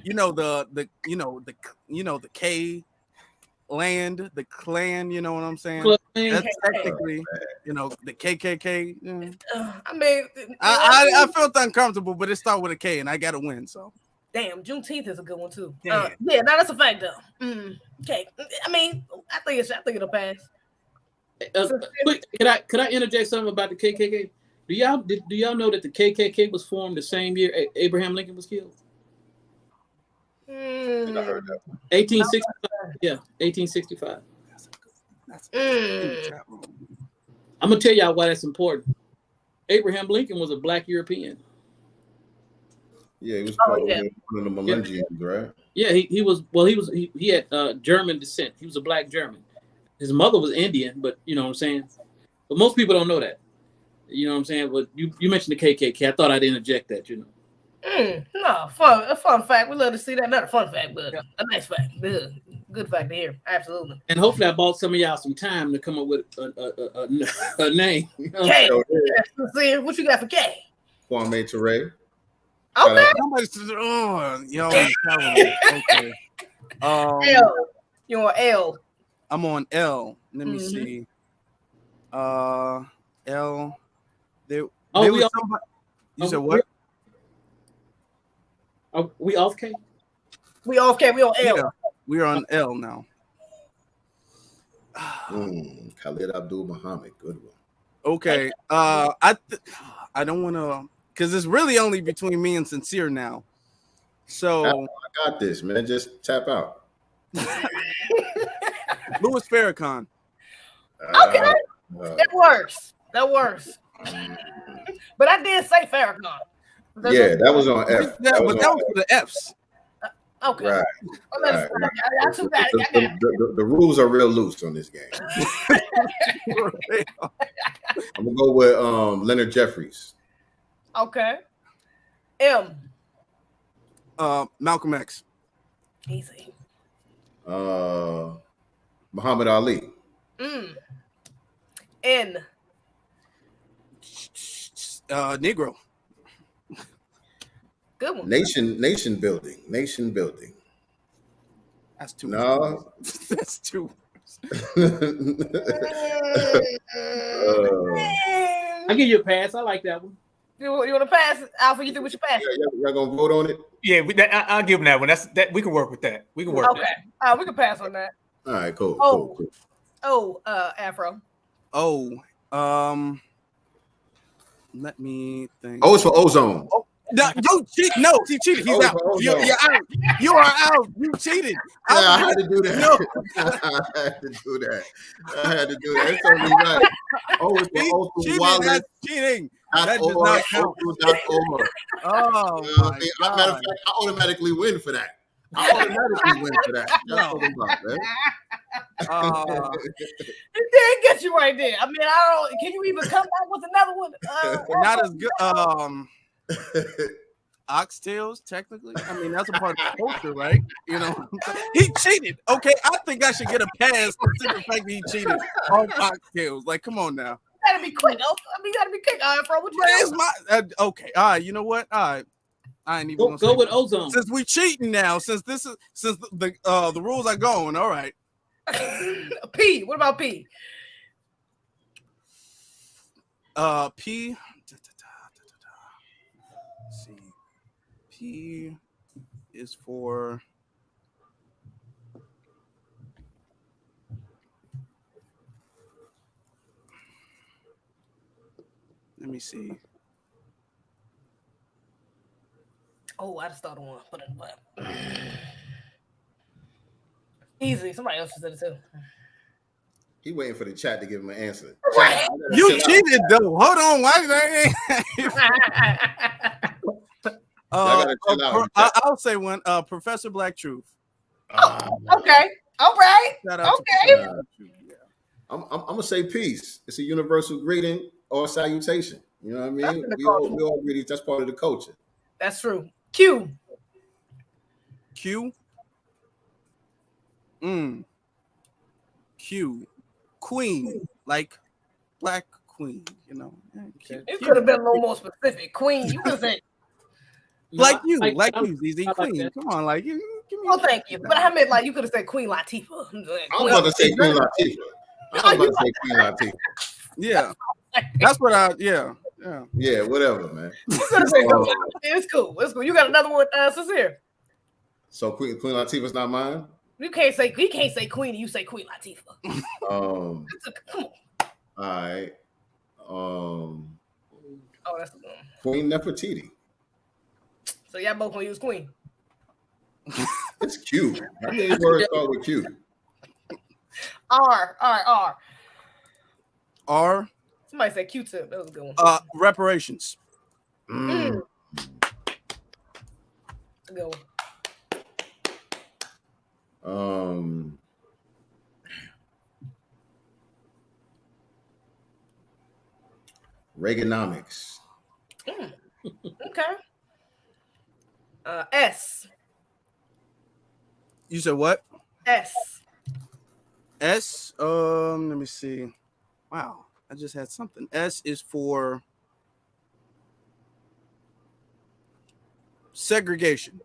know, the K land, the clan. You know what I'm saying? That's technically, the KKK. I mean, I felt uncomfortable, but it started with a K, and I got to win. So. Damn, Juneteenth is a good one too. Damn. Yeah, no, that's a fact though. Okay, I mean, I think it'll pass. Quick, could I interject something about the KKK? Do y'all know that the KKK was formed the same year Abraham Lincoln was killed? I heard that. 1865. Yeah, 1865. I'm gonna tell y'all why that's important. Abraham Lincoln was a black European. Yeah, he was part of one of the Melungeons, right? Yeah, he had German descent. He was a black German. His mother was Indian, but you know what I'm saying? But most people don't know that. You know what I'm saying? But you mentioned the KKK. I thought I'd interject that, you know. No, a fun fact. We love to see that. Not a fun fact, but a nice fact. Good fact to hear. Absolutely. And hopefully I bought some of y'all some time to come up with a name. You know? K. What you got for K? Kwame Ture. Okay. Okay. L. You on L? I'm on L. Let me see. L. There was somebody. You said what? Are we off K? We off K. We on L. Yeah, we are on L now. Khalid Abdul Muhammad, good one. Okay. I don't want to, because it's really only between me and Sincere now. So I got this, man. Just tap out. Louis Farrakhan. Okay. That works. But I did say Farrakhan. Yeah, that was on F. That was for the F's. Okay. Right. Right. The rules are real loose on this game. I'm gonna go with Leonard Jeffries. Okay. M. Malcolm X. Easy. Muhammad Ali. N. Negro. Good one. Nation building. That's two. No. That's two. I give you a pass. I like that one. You want to pass it? Alpha, you think we should pass it? Y'all gonna vote on it? Yeah, I'll give him that one. That we can work with that. We can work. Okay. We can pass on that. All right, cool. Cool. Afro. Let me think. O is for ozone. No, you cheat. No, he cheated. He's out. You're out. You are out. You cheated. I had to do that. No. I had to do that. It's totally right. O is for Othal Wallace. That's cheating. That does not count. Oh, my God. Matter of fact, I automatically win for that. That's what I'm about, man. It did get you right there. I mean, I don't. Can you even come back with another one? Not as good. Oxtails, technically. I mean, that's a part of the culture, right? You know, he cheated. Okay, I think I should get a pass for the fact that he cheated on oxtails. Like, come on now. gotta be quick. Oh, I mean, you gotta be quick. All right, bro. What you It's doing? my okay. All right, you know what? All right. I ain't even Go, gonna go say with ozone. since we cheating now, since the rules are going. All right. P. What about P? P. Let's see. P is for let me see. Oh, I just thought of one. Put it in. Easy. Somebody else said it too. He waiting for the chat to give him an answer. Right. Chat, You chill out. cheated though. Hold on. Why? gotta chill out. I'll say one. Professor Black Truth. Okay. All right. Shout out to Okay. Professor Black Truth. Yeah. I'm gonna say peace. It's a universal greeting or salutation. You know what I mean? That's We all greet. That's part of the culture. That's true. Q. Q. Q. Queen. Like Black Queen, you know. You could have been a little more specific. Queen. You could have said like you, ZZ Queen. That. Come on, like you. Give me well, thank you. But I meant like you could have said Queen Latifah. I was about to say Queen Latifah. I was about to say Queen Latifah. Yeah. That's what yeah. Yeah, whatever, man. It's cool. It's cool. You got another one, Sincere. So Queen Latifah's not mine? He can't say Queen and you say Queen Latifah. Come on. All right. Oh, that's a good one. Queen Nefertiti. So y'all both gonna use Queen. It's cute. How many words start with Q? R. R. Somebody said Q-tip. That was a good one. Reparations. Good one. Reaganomics. Okay. S. You said what? S. S. Let me see. Wow, I just had something. S is for segregation.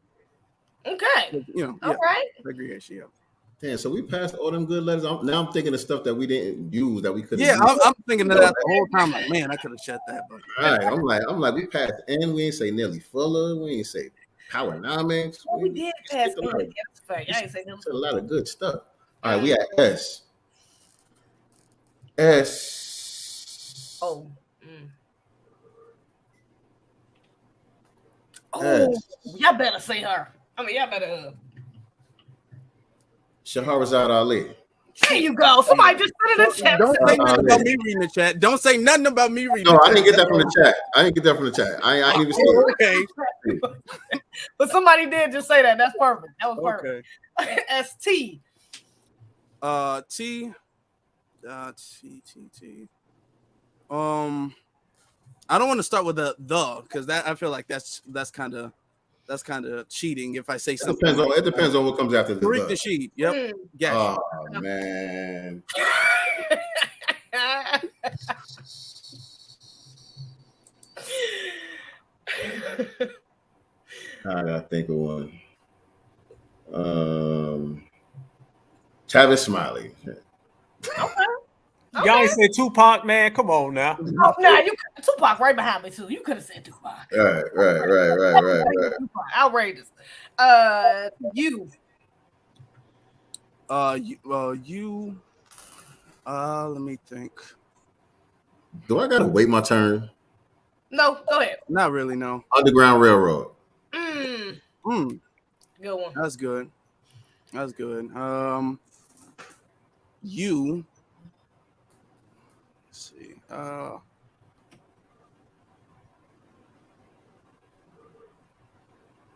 Okay. You know. All right. Segregation. Yeah. Damn, so we passed all them good letters. Now I'm thinking of stuff that we didn't use that we could have. Yeah, I'm thinking of that the whole time. Like, man, I could have shut that. But right, I'm like, we passed N. We ain't say Nelly Fuller. We ain't say Powernomics. Well, we did pass N. I ain't say a lot of good stuff. All right, we at S. S. Oh. S. Y'all better say her. I mean, y'all better. Shahrazad Ali. There you go. Somebody just put it in the chat. Don't say nothing about me reading the chat. Don't say nothing about me reading. No, I didn't get that from the chat. I didn't even see it. Okay. But somebody did just say that. That's perfect. That was perfect. Okay. S-T. T. I don't want to start with the because that I feel like that's kind of cheating if I say something. It depends on what comes after the Read the sheet. Yep. Yes. Oh man. I gotta think of one. Travis Smiley. Okay. Y'all ain't say Tupac, man. Come on now. Oh, nah, you Tupac right behind me too. You could have said Tupac. Right. Outrageous. You. Let me think. Do I gotta wait my turn? No, go ahead. Not really, no. Underground Railroad. Good one. That's good. You. Let's see.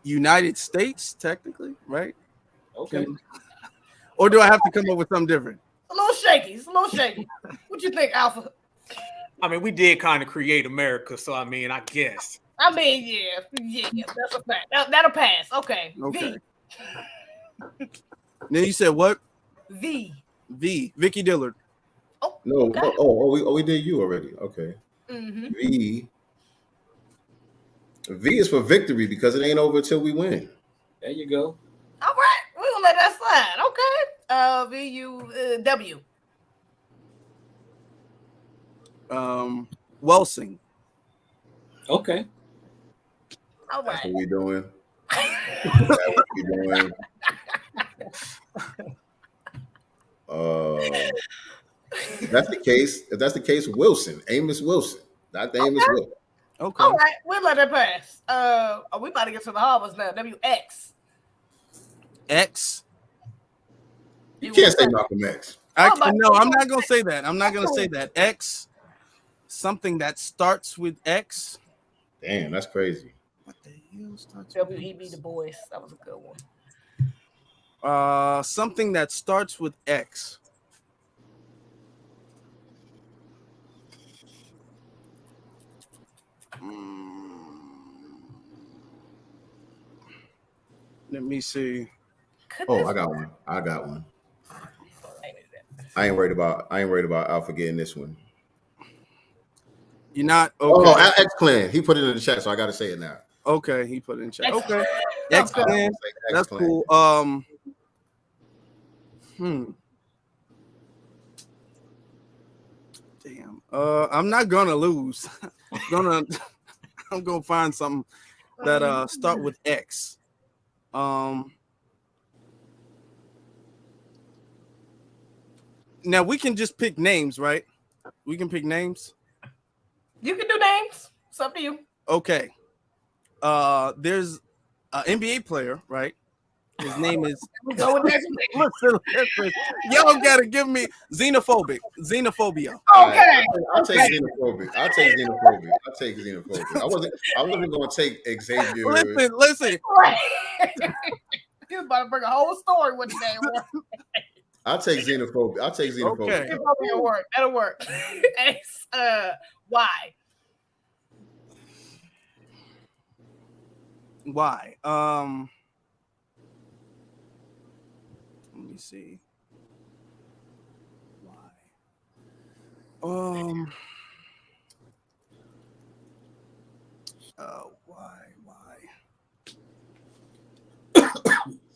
United States, technically, right? Okay. Or do I have to come up with something different? A little shaky. It's a little shaky. What you think, Alpha? I mean, we did kind of create America, so I mean, I guess. I mean, yeah, that's a fact. That'll pass. Okay. Okay. Then you said what? V. Vicky Dillard. No, okay. no. We did you already. Okay. Mm-hmm. V is for victory because it ain't over until we win. There you go. All right, we're gonna let that slide. Okay. V-U-W. Welsing. Okay. All That's right. what we doing. That's what we doing. If that's the case, Wilson, Amos Wilson, Dr. Amos Wilson. Okay. All right, we'll let it pass. We about to get to the Harvards now. WX. X. You can't say Malcolm X. No, I'm not gonna say that. I'm not gonna say that. X. Something that starts with X. Damn, that's crazy. What the hell starts with W.E.B. Du Bois. That was a good one. Something that starts with X. Let me see. Oh, I got one. I ain't worried about Alpha getting this one. You're not okay. Oh, X Clan. He put it in the chat, so I got to say it now. Okay, he put it in chat. Okay, X Clan. That's cool. Damn. I'm not gonna lose. I'm gonna find something that start with X. Now we can just pick names, right? We can pick names. You can do names. It's up to you. Okay. There's an NBA player, right? His name is. Go with next. Listen. Y'all gotta give me xenophobia. Okay. I'll take xenophobia. I wasn't gonna take Xavier. Listen. He's about to bring a whole story with the name. I'll take xenophobia. Okay. That'll work. X. Y. Why? Let me see. Why? Why?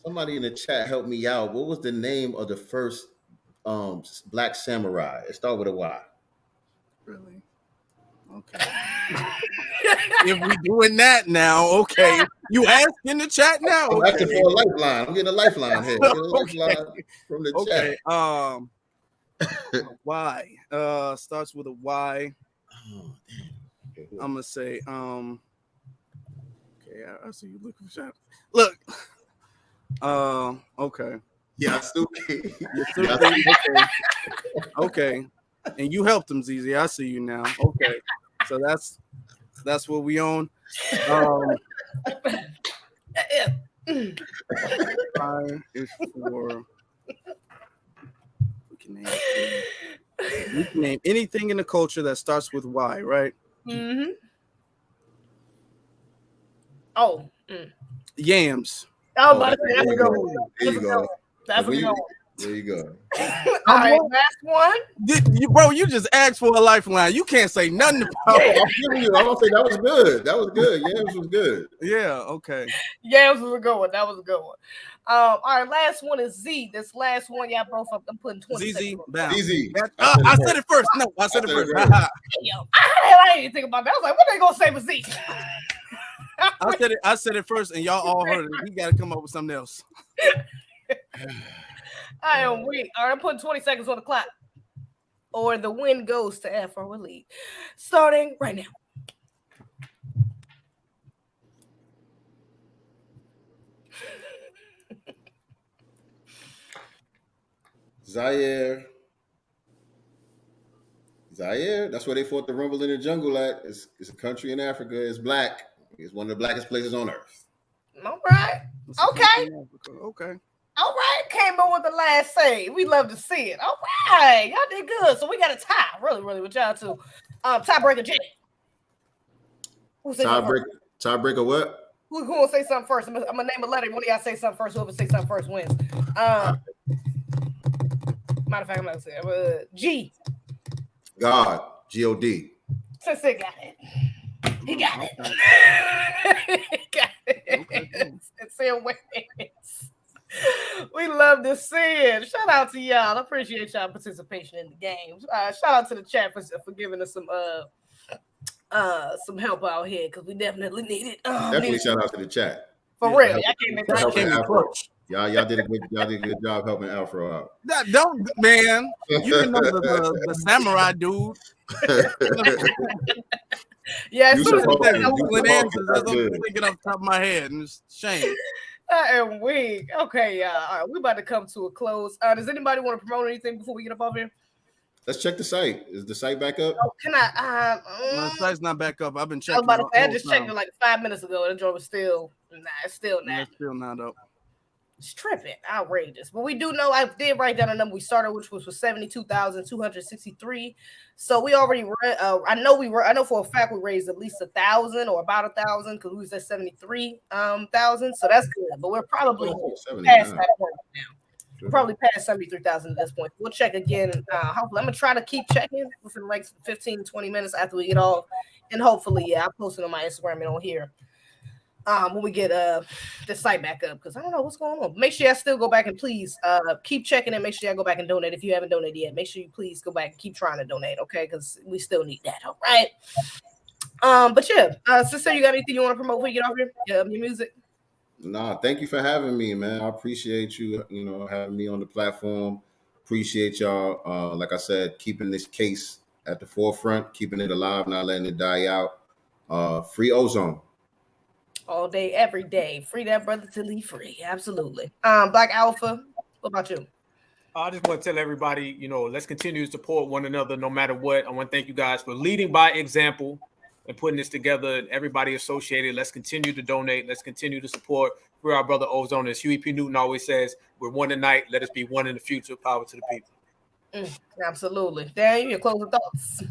Somebody in the chat help me out. What was the name of the first black samurai? It started with a Y. Really? Okay. If we doing that now, okay. You ask in the chat now. I'm asking for a lifeline. I'm getting a lifeline here. Lifeline from the chat. Y. Starts with a Y. I'm gonna say okay, I see you looking for chat. Look. Okay. Yeah, Suki. Okay. And you helped him, ZZ. I see you now. Okay. So that's what we own. Is for we can name anything in the culture that starts with Y, right? Mm-hmm. Oh. Yams. Oh, but there you go. There you go. That's what you go. There you go. All right, last one. You just asked for a lifeline. You can't say nothing about it. I'm giving you. I'm gonna say that was good. That was good. Yams was good. Yeah. Okay. Yams was a good one. That was a good one. All right, last one is Z. This last one, y'all both up. I'm putting 20 ZZ. ZZ. I said it first. No, I said it first. Yo, I didn't think about that. I was like, what are they gonna say for Z? I said it first, and y'all all heard it. We got to come up with something else. I am weak. All right, I'm putting 20 seconds on the clock, or the win goes to Afro Elite. Starting right now. Zaire. That's where they fought the Rumble in the Jungle at. It's a country in Africa. It's black. It's one of the blackest places on earth. All right. Okay. Okay. All right. Came in with the last save. We love to see it. All right. Y'all did good. So we got a tie. Really with y'all too. Tiebreaker Jay. Tiebreaker what? Who will say something first? I'm gonna name a letter. One of y'all say something first. Whoever say something first wins. Matter of fact, I'm not gonna say it. G. God, G-O-D. Sincere got it. He got it. He got it. Okay, cool. Sincere wins. We love to see it. Shout out to y'all. I appreciate y'all participation in the games. Shout out to the chat for giving us some help out here because we definitely need it. Definitely shout out to the chat. For real. Y'all came in helping clutch. Afro. Y'all did a good job helping Afro out. That don't, man. You didn't know the samurai dude. Yeah, as You soon as supposed to. Googling You answers, supposed that's to. what Good. I'm thinking off the top of my head, and it's a shame. I am weak. Okay, y'all. All right, we're about to come to a close. Does anybody want to promote anything before we get up off here? Let's check the site. Is the site back up? Oh, can I? My site's not back up. I've been I was checking. about to say, I the just whole checked time. it like 5 minutes ago, and the joint was still, it's still not. It's still not up. It's tripping, outrageous. But we do know I did write down a number we started, which was for 72,263. So we already I know for a fact we raised at least 1,000 or about 1,000 because we was at 73,000. So that's good. But we're probably past that point now. We're probably past 73,000 at this point. We'll check again. Hopefully, I'm gonna try to keep checking within like 15, 20 minutes after we get off. And hopefully, I'll post it on my Instagram and on here. When we get the site back up, because I don't know what's going on. Make sure y'all still go back and please keep checking and make sure y'all go back and donate if you haven't donated yet. Make sure you please go back and keep trying to donate, okay? Because we still need that, all right? But yeah, sister, you got anything you want to promote before you get off here? Your music? Nah, thank you for having me, man. I appreciate you, having me on the platform. Appreciate y'all. Like I said, keeping this case at the forefront, keeping it alive, not letting it die out. Free Ozone. All day, every day. Free that brother till he free. Absolutely. Black Alpha, what about you? I just want to tell everybody, let's continue to support one another no matter what. I want to thank you guys for leading by example and putting this together. Everybody associated, let's continue to donate. Let's continue to support. We're our brother Ozone. As Huey P. Newton always says, we're one tonight. Let us be one in the future. Power to the people. Absolutely. Daniel, your closing thoughts?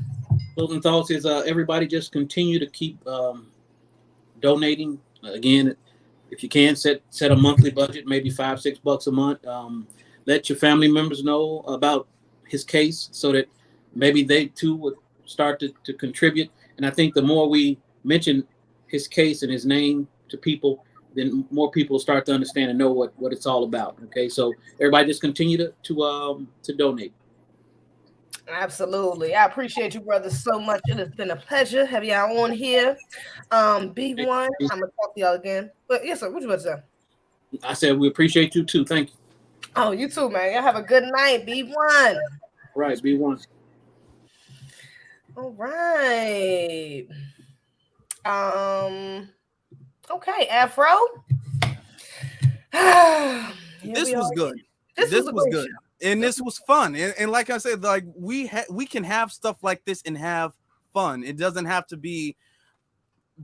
Closing thoughts is everybody just continue to keep donating. Again, if you can set a monthly budget, maybe $5-6 a month. Let your family members know about his case so that maybe they too would start to contribute. And I think the more we mention his case and his name to people, then more people start to understand and know what it's all about. Okay, so everybody just continue to donate. Absolutely. I appreciate you, brother, so much. It has been a pleasure having y'all on here. B1, I'm gonna talk to y'all again. But yes, sir, what you about to say? I said we appreciate you too. Thank you. Oh, you too, man. Y'all have a good night, B1. Right, B1. All right. Okay, Afro. This was good. This was good. And this was fun. And like I said, like we can have stuff like this and have fun. It doesn't have to be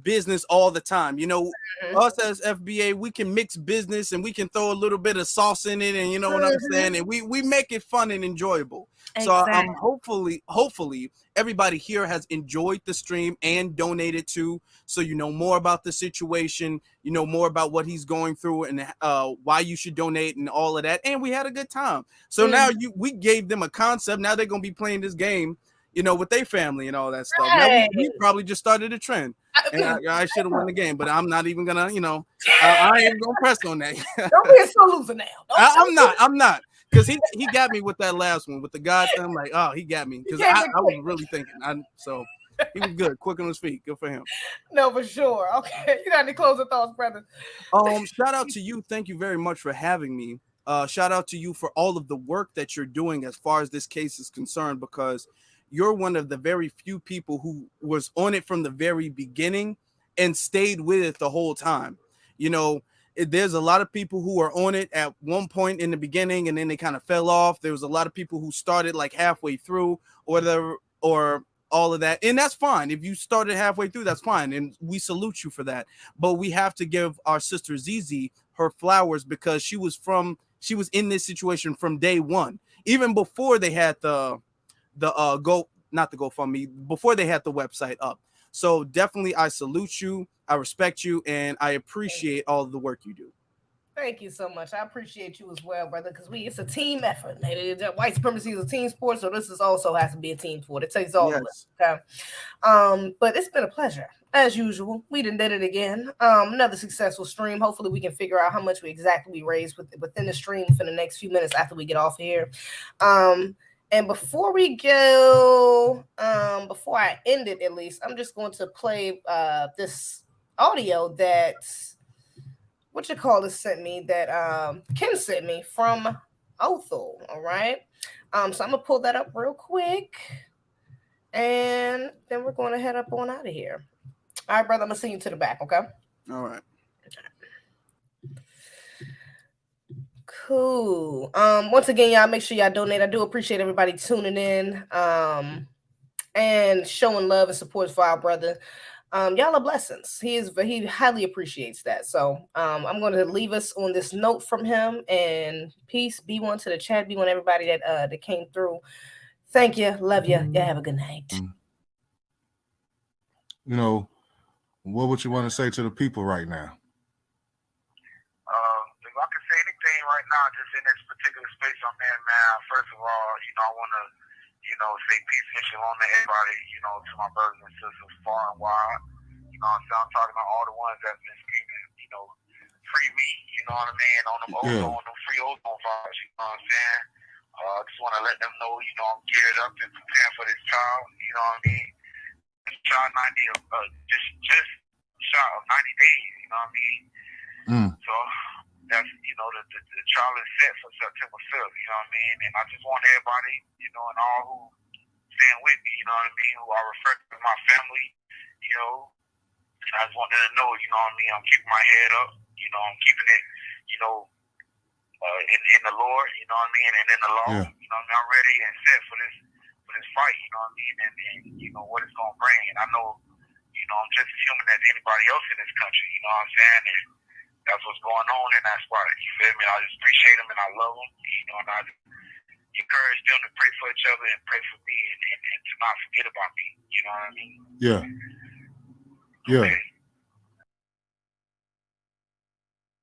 business all the time. Us as FBA, we can mix business and we can throw a little bit of sauce in it, and you know what I'm saying? And we make it fun and enjoyable. Exactly. So hopefully everybody here has enjoyed the stream and donated too. So you know more about the situation, you know more about what he's going through and why you should donate and all of that. And we had a good time. So now we gave them a concept. Now they're gonna be playing this game, with their family and all that stuff. Now we probably just started a trend. And I should have won the game, but I'm not even gonna, I ain't even gonna press on that. Don't be a slow loser now. I'm not. Because he got me with that last one with the God thing. I'm like, oh, he got me. Because I was really thinking. So he was good, quick on his feet. Good for him. No, for sure. Okay. You got any closing thoughts, brother? Shout out to you. Thank you very much for having me. Shout out to you for all of the work that you're doing as far as this case is concerned, because you're one of the very few people who was on it from the very beginning and stayed with it the whole time. There's a lot of people who are on it at one point in the beginning and then they kind of fell off. There was a lot of people who started like halfway through or all of that. And that's fine. If you started halfway through, that's fine. And we salute you for that. But we have to give our sister Zizi her flowers because she was in this situation from day one, even before they had before they had the website up. So definitely I salute you, I respect you, and I appreciate all of the work you do. Thank you so much. I appreciate you as well, brother, because it's a team effort. White supremacy is a team sport, so this is also has to be a team sport. It takes all of us. Okay. But it's been a pleasure. As usual, we did it again. Another successful stream. Hopefully we can figure out how much we exactly raised within the stream for the next few minutes after we get off here. And before we go, before I end it, at least, I'm just going to play this audio that sent me, that Ken sent me from Othal. All right. So I'm gonna pull that up real quick, and then we're going to head up on out of here. All right, brother, I'm gonna send you to the back. Okay. All right. Cool. Once again, y'all make sure y'all donate. I do appreciate everybody tuning in and showing love and support for our brother. Y'all are blessings. He highly appreciates that. So I'm going to leave us on this note from him, and peace be one to the chat, be one everybody that came through. Thank you, love you. Y'all have a good night. You know, what would you want to say to the people right now? If I could say anything right now, just in this particular space I'm in, man, first of all, I want to, say peace and shalom to everybody, to my brothers and sisters far and wide. I'm talking about all the ones that's been screaming, free me, you know what I mean, on them on them free ozone vibes, you know what I'm saying? I just want to let them know, I'm geared up and preparing for this child, you know what I mean? This child 90, just shot of 90 days, you know what I mean? So that's, the trial is set for September 5th, you know what I mean? And I just want everybody, and all who stand with me, you know what I mean, who I refer to as my family, I just want them to know, you know what I mean, I'm keeping my head up, I'm keeping it, in the Lord, you know what I mean, and in the law, you know what I mean, I'm ready and set for this fight, you know what I mean, and what it's going to bring. And I know, I'm just as human as anybody else in this country, you know what I'm saying? And that's what's going on in that spot. You feel me? I just appreciate them and I love them, and I encourage them to pray for each other and pray for me and to not forget about me, you know what I mean? Yeah. Yeah. Okay.